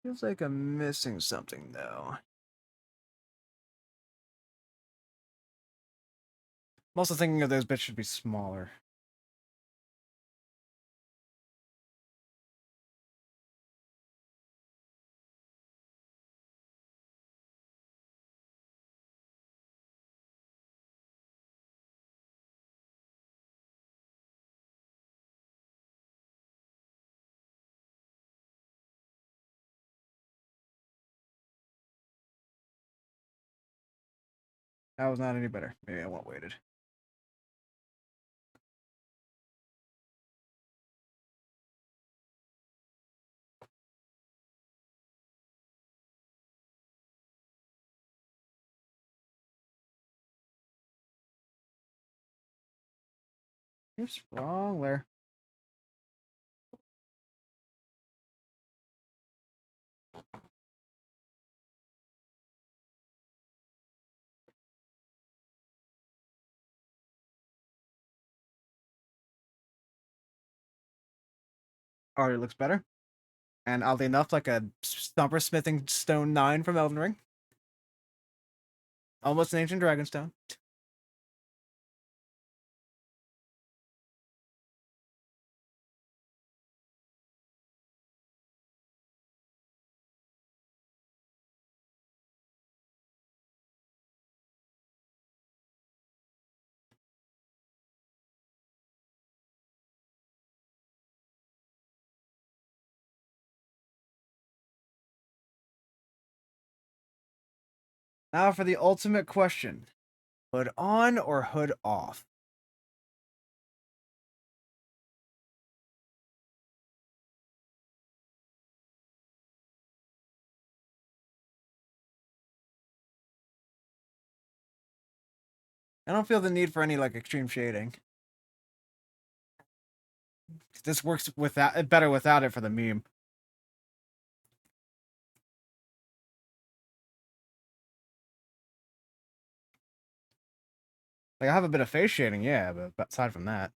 Feels like I'm missing something though. I'm also thinking of those bits should be smaller. That was not any better. Maybe I won't waited. Oops, wrong layer. Already looks better. And oddly enough, like a stumper smithing stone 9 from Elden Ring. Almost an ancient dragonstone. Now for the ultimate question. Hood on or hood off? I don't feel the need for any like extreme shading. This works without better without it for the meme. Like I have a bit of face shading, yeah, but aside from that,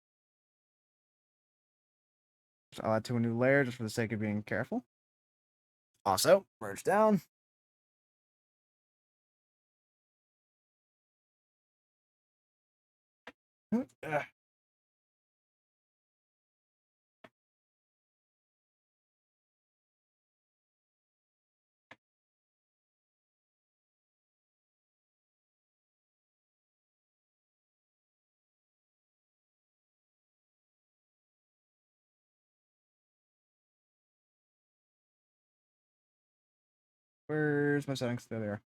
so I'll add to a new layer just for the sake of being careful. Also, merge down. Ugh. Where's my settings? There they are.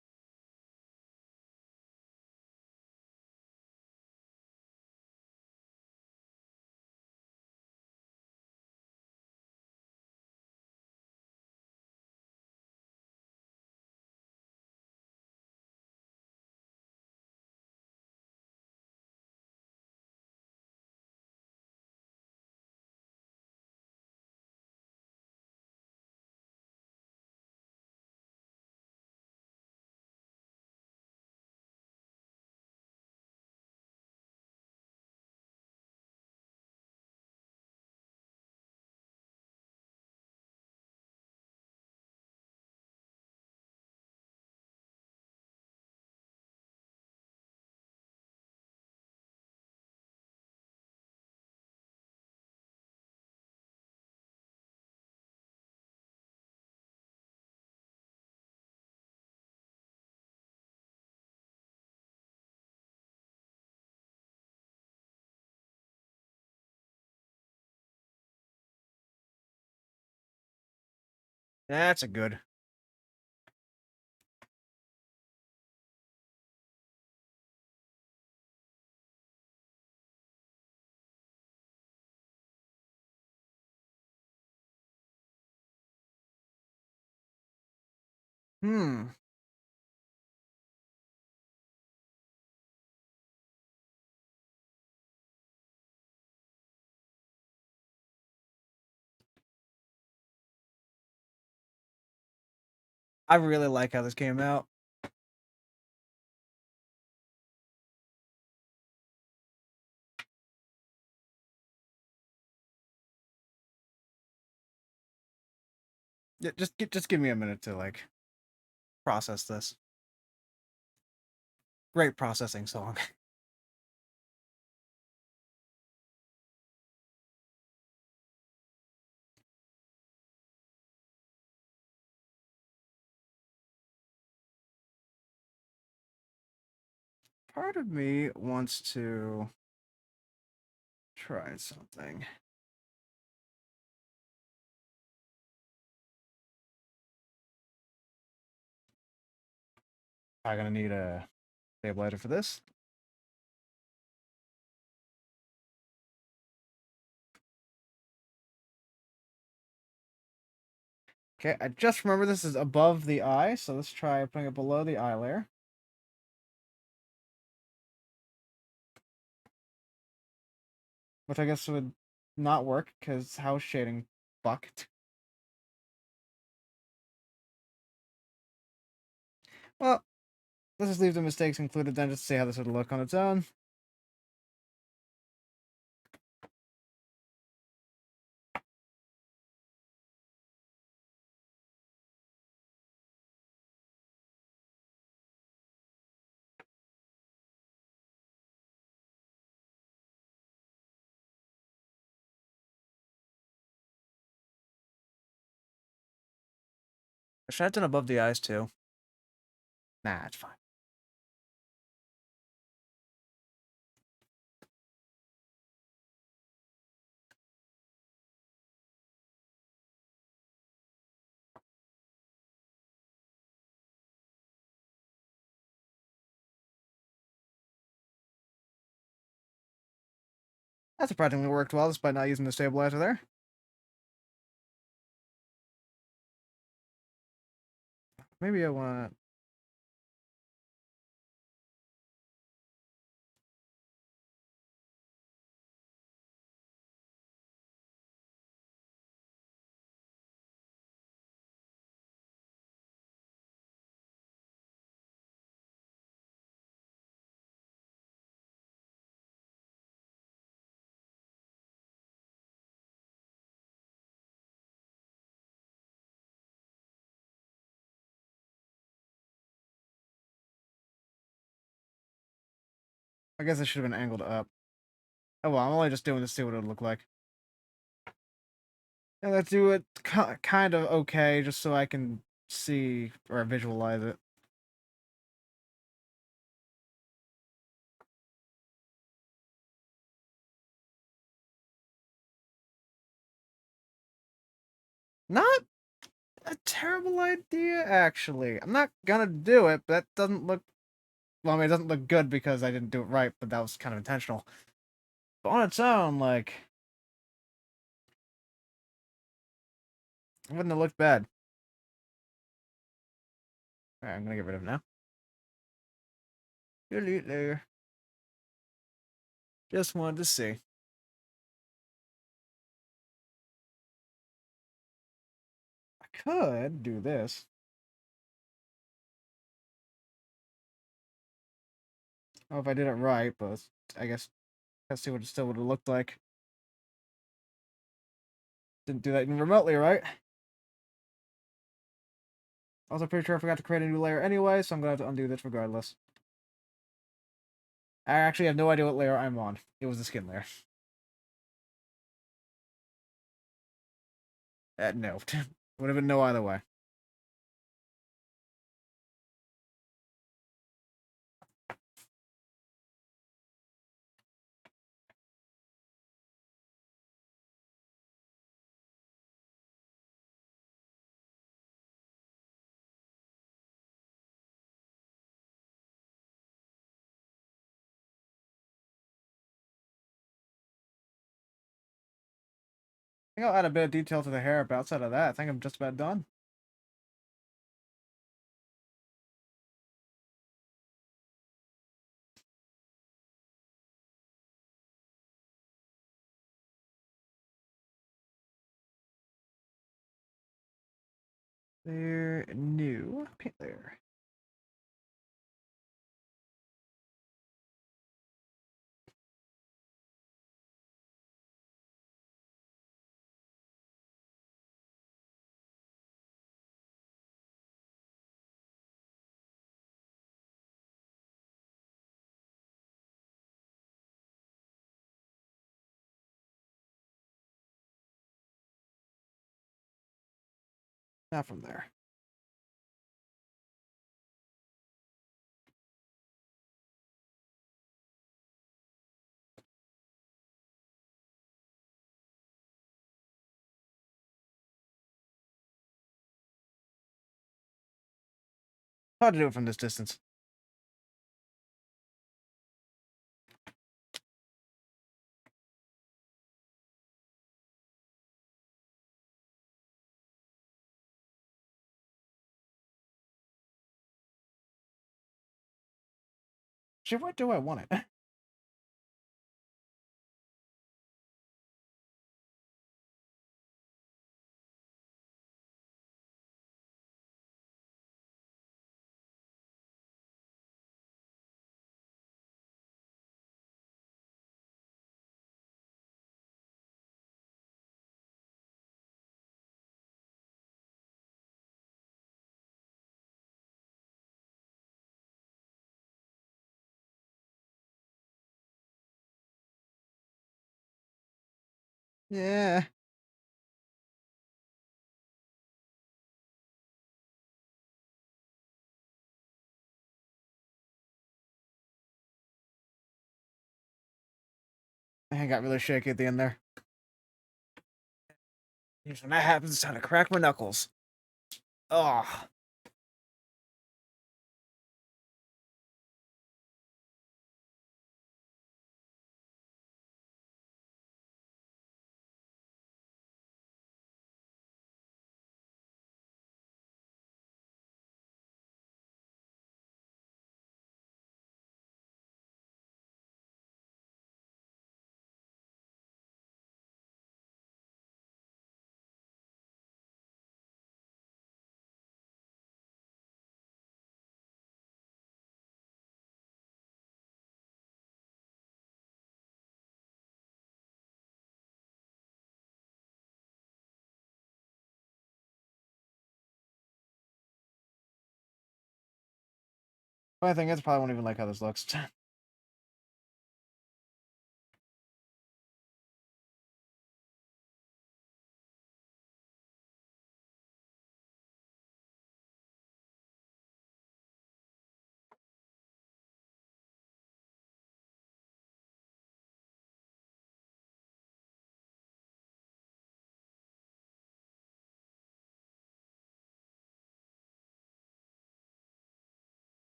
That's a good. Hmm. I really like how this came out. Yeah, just give me a minute to like process this. Great processing song. Part of me wants to try something. I'm gonna need a stabilizer for this. Okay, I just remember this is above the eye, so let's try putting it below the eye layer. Which I guess would not work, because house shading fucked. Well, let's just leave the mistakes included then, just to see how this would look on its own. Should I have done above the eyes too? Nah, it's fine. That surprisingly worked well, despite not using the stabilizer there. Maybe I want... I guess it should have been angled up. Oh well, I'm only just doing this to see what it would look like. And let's do it kind of okay, just so I can see or visualize it. Not a terrible idea, actually. I'm not gonna do it, but that doesn't look... Well, I mean, it doesn't look good because I didn't do it right, but that was kind of intentional. But on its own, like, it wouldn't have looked bad. Alright, I'm gonna get rid of it now. Delete layer. Just wanted to see. I could do this. Oh, if I did it right, but I guess let's see what it still would have looked like. Didn't do that even remotely, right? Also, pretty sure I forgot to create a new layer anyway, so I'm gonna have to undo this regardless. I actually have no idea what layer I'm on. It was the skin layer. No. Would have been no either way. I think I'll add a bit of detail to the hair, but outside of that, I think I'm just about done. Layer, new, paint layer. Now from there. Hard to do it from this distance. Shit, where do I want it? Yeah. I got really shaky at the end there. When that happens, it's time to crack my knuckles. Oh. Funny thing is, I probably won't even like how this looks.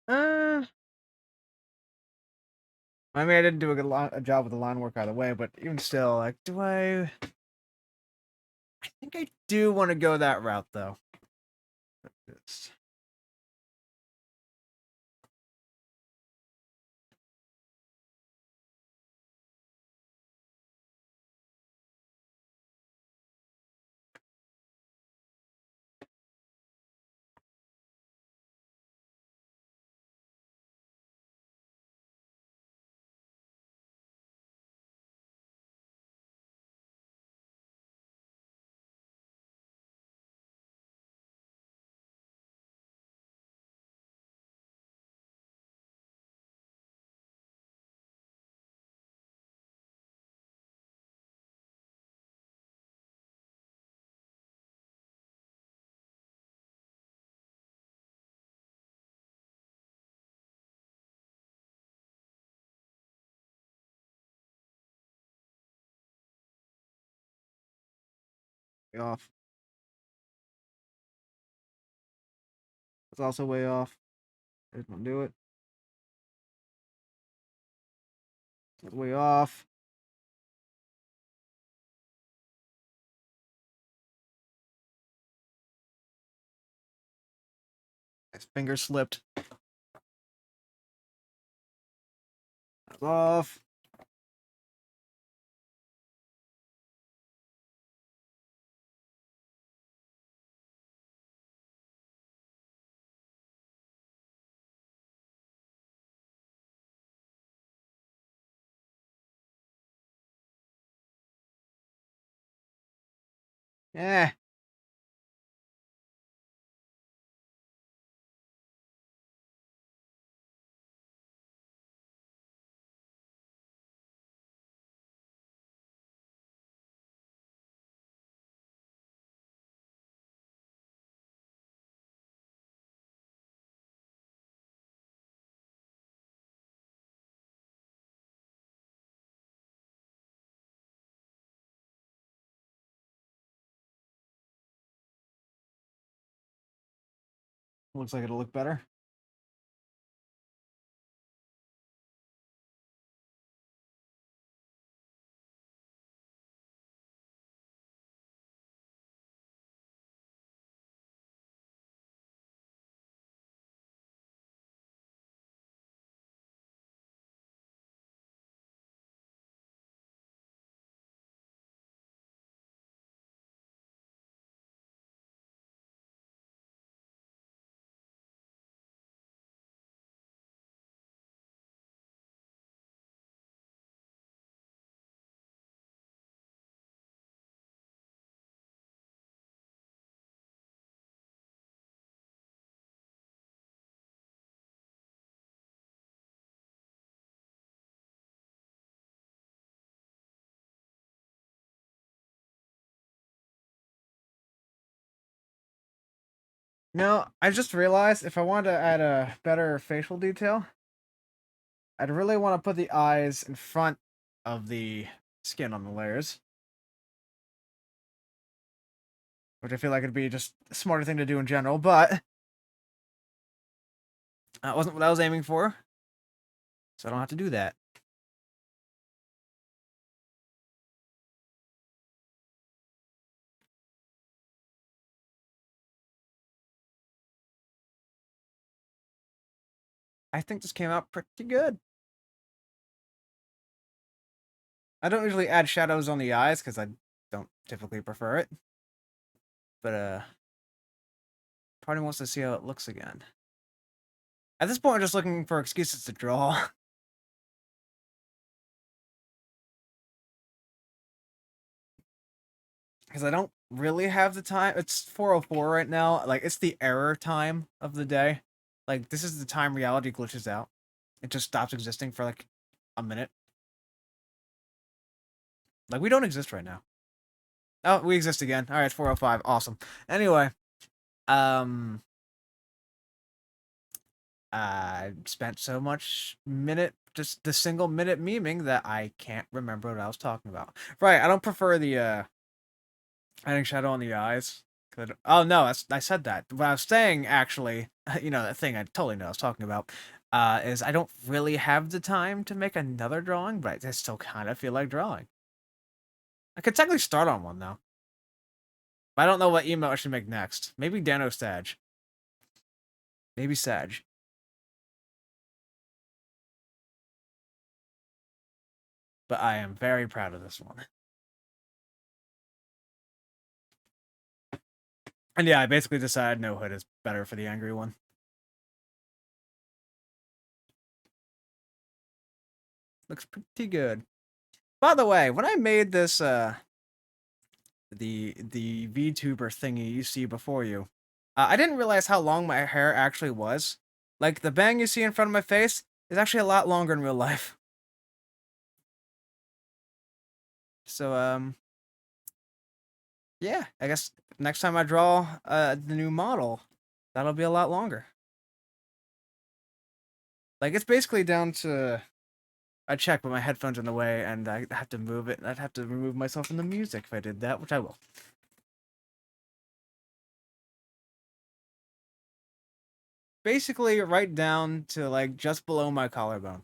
uh, I mean, I didn't do a job with the line work either way, but even still, like, do I? I think I do want to go that route, though. Just... off. That's also way off. I just want to do it. That's way off. His finger slipped. That's off. Eh. Looks like it'll look better. Now, I just realized if I wanted to add a better facial detail, I'd really want to put the eyes in front of the skin on the layers. Which I feel like would be just a smarter thing to do in general, but that wasn't what I was aiming for. So I don't have to do that. I think this came out pretty good. I don't usually add shadows on the eyes because I don't typically prefer it. But part of me wants to see how it looks again. At this point, I'm just looking for excuses to draw. Because I don't really have the time. It's 4:04 right now. Like, it's the error time of the day. Like, this is the time reality glitches out. It just stops existing for, like, a minute. Like, we don't exist right now. Oh, we exist again. All right, it's 4:05. Awesome. Anyway, um, I spent so much minute, just the single minute memeing that I can't remember what I was talking about. Right, I don't prefer the adding shadow on the eyes. Oh no, I said that. What I was saying actually, you know, that thing I totally know I was talking about, is I don't really have the time to make another drawing, but I still kind of feel like drawing. I could technically start on one though. I don't know what emote I should make next. Maybe Dano Sag. Maybe Sag. But I am very proud of this one. And yeah, I basically decided no hood is better for the angry one. Looks pretty good. By the way, when I made this the VTuber thingy you see before you, I didn't realize how long my hair actually was. Like the bang you see in front of my face is actually a lot longer in real life. So yeah, I guess next time I draw the new model, that'll be a lot longer. Like it's basically down to I check, but my headphones are in the way, and I have to move it. I'd have to remove myself from the music if I did that, which I will. basically right down to like just below my collarbone.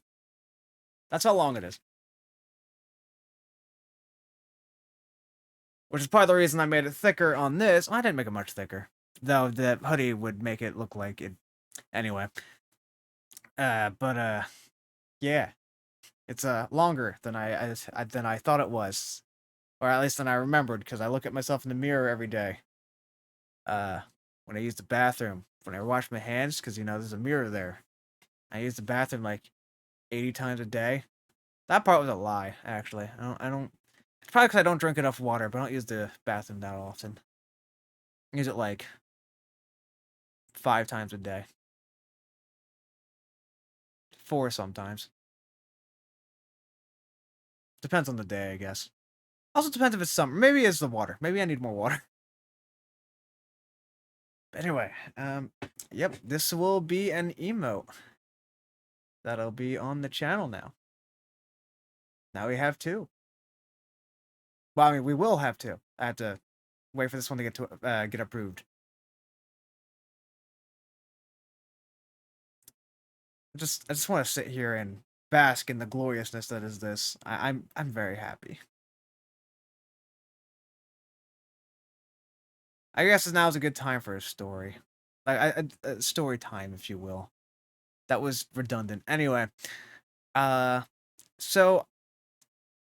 That's how long it is. Which is part of the reason I made it thicker on this. Well, I didn't make it much thicker, though the hoodie would make it look like it. Anyway, but yeah, it's longer than I thought it was, or at least than I remembered, because I look at myself in the mirror every day. Uh, when I use the bathroom, when I wash my hands, because there's a mirror there. I use the bathroom like 80 times a day. That part was a lie, actually. I don't. It's probably because I don't drink enough water, but I don't use the bathroom that often. I use it like 5 times a day. 4 sometimes. Depends on the day, I guess. Also depends if it's summer. Maybe it's the water. Maybe I need more water. But anyway, yep, this will be an emote. That'll be on the channel now. Now we have 2. Well, I mean, we will have 2. I have to wait for this one to get approved. I just want to sit here and bask in the gloriousness that is this. I'm very happy. I guess now's a good time for a story, like a story time, if you will. That was redundant. Anyway, uh, so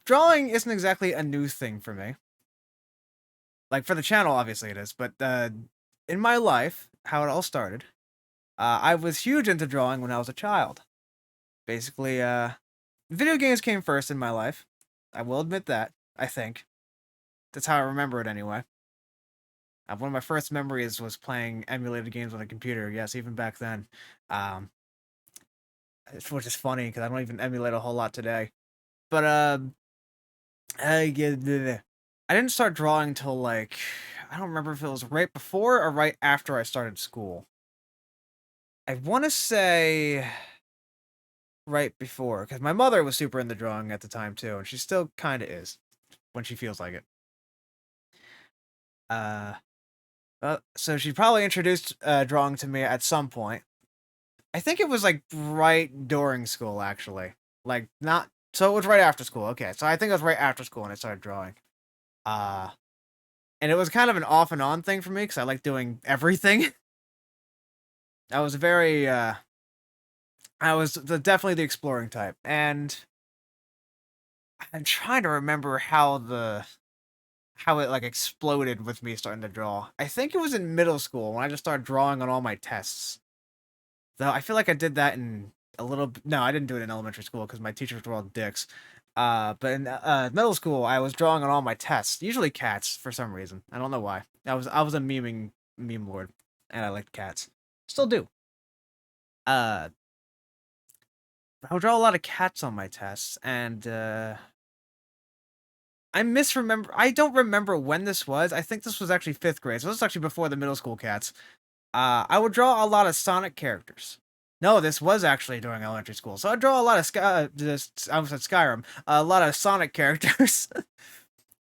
drawing isn't exactly a new thing for me. Like for the channel, obviously it is, but in my life, how it all started, I was huge into drawing when I was a child. Basically, video games came first in my life. I will admit that. I think that's how I remember it anyway. One of my first memories was playing emulated games on a computer. Yes, even back then. Um, which is funny because I don't even emulate a whole lot today. But I didn't start drawing till like I don't remember if it was right before or right after I started school. I want to say right before because my mother was super into drawing at the time too, and she still kind of is when she feels like it. Uh, so she probably introduced drawing to me at some point. I think it was like right during school, actually. Like not so it was right after school. Okay, so I think it was right after school when I started drawing. Uh, and it was kind of an off and on thing for me because I like doing everything. I was very I was definitely the exploring type, and I'm trying to remember how it like exploded with me starting to draw. I think it was in middle school when I just started drawing on all my tests. Though I feel like I did that in a little. No, I didn't do it in elementary school because my teachers were all dicks. But in middle school, I was drawing on all my tests, usually cats for some reason. I don't know why. I was a meme lord, and I liked cats. Still do. Uh, I would draw a lot of cats on my tests, and I don't remember when this was. I think this was actually 5th grade. So this was actually before the middle school cats. I would draw a lot of Sonic characters. No, this was actually during elementary school. So I draw a lot of I almost said Skyrim. A lot of Sonic characters.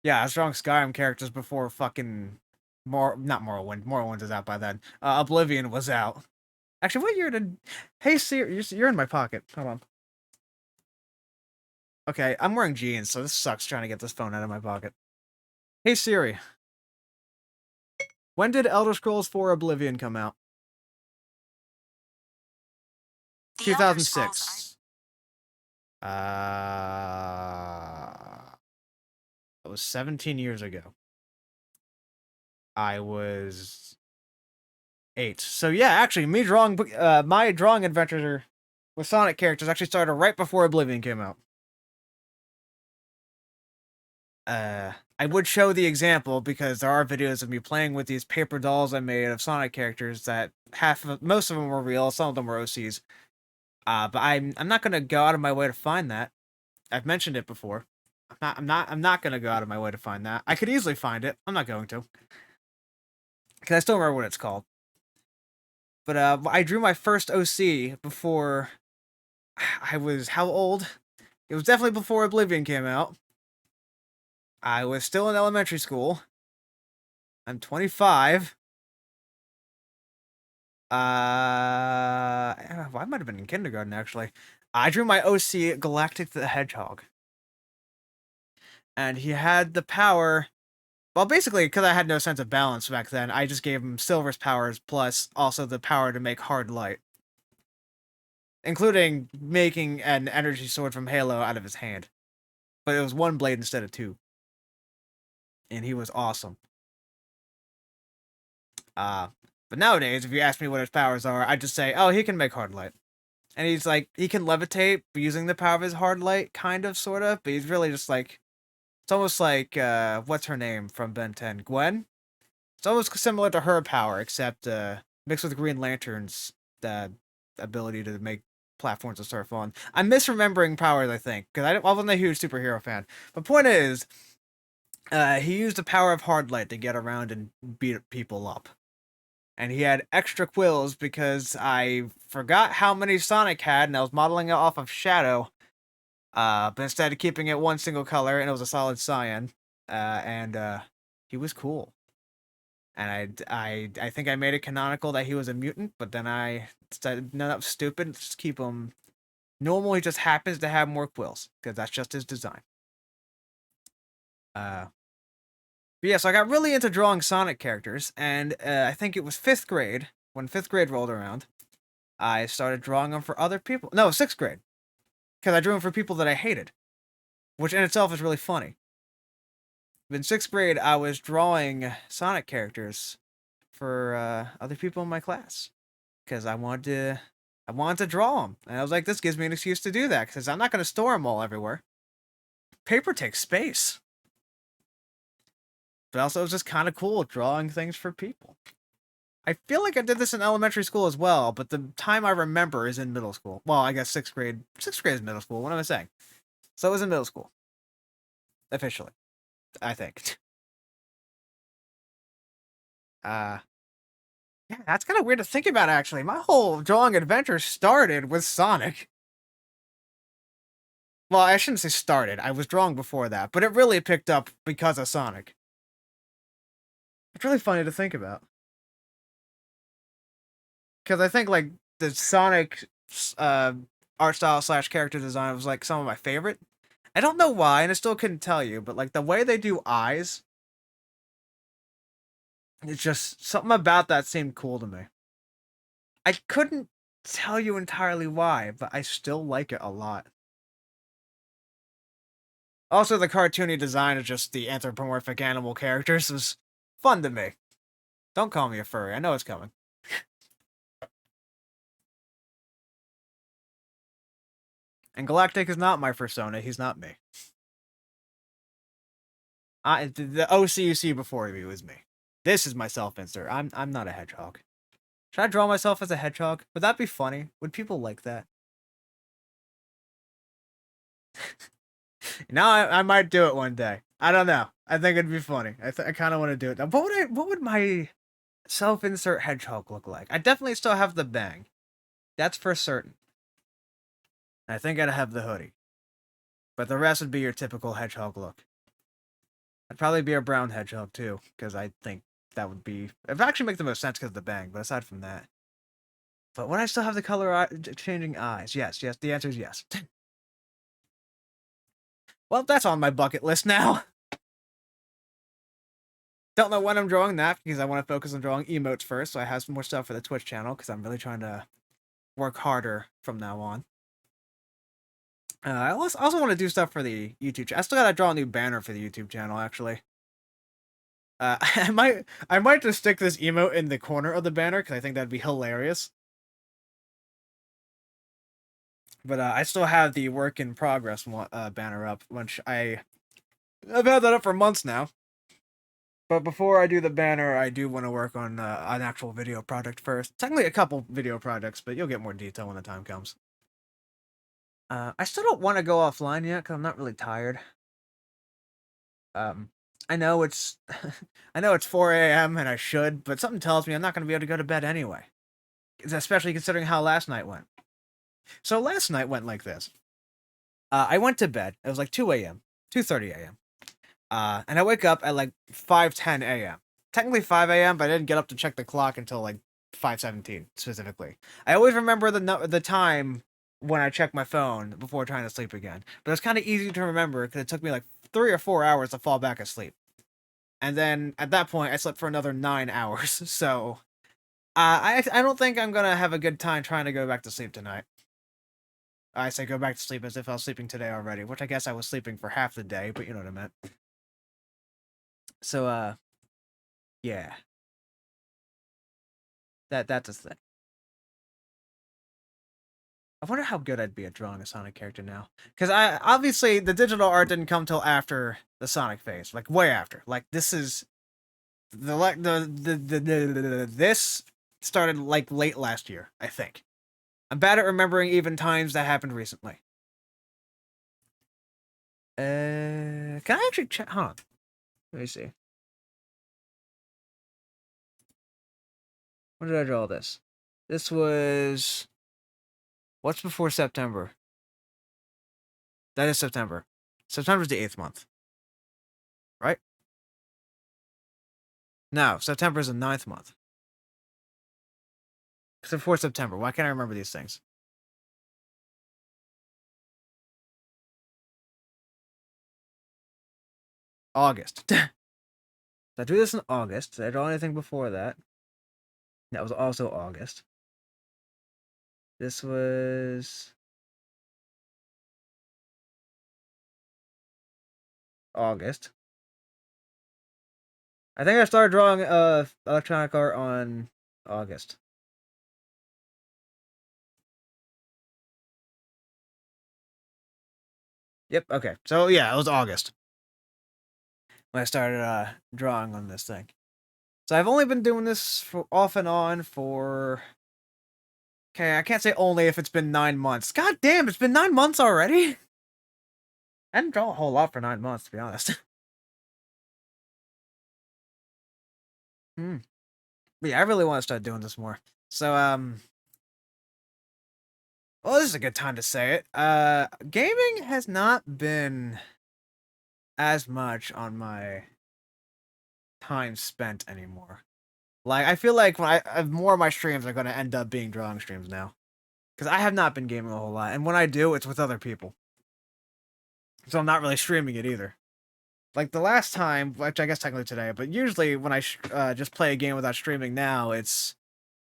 Yeah, I was drawing Skyrim characters before fucking not Morrowind. Morrowind is out by then. Oblivion was out. Actually, what year did? Hey Siri, you're in my pocket. Hold on. Okay, I'm wearing jeans, so this sucks trying to get this phone out of my pocket. Hey Siri, when did Elder Scrolls 4 Oblivion come out? 2006. It was 17 years ago. I was 8. So yeah, actually, my drawing adventure with Sonic characters actually started right before Oblivion came out. I would show the example because there are videos of me playing with these paper dolls I made of Sonic characters that most of them were real, some of them were OCs. But I'm not gonna go out of my way to find that. I've mentioned it before. I'm not gonna go out of my way to find that. I could easily find it. I'm not going to. Because I still remember what it's called. But I drew my first OC before I was how old? It was definitely before Oblivion came out. I was still in elementary school. I'm 25. Well, I might have been in kindergarten actually. I drew my OC Galactic the Hedgehog, and he had the power. Well, basically, because I had no sense of balance back then, I just gave him Silver's powers plus also the power to make hard light, including making an energy sword from Halo out of his hand. But it was one blade instead of two, and he was awesome. But nowadays, if you ask me what his powers are, I just say, oh, he can make hard light. And he's like, he can levitate using the power of his hard light, kind of, sort of, but he's really just like, it's almost like, what's her name from Ben 10? Gwen? It's almost similar to her power, except, mixed with Green Lantern's, ability to make platforms to surf on. I'm misremembering powers, I think, because I wasn't a huge superhero fan. But point is, he used the power of hard light to get around and beat people up. And he had extra quills because I forgot how many Sonic had, and I was modeling it off of Shadow. But instead of keeping it one single color, and it was a solid cyan, and he was cool. And I think I made it canonical that he was a mutant, but then I decided, no, that was stupid. Just keep him normal. He just happens to have more quills because that's just his design. But yeah, so I got really into drawing Sonic characters, and I think it was 5th grade, when 5th grade rolled around, I started drawing them for other people. No, 6th grade, because I drew them for people that I hated, which in itself is really funny. But in 6th grade, I was drawing Sonic characters for other people in my class, because I wanted to draw them, and I was like, this gives me an excuse to do that, because I'm not going to store them all everywhere. Paper takes space. But also, it was just kind of cool drawing things for people. I feel like I did this in elementary school as well, but the time I remember is in middle school. Well, I guess 6th grade. 6th grade is middle school. What am I saying? So it was in middle school. Officially. I think. Yeah, that's kind of weird to think about, actually. My whole drawing adventure started with Sonic. Well, I shouldn't say started. I was drawing before that, but it really picked up because of Sonic. It's really funny to think about. Because I think, like, the Sonic art style / character design was, like, some of my favorite. I don't know why, and I still couldn't tell you, but, like, the way they do eyes, it's just, something about that seemed cool to me. I couldn't tell you entirely why, but I still like it a lot. Also, the cartoony design of just the anthropomorphic animal characters was fun to me. Don't call me a furry, I know it's coming. And Galactic is not my persona, he's not me. The OC you see before me was me. This is my self-insert. I'm not a hedgehog. Should I draw myself as a hedgehog? Would that be funny? Would people like that? Now I might do it one day. I don't know. I think it'd be funny. I kind of want to do it. Now, what would my self-insert hedgehog look like? I definitely still have the bang. That's for certain. I think I'd have the hoodie. But the rest would be your typical hedgehog look. I'd probably be a brown hedgehog too, because I think that would be... It would actually make the most sense because of the bang, but aside from that... But would I still have the color changing eyes? Yes, the answer is yes. Well, that's on my bucket list now. Don't know when I'm drawing that, because I want to focus on drawing emotes first, so I have some more stuff for the Twitch channel, because I'm really trying to work harder from now on. I also want to do stuff for the YouTube channel. I still gotta draw a new banner for the YouTube channel, actually. I might just stick this emote in the corner of the banner, because I think that'd be hilarious. But I still have the work in progress banner up, which I've had that up for months now. But before I do the banner, I do want to work on an actual video project first. Technically a couple video projects, but you'll get more detail when the time comes. I still don't want to go offline yet, because I'm not really tired. I know it's I know it's 4 a.m. and I should, but something tells me I'm not going to be able to go to bed anyway. Especially considering how last night went. So last night went like this. I went to bed. It was like 2 a.m. 2:30 a.m. And I wake up at like 5:10 a.m. Technically 5 a.m., but I didn't get up to check the clock until like 5:17 specifically. I always remember the time when I checked my phone before trying to sleep again. But it's kind of easy to remember because it took me like 3 or 4 hours to fall back asleep. And then at that point, I slept for another 9 hours. So I don't think I'm gonna have a good time trying to go back to sleep tonight. I say go back to sleep as if I was sleeping today already, which I guess I was sleeping for half the day, but you know what I meant. So yeah, that's a thing. I wonder how good I'd be at drawing a Sonic character now, because I obviously the digital art didn't come till after the Sonic phase, like way after. Like this is this started like late last year, I think. I'm bad at remembering even times that happened recently. Can I actually check? Hold on. Let me see. When did I draw this? This was what's before September? That is September. September's the 8th month, right? No, September's the 9th month. It's before September. Why can't I remember these things? August. Did I do this in August? Did I draw anything before that? That was also August. This was August. I think I started drawing electronic art on August. Yep, okay. So yeah, it was August when I started drawing on this thing. So I've only been doing this for off and on for okay, I can't say only if it's been 9 months. God damn, it's been 9 months already. I didn't draw a whole lot for 9 months, to be honest. Hmm. But yeah, I really want to start doing this more. So well, this is a good time to say it. Gaming has not been as much on my time spent anymore. Like I feel like when more of my streams are going to end up being drawing streams now, because I have not been gaming a whole lot, and when I do, it's with other people. So I'm not really streaming it either. Like the last time, which I guess technically today, but usually when I just play a game without streaming now, it's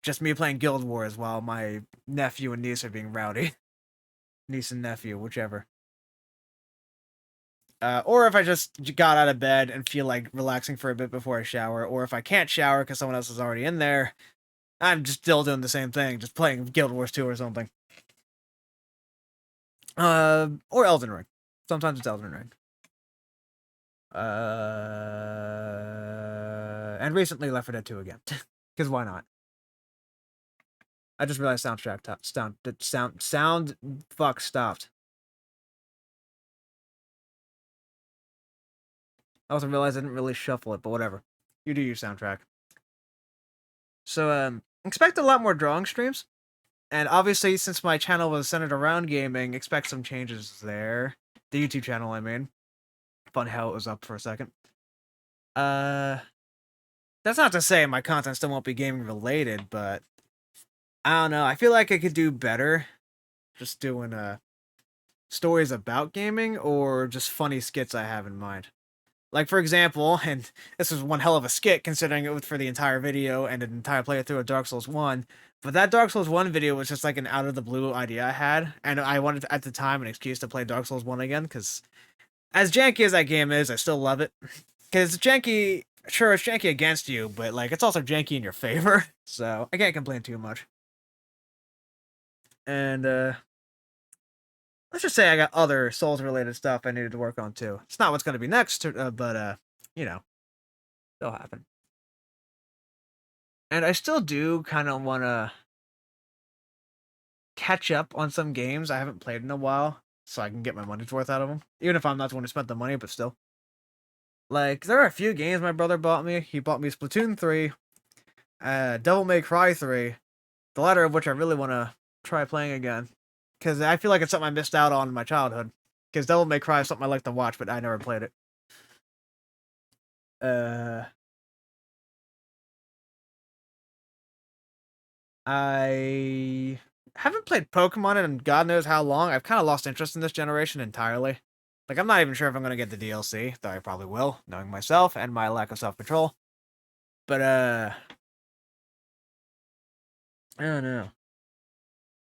just me playing Guild Wars while my nephew and niece are being rowdy. Niece and nephew, whichever. Or if I just got out of bed and feel like relaxing for a bit before I shower, or if I can't shower because someone else is already in there, I'm just still doing the same thing, just playing Guild Wars 2 or something. Or Elden Ring. Sometimes it's Elden Ring. And recently Left 4 Dead 2 again, because why not? I just realized sound fuck stopped. I also realized I didn't really shuffle it, but whatever. You do your soundtrack. So expect a lot more drawing streams. And obviously, since my channel was centered around gaming, expect some changes there. The YouTube channel, I mean. Fun how it was up for a second. That's not to say my content still won't be gaming related, but I don't know. I feel like I could do better just doing stories about gaming or just funny skits I have in mind. Like, for example, and this was one hell of a skit considering it was for the entire video and an entire playthrough of Dark Souls 1. But that Dark Souls 1 video was just like an out of the blue idea I had. And I wanted, at the time, an excuse to play Dark Souls 1 again. Because as janky as that game is, I still love it. Because it's janky, sure, it's janky against you, but like it's also janky in your favor. So I can't complain too much. And let's just say I got other Souls related stuff I needed to work on too. It's not what's going to be next, but you know, it'll happen. And I still do kind of want to catch up on some games I haven't played in a while, so I can get my money's worth out of them. Even if I'm not the one who spent the money, but still. Like, there are a few games my brother bought me. He bought me Splatoon 3, Devil May Cry 3, the latter of which I really want to try playing again. Because I feel like it's something I missed out on in my childhood. Because Devil May Cry is something I like to watch, but I never played it. Uh, I haven't played Pokemon in God knows how long. I've kind of lost interest in this generation entirely. Like, I'm not even sure if I'm gonna get the DLC, though I probably will, knowing myself and my lack of self-control. But I don't know.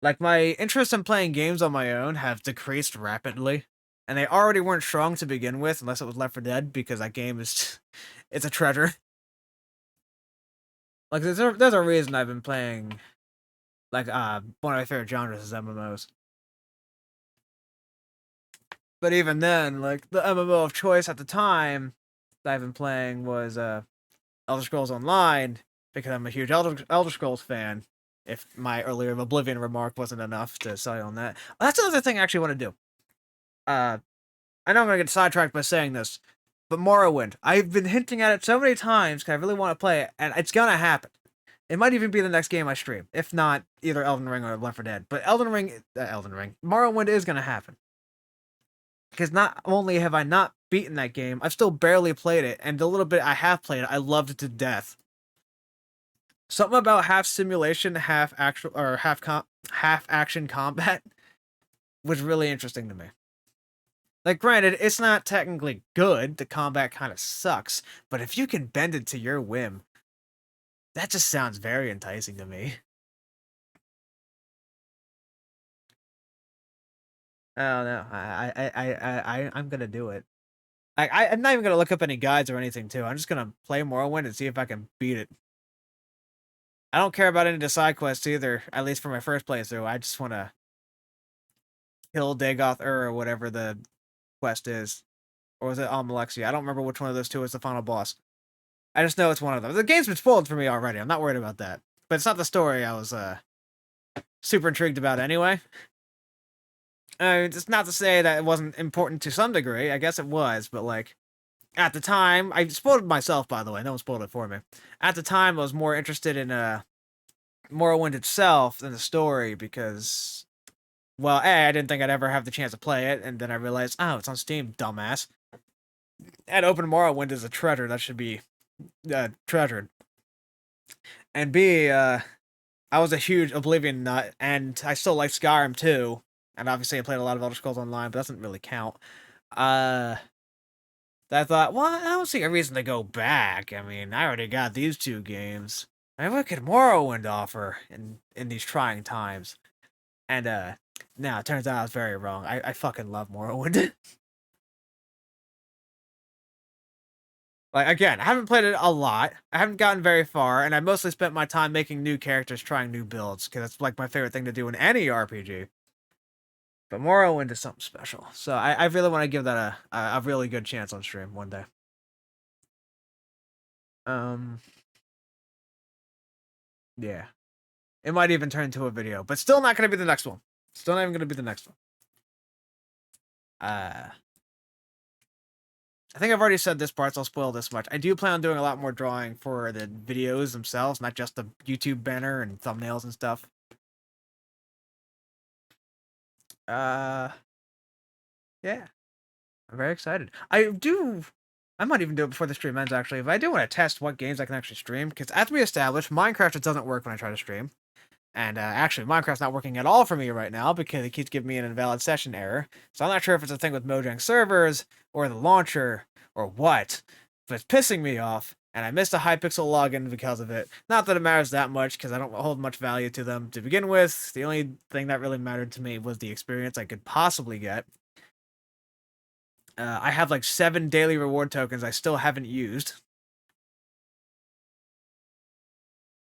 Like, my interest in playing games on my own have decreased rapidly, and they already weren't strong to begin with, unless it was Left 4 Dead, because that game is, it's a treasure. Like, there's a reason I've been playing. Like, one of my favorite genres is MMOs. But even then, like, the MMO of choice at the time that I've been playing was Elder Scrolls Online, because I'm a huge Elder Scrolls fan. If my earlier Oblivion remark wasn't enough to sell you on that. That's another thing I actually want to do. Uh, I know I'm going to get sidetracked by saying this, but Morrowind. I've been hinting at it so many times because I really want to play it, and it's going to happen. It might even be the next game I stream, if not either Elden Ring or Left 4 Dead. But Elden Ring, Morrowind is going to happen. Because not only have I not beaten that game, I've still barely played it, and the little bit I have played it, I loved it to death. Something about half simulation, half actual, or half action combat was really interesting to me. Like, granted, it's not technically good. The combat kind of sucks, but if you can bend it to your whim, that just sounds very enticing to me. I don't know. I'm gonna do it. I'm not even gonna look up any guides or anything too. I'm just gonna play Morrowind and see if I can beat it. I don't care about any of the side quests either. At least for my first playthrough, I just want to kill Dagoth or whatever the quest is, or was it Almalexia? I don't remember which one of those two is the final boss. I just know it's one of them. The game's been spoiled for me already. I'm not worried about that. But it's not the story I was super intrigued about anyway. It's not to say that it wasn't important to some degree. I guess it was, but like at the time, I spoiled myself, by the way. No one spoiled it for me. At the time, I was more interested in Morrowind itself than the story because, well, I didn't think I'd ever have the chance to play it, and then I realized, oh, it's on Steam, dumbass. And Open Morrowind is a treasure that should be treasured. And B, I was a huge Oblivion nut, and I still like Skyrim too. And obviously, I played a lot of Elder Scrolls Online, but that doesn't really count. I thought, well, I don't see a reason to go back. I mean, I already got these two games. I mean, what could Morrowind offer in these trying times? And now it turns out I was very wrong. I fucking love Morrowind. Like, again, I haven't played it a lot. I haven't gotten very far, and I mostly spent my time making new characters, trying new builds, because that's like my favorite thing to do in any RPG. But Morrowind is something special, so I really want to give that a really good chance on stream one day. Um, yeah, it might even turn into a video, but still not going to be the next one. Still not even going to be the next one. I think I've already said this part, so I'll spoil this much. I do plan on doing a lot more drawing for the videos themselves, not just the YouTube banner and thumbnails and stuff. Yeah. I'm very excited. I might even do it before the stream ends, actually. But I do want to test what games I can actually stream, because as we established, Minecraft just doesn't work when I try to stream. And actually, Minecraft's not working at all for me right now, because it keeps giving me an invalid session error. So I'm not sure if it's a thing with Mojang servers, or the launcher, or what. But it's pissing me off, and I missed a Hypixel login because of it. Not that it matters that much, because I don't hold much value to them to begin with. The only thing that really mattered to me was the experience I could possibly get. I have like 7 daily reward tokens I still haven't used.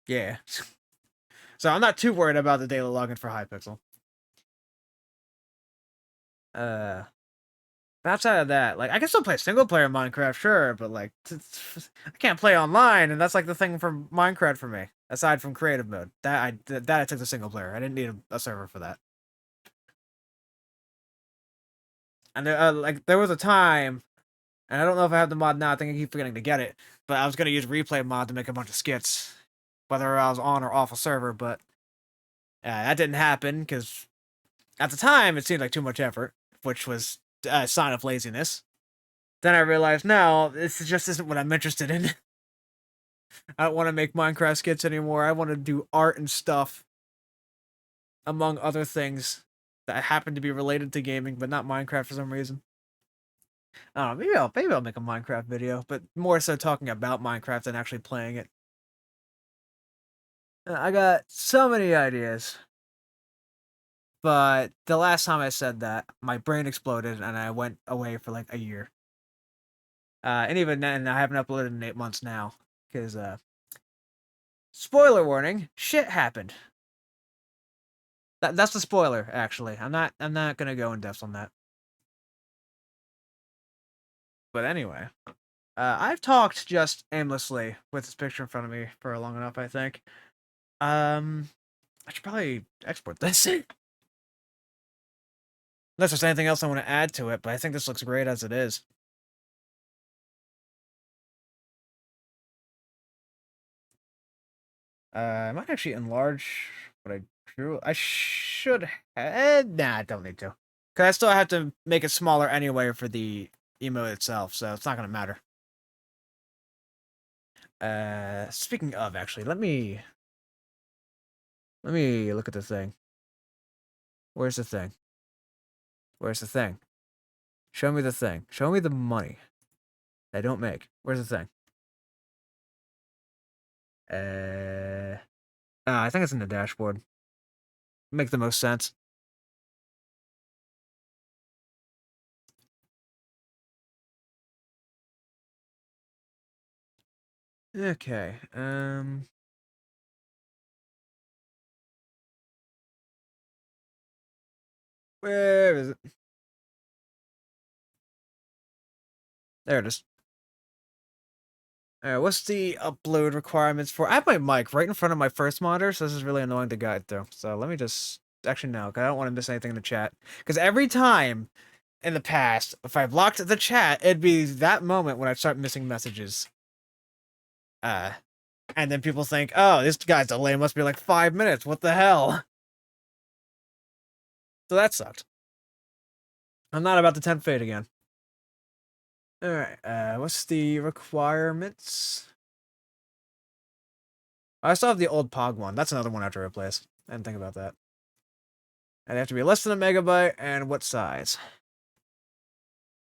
Yeah. So I'm not too worried about the daily login for Hypixel. Outside of that, like I can still play single player Minecraft, sure, but like I can't play online, and that's like the thing for Minecraft for me. Aside from creative mode, that I took the single player. I didn't need a server for that. And like there was a time, and I don't know if I have the mod now. I think I keep forgetting to get it, but I was gonna use replay mod to make a bunch of skits, whether I was on or off a server, but that didn't happen because at the time it seemed like too much effort, which was a sign of laziness. Then I realized, no, this just isn't what I'm interested in. I don't want to make Minecraft skits anymore. I want to do art and stuff, among other things that happen to be related to gaming, but not Minecraft for some reason. I don't know. Maybe I'll make a Minecraft video, but more so talking about Minecraft than actually playing it. I got so many ideas, but the last time I said that, my brain exploded and I went away for like a year. And even then, I haven't uploaded in 8 months now because spoiler warning, shit happened. That's the spoiler. Actually, I'm not gonna go in depth on that. But anyway, I've talked just aimlessly with this picture in front of me for long enough. I think. I should probably export this. Unless there's anything else I want to add to it, but I think this looks great as it is. I might actually enlarge what I drew. I should have. Nah, I don't need to. Because I still have to make it smaller anyway for the emote itself, so it's not going to matter. Speaking of, actually, let me look at the thing. Where's the thing? Where's the thing? Show me the thing. Show me the money I don't make. Where's the thing? I think it's in the dashboard. Make the most sense. Okay. Where is it? There it is. What's the upload requirements for? I have my mic right in front of my first monitor, so this is really annoying to guide through. So let me just actually no, because I don't want to miss anything in the chat. Because every time in the past, if I blocked the chat, it'd be that moment when I start missing messages. Uh, and then people think, oh, this guy's delay must be like 5 minutes. What the hell? So that sucked. I'm not about to tempt fate again. All right. What's the requirements? I still have the old Pog one. That's another one I have to replace. I didn't think about that. And they have to be less than a megabyte. And what size?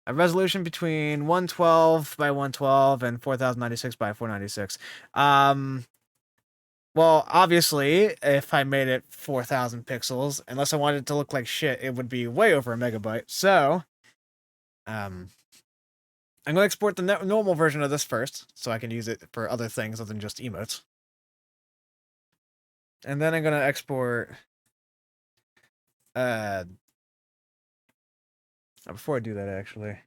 A resolution between 112 by 112 and 4096 by 496. Well, obviously, if I made it 4000 pixels, unless I wanted it to look like shit, it would be way over a megabyte. So, I'm going to export the normal version of this first, so I can use it for other things other than just emotes. And then I'm going to export... before I do that, actually.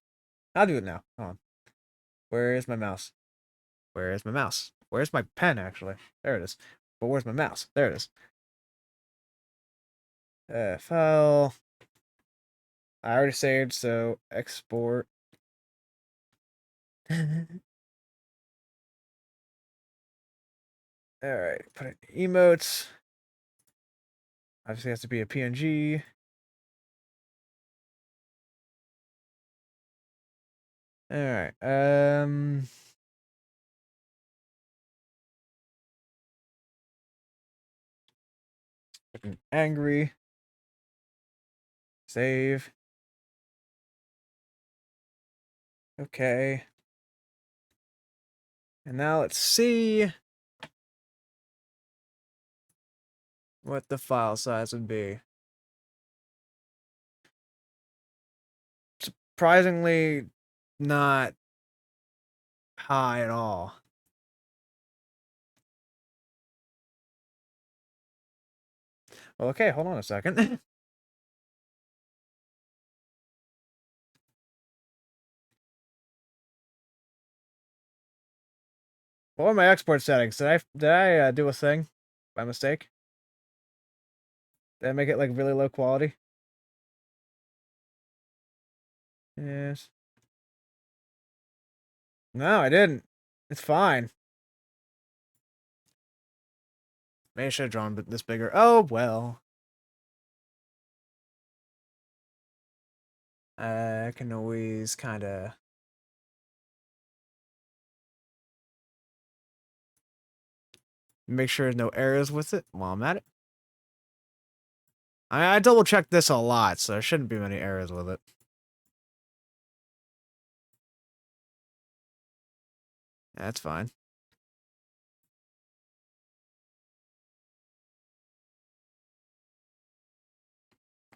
I'll do it now. Hold on. Where is my mouse? Where is my mouse? Where's my pen, actually? There it is. But where's my mouse? There it is. File. I already saved, so export. Alright, put it in emotes. Obviously, it has to be a PNG. Alright, angry. Save. Okay. And now let's see what the file size would be. Surprisingly, not high at all. Well, okay, hold on a second. What were my export settings? Did I do a thing by mistake? Did I make it like really low quality? Yes. No, I didn't. It's fine. Maybe I should have drawn this bigger. Oh, well. I can always kind of... Make sure there's no errors with it while I'm at it. I double checked this a lot, so there shouldn't be many errors with it. That's fine.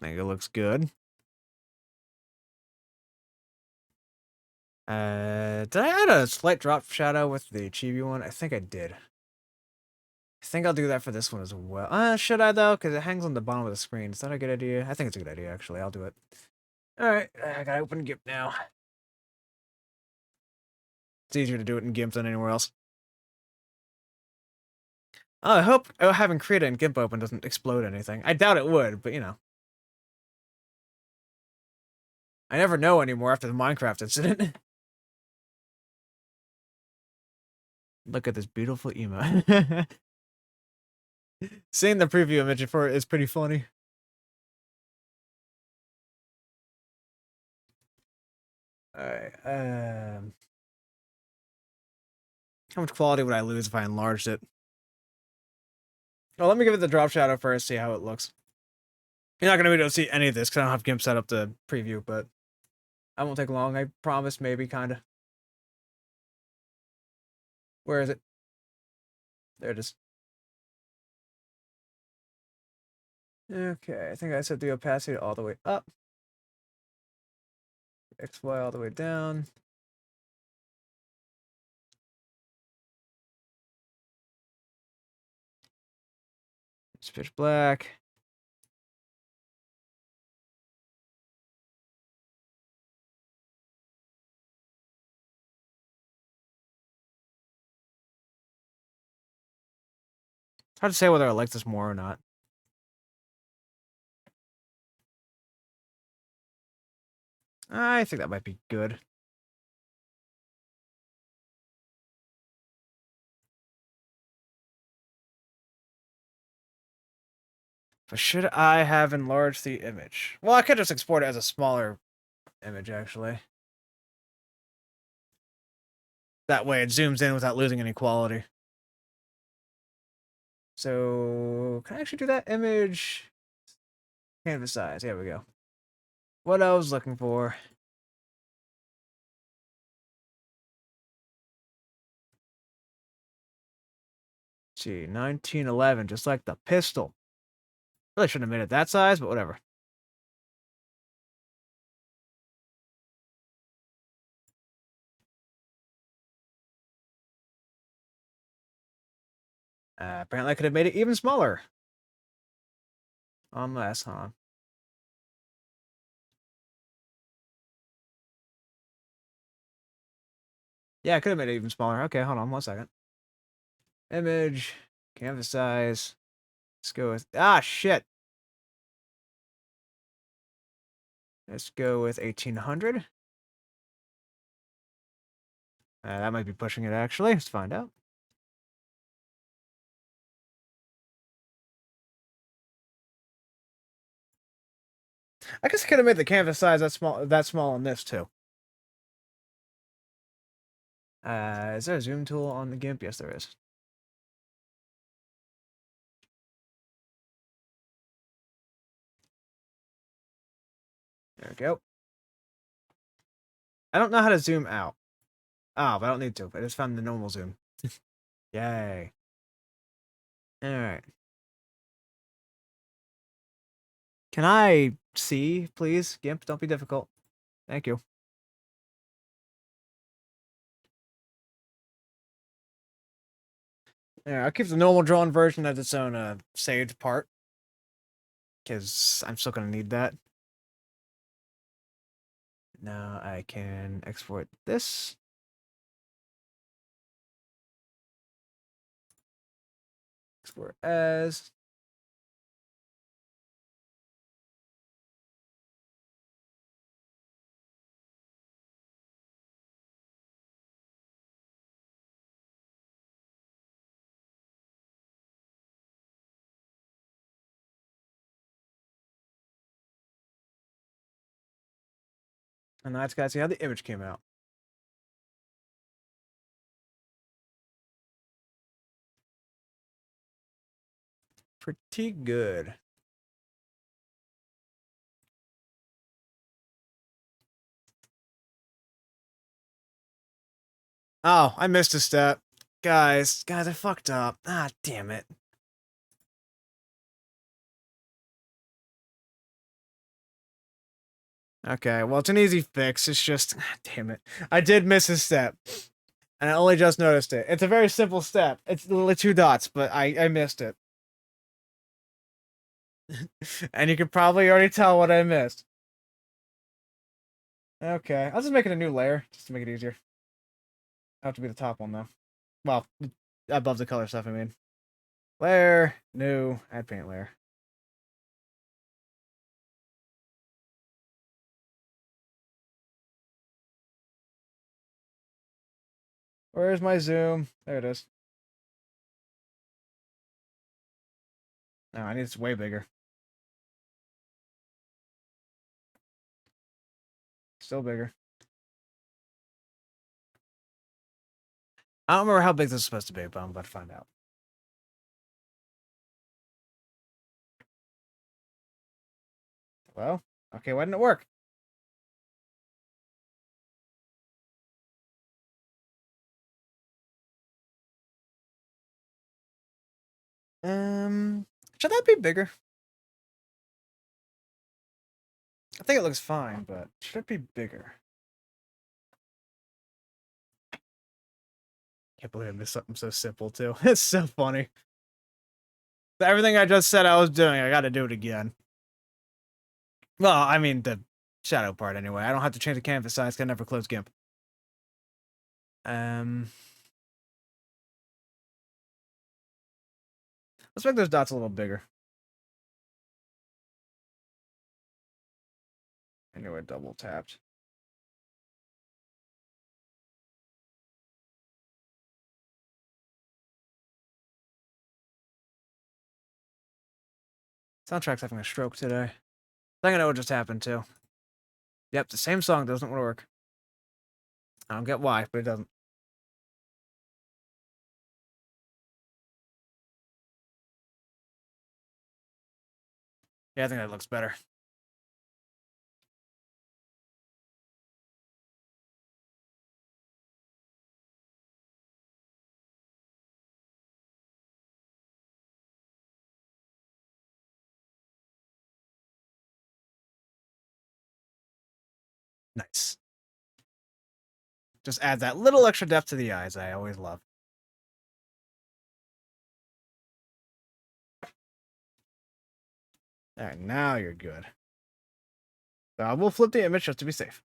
I think it looks good. Did I add a slight drop shadow with the chibi one? I think I did. I think I'll do that for this one as well. Should I though? Because it hangs on the bottom of the screen. Is that a good idea? I think it's a good idea, actually. I'll do it. Alright, I gotta open GIMP now. It's easier to do it in GIMP than anywhere else. Oh, I hope having Krita and GIMP open doesn't explode anything. I doubt it would, but you know. I never know anymore after the Minecraft incident. Look at this beautiful emote. Seeing the preview image for it is pretty funny. Alright, how much quality would I lose if I enlarged it? Well, let me give it the drop shadow first, see how it looks. You're not going to be able to see any of this because I don't have GIMP set up to preview, but I won't take long. I promise, maybe, kind of. Where is it? There it is. Okay, I think I set the opacity all the way up. XY all the way down. It's pitch black. It's hard to say whether I like this more or not. I think that might be good. But should I have enlarged the image? Well, I could just export it as a smaller image, actually. That way it zooms in without losing any quality. So, can I actually do that image? Canvas size, there we go. What I was looking for. Let's see, 1911, just like the pistol. Really shouldn't have made it that size, but whatever. Apparently I could have made it even smaller. Unless, huh? Yeah, I could have made it even smaller. Okay, hold on 1 second. Image, canvas size. Let's go with, shit. Let's go with 1800. That might be pushing it, actually. Let's find out. I guess I could have made the canvas size that small on this, too. Is there a zoom tool on the GIMP? Yes, there is. There we go. I don't know how to zoom out. Oh, but I don't need to. I just found the normal zoom. Yay. Alright. Can I see, please? GIMP, don't be difficult. Thank you. Yeah, I'll keep the normal drawn version as its own saved part. Because I'm still going to need that. Now I can export this. Export as. And now I just got to see how the image came out. pretty good. Oh, I missed a step. Guys, I fucked up. Ah, damn it. Okay, well, it's an easy fix. It's just, damn it. I did miss a step. And I only just noticed it. It's a very simple step. It's literally 2 dots, but I missed it. And you can probably already tell what I missed. Okay, I'll just make it a new layer, just to make it easier. I have to be the top one, though. Well, above the color stuff, I mean. Layer, new, add paint layer. Where's my zoom? There it is. No, I need it's way bigger. Still bigger. I don't remember how big this is supposed to be, but I'm about to find out. Well, okay, why didn't it work? Should that be bigger? I think it looks fine, but should it be bigger? Can't believe I missed something so simple, too. It's so funny. Everything I just said I was doing, I gotta do it again. Well, I mean, the shadow part, anyway. I don't have to change the canvas size, 'cause I never close GIMP. Let's make those dots a little bigger. Anyway, double tapped. Soundtrack's having a stroke today. I think I know what just happened, too. Yep, the same song doesn't work. I don't get why, but it doesn't. Yeah, I think that looks better. Nice. Just add that little extra depth to the eyes I always love. Alright, now you're good. So I will flip the image just to be safe.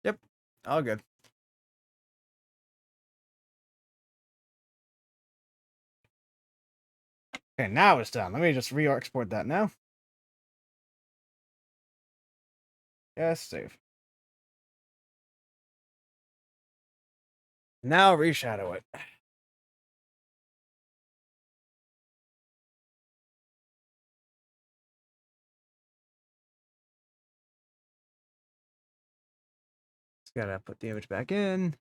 Yep, all good. Okay, now it's done. Let me just re-export that now. Yes, save. Now reshadow it. Just gotta put the image back in.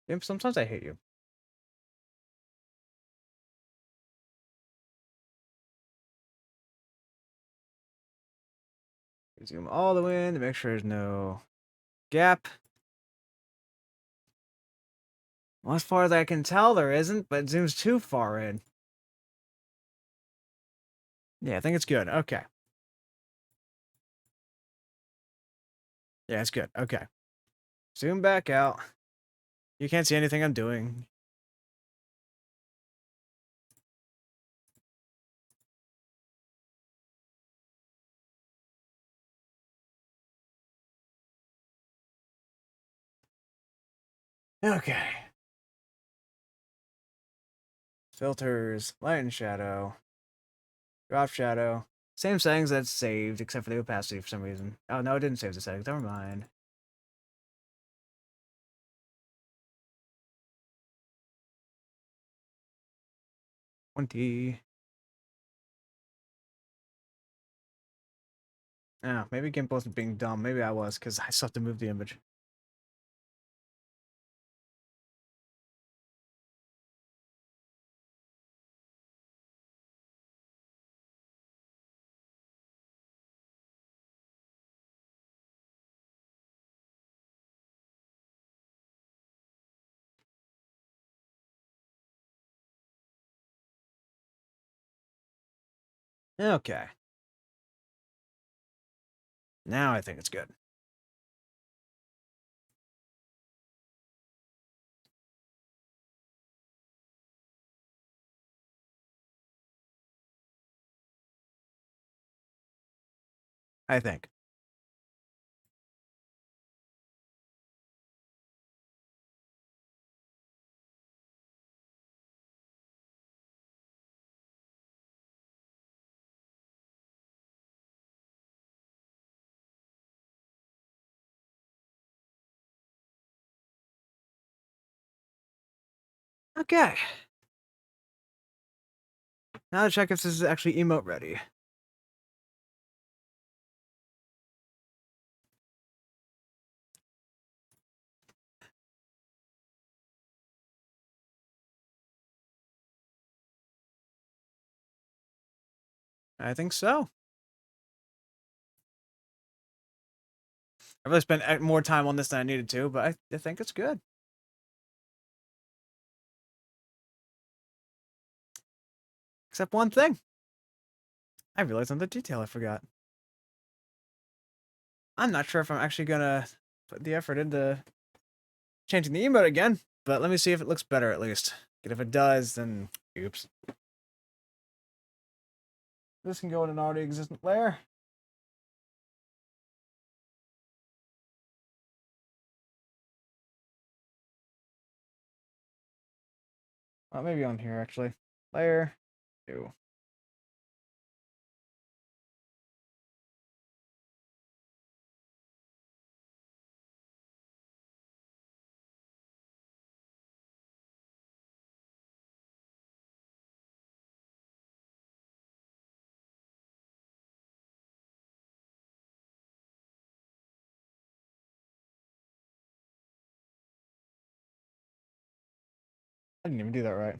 Yep, sometimes I hate you. Zoom all the way in to make sure there's no gap. Well, as far as I can tell, there isn't, but it zooms too far in. Yeah, I think it's good. Okay. Yeah, it's good. Okay. Zoom back out. You can't see anything I'm doing. Okay. filters, light and shadow, drop shadow. Same settings that's saved, except for the opacity for some reason. Oh, no, it didn't save the settings. Never mind. $20. Oh, maybe Gimp wasn't being dumb. Maybe I was, because I still have to move the image. Okay. Now I think it's good. I think. Okay. Now to check if this is actually emote ready. I think so. I really spent more time on this than I needed to, but I think it's good. Except one thing. I realized another detail I forgot. I'm not sure if I'm actually gonna put the effort into changing the emote again, but let me see if it looks better at least. And if it does, then oops. This can go in an already existent layer. Maybe on here actually. Layer, new. I didn't even do that right.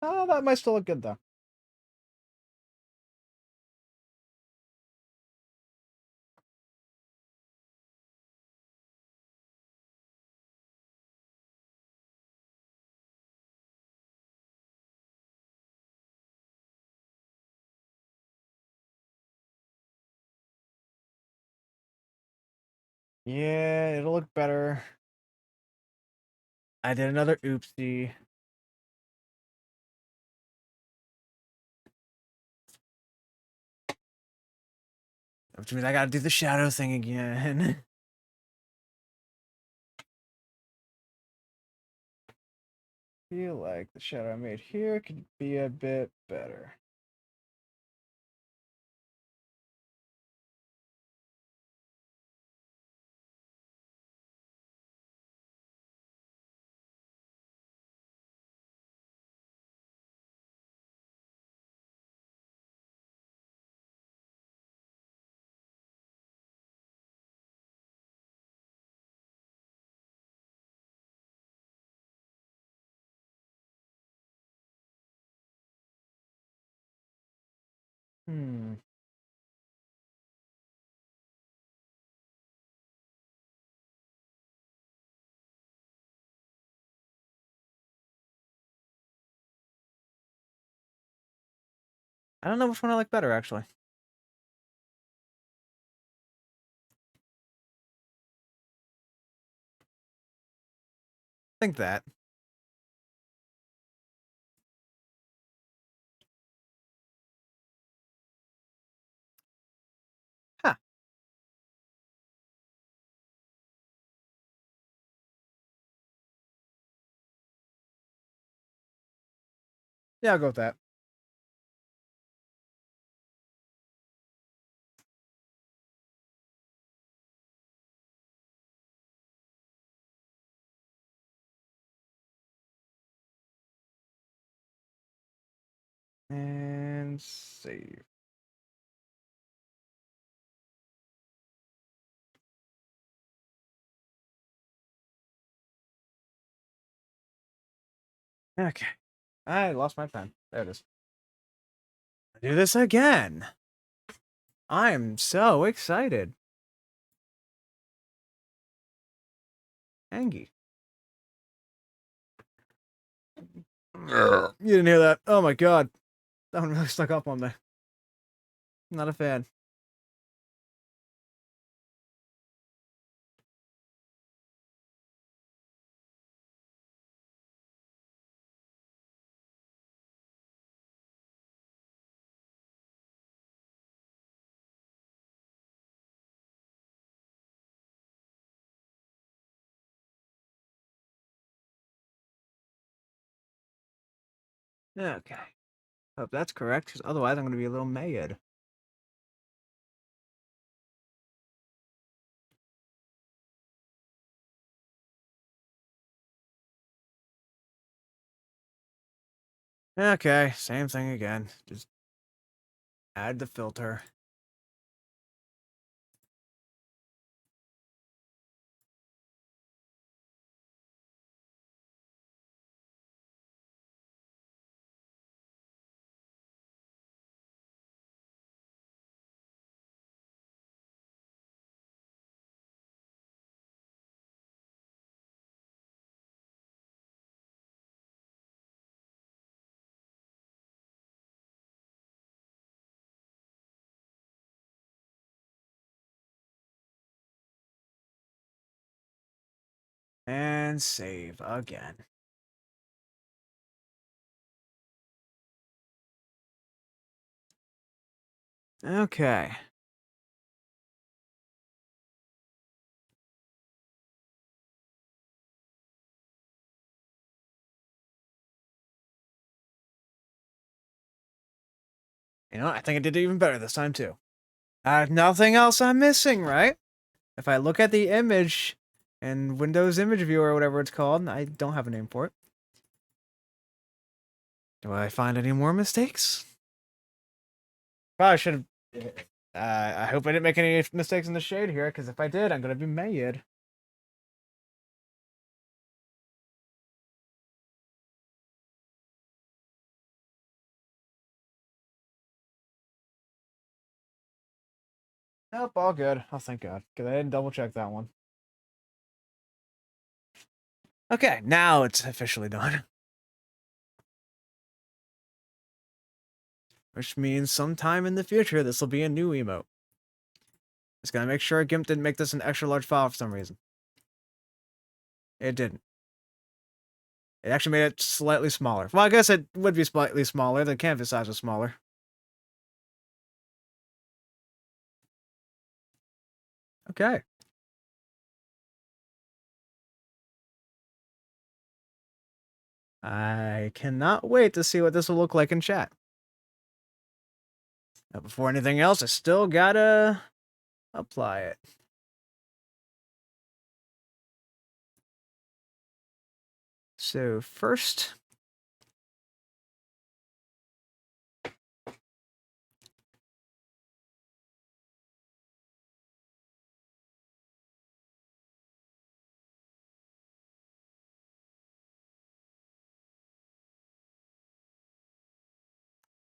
Oh, that might still look good though. Yeah, it'll look better. I did another oopsie. Which means I gotta do the shadow thing again. Feel like the shadow I made here could be a bit better. Hmm. I don't know which one I like better actually. I think that. Huh. Yeah, I'll go with that. And save. Okay. I lost my pen. There it is. Do this again. I'm so excited. Angie. You didn't hear that. Oh my god. That one really stuck up on me. Not a fan. Okay. Hope that's correct, because otherwise I'm going to be a little mad. Okay, same thing again. Just add the filter. And save again. Okay. You know, I think I did even better this time too. Nothing else I'm missing, right? If I look at the image in Windows Image Viewer or whatever it's called, I don't have a name for it. Do I find any more mistakes? Probably should have. I hope I didn't make any mistakes in the shade here, because if I did, I'm gonna be mad. Nope, all good. Oh, thank God, because I didn't double check that one. Okay, now it's officially done. Which means sometime in the future, this will be a new emote. Just gotta make sure GIMP didn't make this an extra large file for some reason. It didn't. It actually made it slightly smaller. Well, I guess it would be slightly smaller. The canvas size was smaller. Okay. I cannot wait to see what this will look like in chat. Now, before anything else, I still gotta apply it. So first,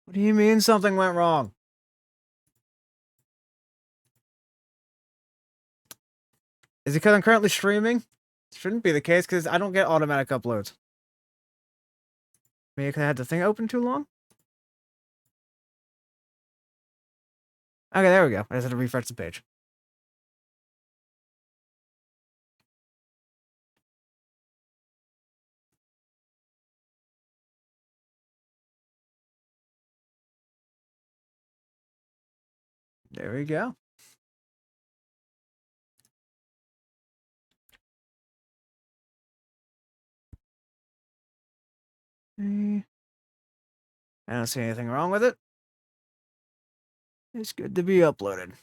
what do you mean something went wrong? Is it because I'm currently streaming? Shouldn't be the case because I don't get automatic uploads. Maybe because I had the thing open too long? Okay, there we go. I just had to refresh the page. There we go. I don't see anything wrong with it. It's good to be uploaded.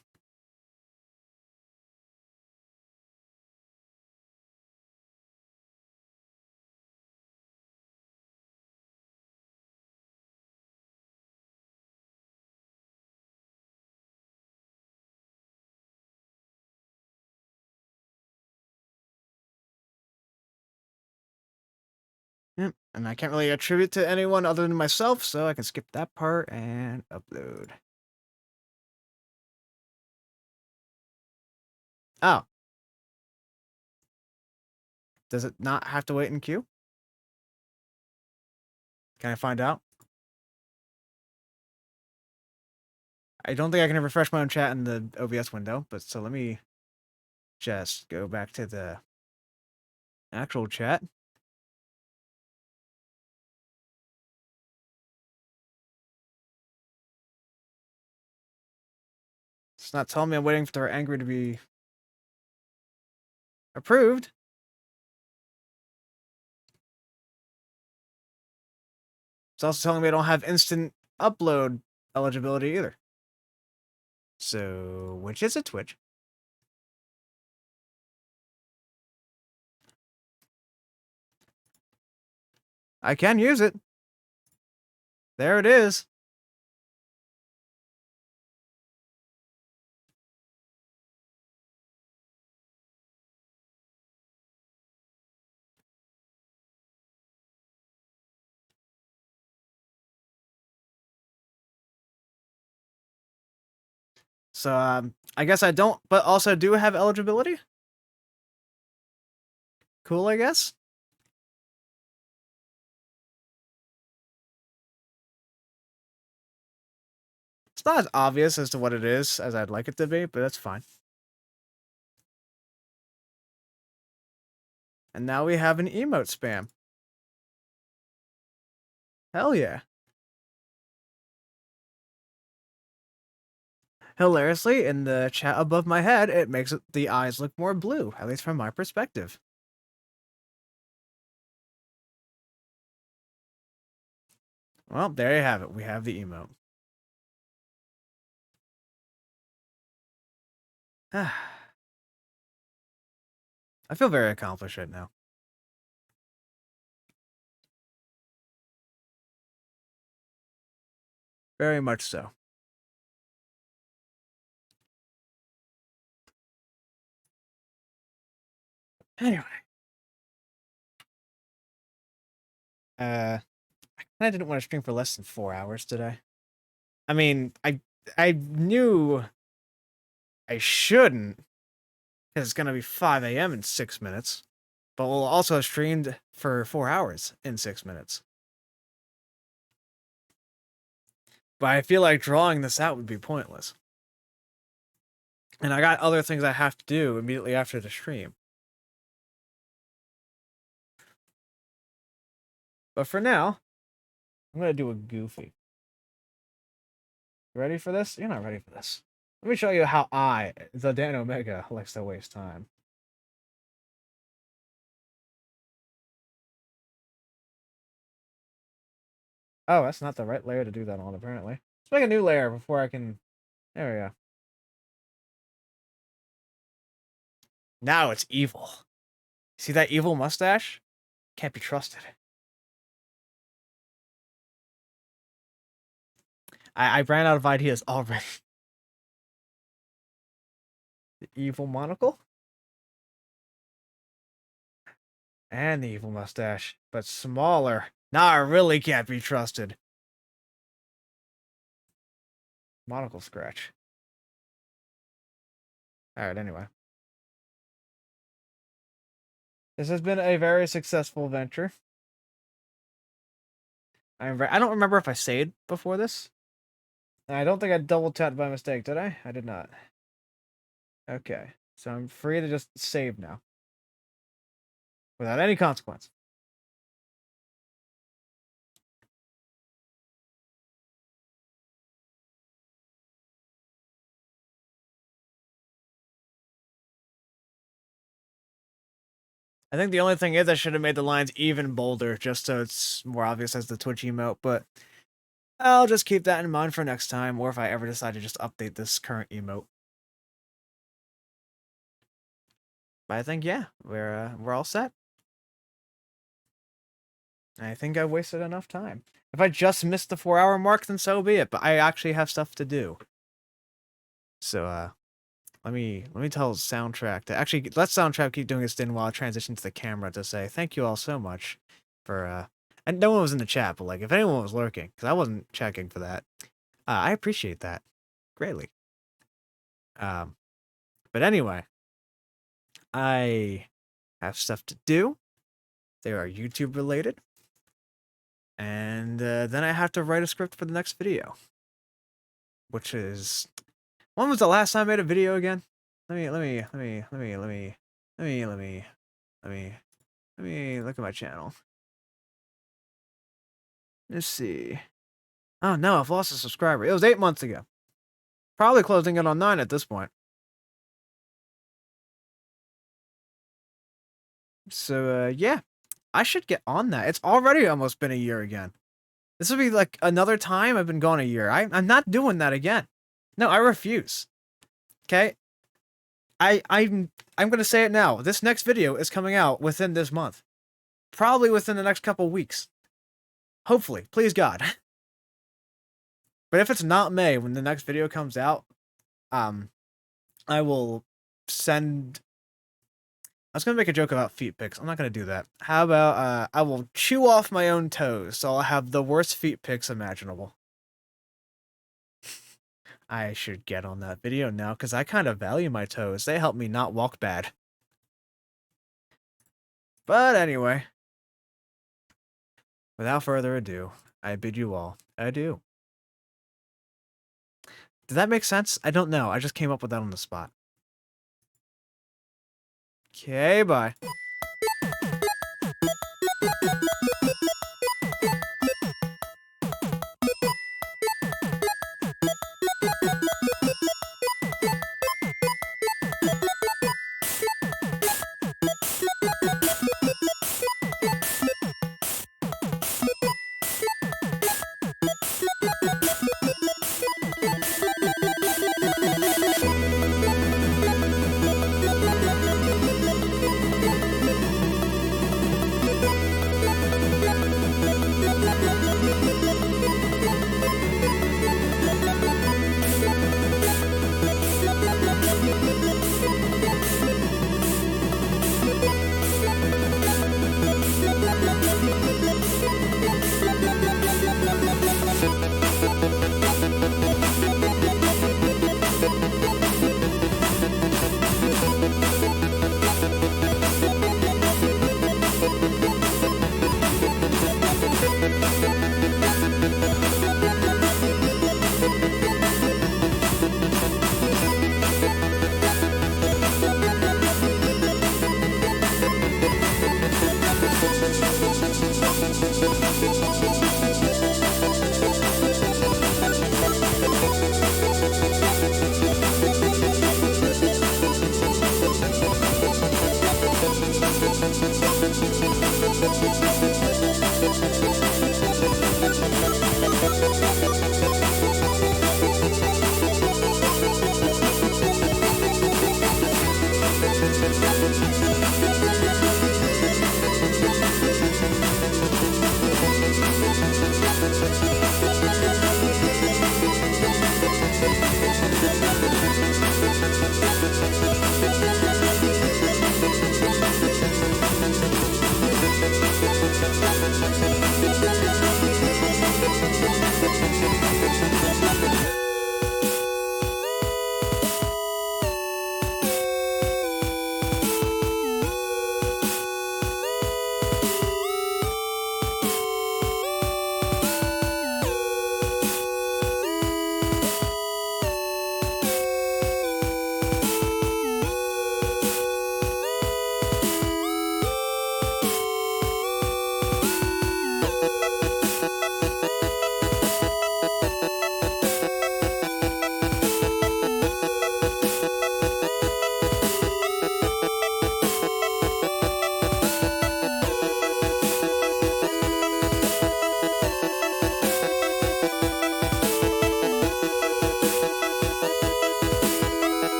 Yep, and I can't really attribute to anyone other than myself, so I can skip that part and upload. Oh, does it not have to wait in queue? Can I find out? I don't think I can refresh my own chat in the OBS window, but so let me just go back to the actual chat. It's not telling me I'm waiting for their angry to be approved. It's also telling me I don't have instant upload eligibility either. So, which is a Twitch? I can use it. There it is. So, I guess I don't, but also do have eligibility. Cool, I guess. It's not as obvious as to what it is as I'd like it to be, but that's fine. And now we have an emote spam. Hell yeah. Hilariously, in the chat above my head, it makes the eyes look more blue, at least from my perspective. Well, there you have it. We have the emote. I feel very accomplished right now. Very much so. Anyway. I didn't want to stream for less than 4 hours today. I mean, I knew I shouldn't, because it's gonna be 5 a.m. in 6 minutes. But we'll also have streamed for 4 hours in 6 minutes. But I feel like drawing this out would be pointless. And I got other things I have to do immediately after the stream. But for now, I'm gonna do a goofy. Ready for this? You're not ready for this. Let me show you how the Dan Omega, likes to waste time. Oh, that's not the right layer to do that on, apparently. Let's make a new layer before I can... There we go. Now it's evil. See that evil mustache? Can't be trusted. I ran out of ideas already. The evil monocle? And the evil mustache, but smaller. Now I really can't be trusted. Monocle scratch. Alright, anyway. This has been a very successful venture. I don't remember if I saved before this. I don't think I double tapped by mistake, did I? I did not. Okay, so I'm free to just save now. Without any consequence. I think the only thing is I should have made the lines even bolder, just so it's more obvious as the Twitch emote, but I'll just keep that in mind for next time, or if I ever decide to just update this current emote. But I think, yeah, we're all set. I think I've wasted enough time. If I just missed the 4-hour mark, then so be it. But I actually have stuff to do. So let me tell Soundtrack to actually let Soundtrack keep doing its thing while I transition to the camera to say thank you all so much for and no one was in the chat, but like if anyone was lurking, because I wasn't checking for that, I appreciate that greatly. But anyway, I have stuff to do. They are YouTube related. And then I have to write a script for the next video. Which is... When was the last time I made a video again? Let me look at my channel. Let's see. Oh no, I've lost a subscriber. It was 8 months ago. Probably closing in on 9 at this point. So yeah. I should get on that. It's already almost been a year again. This will be like another time I've been gone a year. I'm not doing that again. No, I refuse. Okay? I'm gonna say it now. This next video is coming out within this month. Probably within the next couple weeks. Hopefully. Please God. But if it's not May when the next video comes out, I will send... I was gonna make a joke about feet pics. I'm not gonna do that. How about I will chew off my own toes, so I'll have the worst feet pics imaginable. I should get on that video now, because I kind of value my toes. They help me not walk bad. But anyway, without further ado, I bid you all adieu. Did that make sense? I don't know. I just came up with that on the spot. Okay, bye.